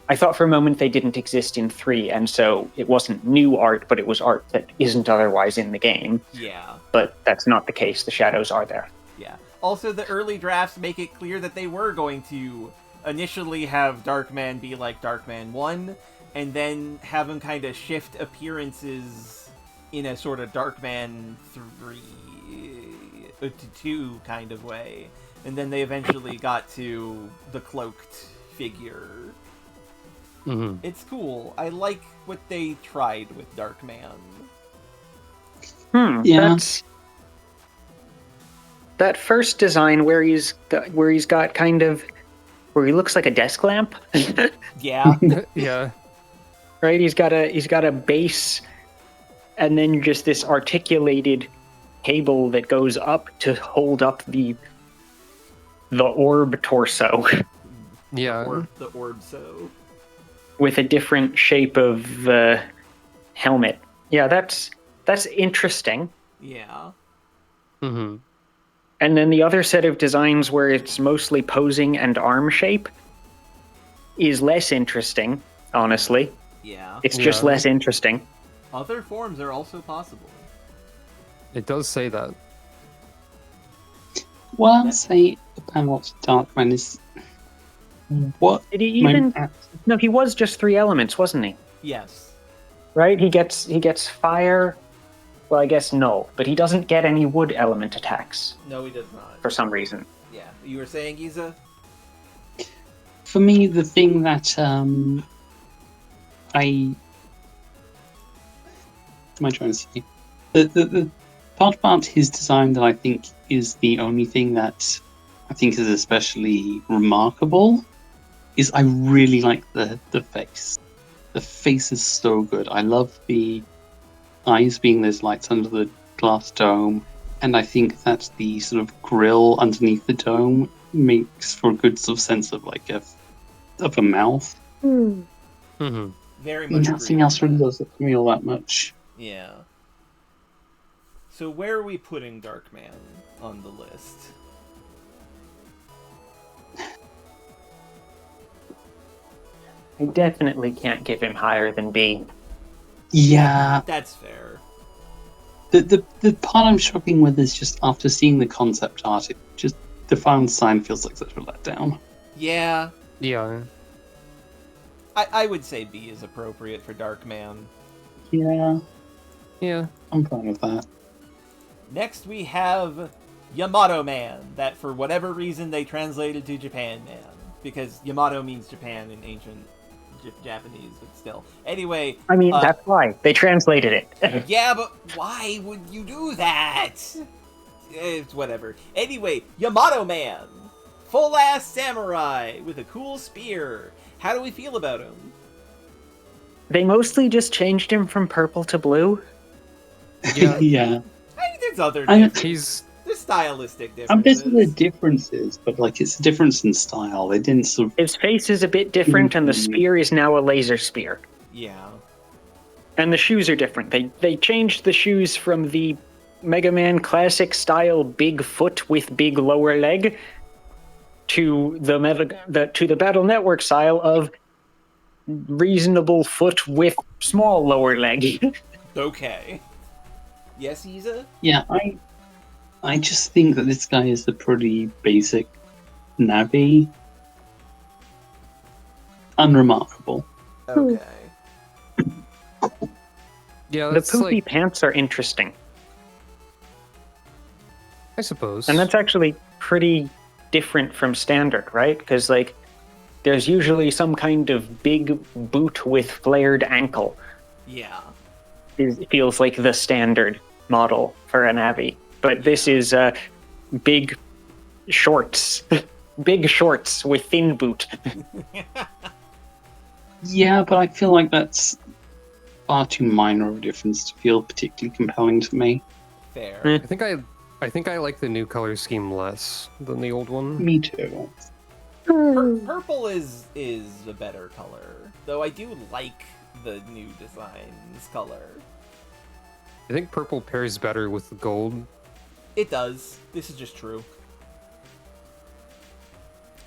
I thought for a moment they didn't exist in 3, and so it wasn't new art, but it was art that isn't otherwise in the game. Yeah. But that's not the case. The shadows are there. Yeah. Also, the early drafts make it clear that they were going to initially have Darkman be like Darkman 1, and then have him kind of shift appearances in a sort of Darkman 3 to 2 kind of way. And then they eventually got to the cloaked figure. Mm-hmm. It's cool. I like what they tried with Darkman. Yeah. That first design where he's got kind of where he looks like a desk lamp. Yeah. Yeah. Right? He's got a base and then just this articulated cable that goes up to hold up the orb torso Yeah. The orb so. with a different shape of helmet. Yeah, that's interesting. Yeah. Mm-hmm. And then the other set of designs where it's mostly posing and arm shape is less interesting, honestly. Yeah. It's just Yeah. less interesting. Other forms are also possible. It does say that. What I'll say about Darkman is what Did he even? my- No, he was just 3 elements, wasn't he? Yes. Right? He gets fire. Well, I guess no, but he doesn't get any wood element attacks No, he does not. for some reason. Yeah. You were saying, Giza? for me, the thing that what am I trying to say? The part about his design that I think is the only thing that I think is especially remarkable is I really like the face. The face is so good. I love the eyes being those lights under the glass dome, and I think that the sort of grill underneath the dome makes for a good sort of sense of like a mouth. Mm-hmm. Very much. Nothing agree else with really that. does it for me all that much. Yeah. So where are we putting Darkman on the list? I definitely can't give him higher than B. Yeah, That's fair. the part I'm struggling with is just after seeing the concept art, it just the final design feels like such a letdown. Yeah. Yeah. I would say B is appropriate for Darkman. Yeah, Yeah. I'm fine with that. Next we have Yamato Man, that for whatever reason they translated to Japan Man. Because Yamato means Japan in ancient Japanese, but still. Anyway, I mean, that's why they translated it. yeah, but why would you do that? It's whatever. Anyway, Yamato Man! Full-ass samurai with a cool spear. How do we feel about him? They mostly just changed him from purple to blue. Yeah. Yeah. I think there's other I- differences. There's stylistic I'm differences. busy with differences, but like it's a difference in style. They didn't sort of. His face is a bit different, and the spear is now a laser spear. Yeah. And the shoes are different. They changed the shoes from the Mega Man classic style big foot with big lower leg to the Battle Network style of reasonable foot with small lower leg. Okay. Yes, Isa? Yeah, I just think that this guy is a pretty basic Navi. Unremarkable. Okay. Yeah, The that's poopy like, pants are interesting. I suppose. And that's actually pretty different from standard, right? Because, like, there's usually some kind of big boot with flared ankle. Yeah. It feels like the standard model for a Navi. But this is big shorts. Big shorts with thin boot. Yeah, but I feel like that's far too minor of a difference to feel particularly compelling to me. Fair. I think I like the new color scheme less than the old one. Me too. Purple is a better color, though I do like the new design's color. I think purple pairs better with the gold. It does. This is just true.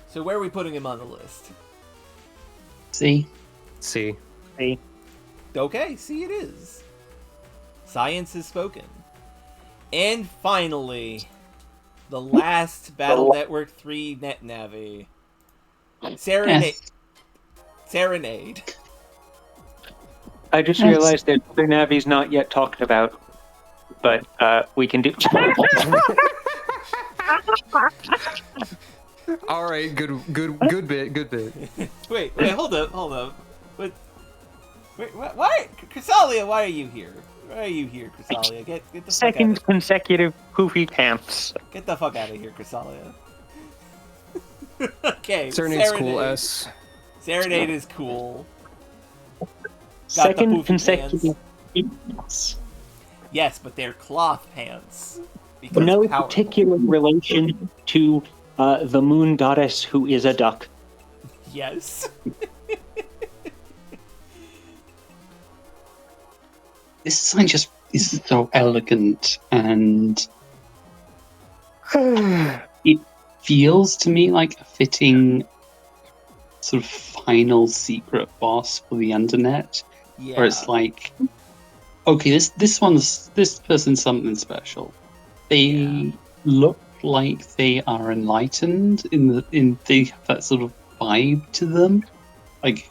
So where are we putting him on the list? See? See. See? Okay, see it is. Science has spoken. And finally, the last Battle Network 3 Net Navi. Serenade. Yes. Serenade. I just Yes. realized that other Navi's not yet talked about, but we can do. All right, good bit. wait, hold up. Wait, why, Chrysalia? Why are you here? Why are you here, Chrysalia? Get the fuck out Second of consecutive poofy pants. Get the fuck out of here, Chrysalia. Okay, Serenade's cool. S. Serenade is cool. Got the Second poofy consecutive. pants. Yes, but they're cloth pants. Because No power. particular relation to the moon goddess who is a duck. Yes. This design just is so elegant, and it feels to me like a fitting sort of final secret boss for the Undernet, Yeah. where it's like, okay, this person's something special. They look like they are enlightened they have that sort of vibe to them, like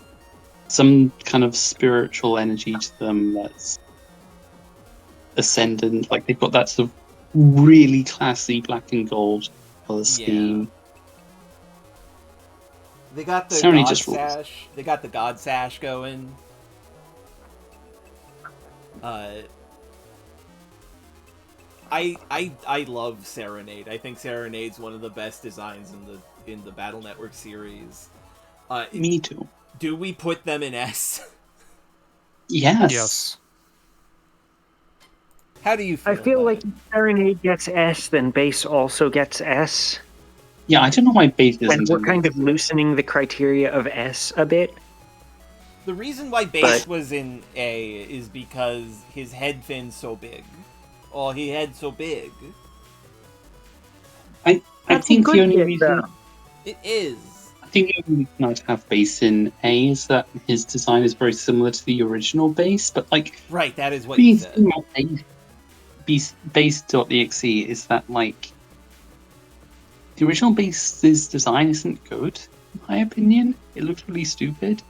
some kind of spiritual energy to them that's ascendant. Like they've got that sort of really classy black and gold color scheme. They got the Serenade god just rules. sash. They got the god sash going. I love Serenade. I think Serenade's one of the best designs in the Battle Network series. Me too. Do we put them in S? Yes. Yes. How do you feel? I feel about like it? if Serenade gets S, then base also gets S. Yeah, I don't know why base And isn't. we're in kind this. of loosening the criteria of S a bit. The reason why Base was in A is because his head fin's so big. Oh, he head so big. I That's think a the good only bit, reason. though. It is. I think the only reason I'd have base in A is that his design is very similar to the original base, but like Right, that is what you said. Base.exe is that like the original base's design isn't good, in my opinion. It looks really stupid.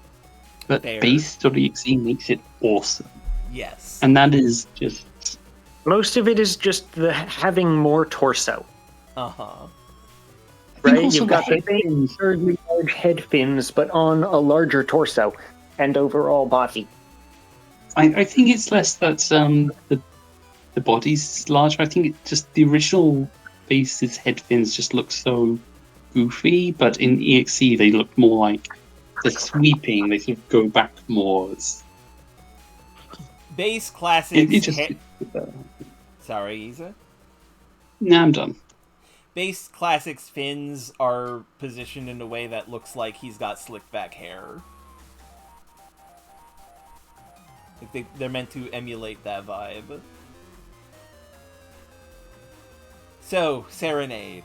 But Fair. base.exe makes it awesome. Yes. And that is just Most of it is just the having more torso, Uh-huh. I think right? also You've got the head fins- absurdly large head fins, but on a larger torso and overall body. I think it's less that the body's larger. I think it just the original base's head fins just look so goofy, but in EXE they look more like they're sweeping. They sort of go back more. Base Classics... It just. Sorry, Isa? Nah, I'm done. Base Classics fins are positioned in a way that looks like he's got slick back hair. Like they're meant to emulate that vibe. So, Serenade.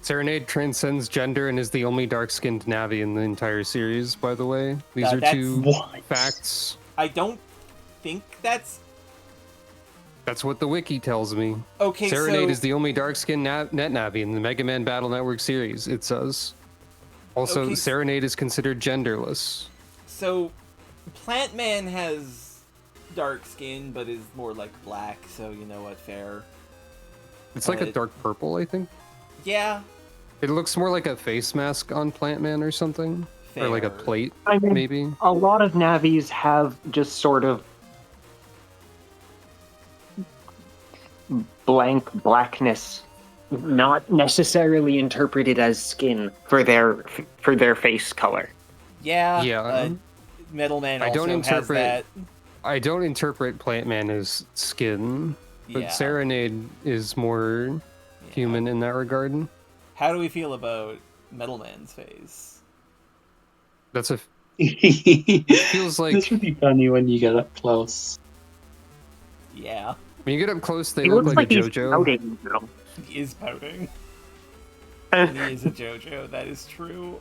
Serenade transcends gender and is the only dark-skinned Navi in the entire series, by the way. These are That's- two What? facts. I don't think that's... That's what the wiki tells me. Okay, Serenade so... is the only dark-skinned net Navi in the Mega Man Battle Network series, it says. Also, Okay, Serenade is considered genderless. So, Plant Man has dark skin, but is more like black, so you know what, fair. It's like a Uh, dark purple, I think. Yeah, It looks more like a face mask on Plant Man or something. fair. Or like a plate, I mean, maybe. a lot of Navis have just sort of blank blackness, not necessarily interpreted as skin for their face color. Yeah, Yeah. Metal Man I also don't has interpret- that. I don't interpret Plant Man as skin, but Yeah. Serenade is more Yeah. human in that regard. How do we feel about Metal Man's face? That's a It feels like It's really funny when you get up close. Yeah, when you get up close, they He look looks like a he's JoJo. pouting, you know. he is pouting. And he is a JoJo, that is true.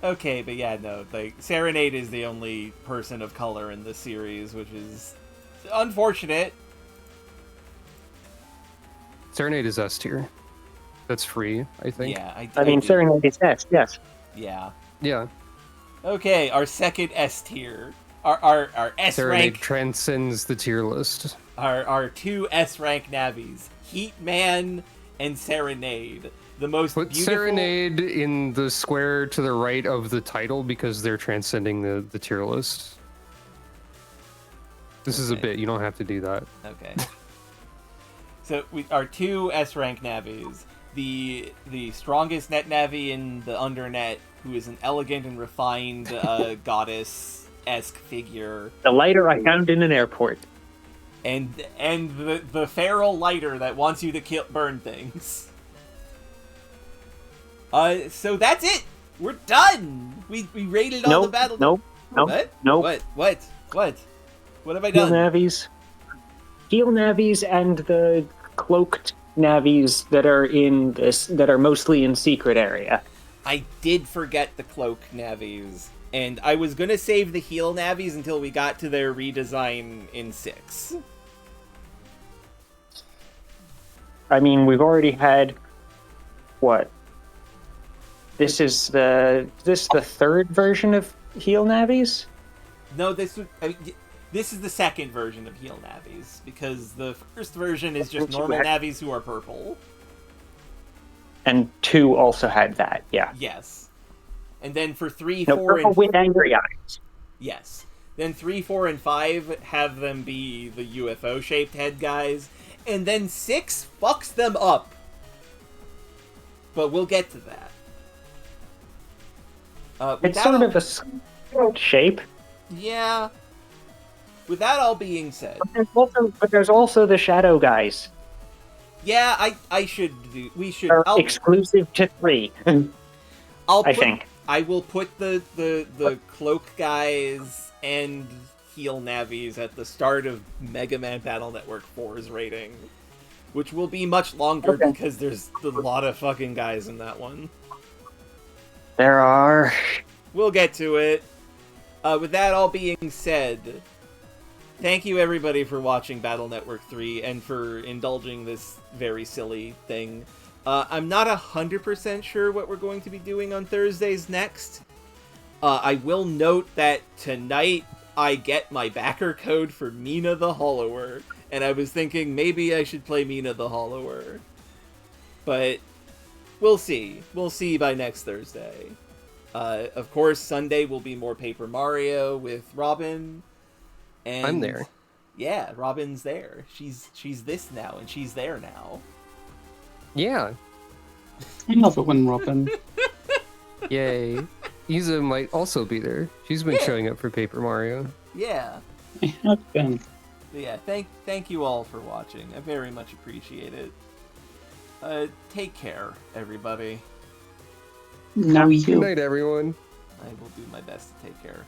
Okay, but yeah, no, like, Serenade is the only person of color in the series, which is unfortunate. Serenade is S tier. That's free, I think. Yeah, I mean, do. Serenade is S, yes. Yeah. Yeah. Okay, our second S tier. Our S Serenade rank. transcends the tier list. Our two S rank Navis, Heat Man and Serenade. The most Put beautiful. Serenade in the square to the right of the title because they're transcending the tier list. This is a Okay. bit. You don't have to do that. Okay. So our two S rank Navis, the strongest net Navi in the Undernet, who is an elegant and refined goddess-esque figure, The lighter I found in an airport. and the feral lighter that wants you to burn things. So that's it. We're done. We rated all the battle. Nope. What have I Heal done? Navis. Heal Navis and the cloaked Navis that are mostly in secret area. I did forget the cloak Navis, and I was gonna save the heal Navis until we got to their redesign in 6. I mean, we've already had what? This is the third version of Heal Navis? No, this is the second version of heal Navis, because the first version is just normal Navis who are purple. And 2 also had that, yeah. Yes. And then for 3, No, 4, purple and with angry eyes. yes. Then 3, 4, and 5 have them be the UFO-shaped head guys, and then 6 fucks them up. But we'll get to that. It's sort of a square shape. Yeah. With that all being said, But there's also the shadow guys. yeah, we should. They're exclusive to 3. I think. I will put the cloak guys and heal Navis at the start of Mega Man Battle Network 4's rating, which will be much longer because there's a lot of fucking guys in that one. There are. We'll get to it. With that all being said, thank you everybody for watching Battle Network 3 and for indulging this very silly thing. I'm not 100% sure what we're going to be doing on Thursdays next. I will note that tonight I get my backer code for Mina the Hollower, and I was thinking maybe I should play Mina the Hollower. But we'll see. We'll see by next Thursday. Of course, Sunday will be more Paper Mario with Robin. And I'm there. Yeah, Robin's there. She's this now, and she's there now. Yeah. I love it when Robin. Yay. Isa might also be there. She's been showing up for Paper Mario. Yeah. I have been. But yeah, thank you all for watching. I very much appreciate it. Take care, everybody. No, Good you. night, everyone. I will do my best to take care.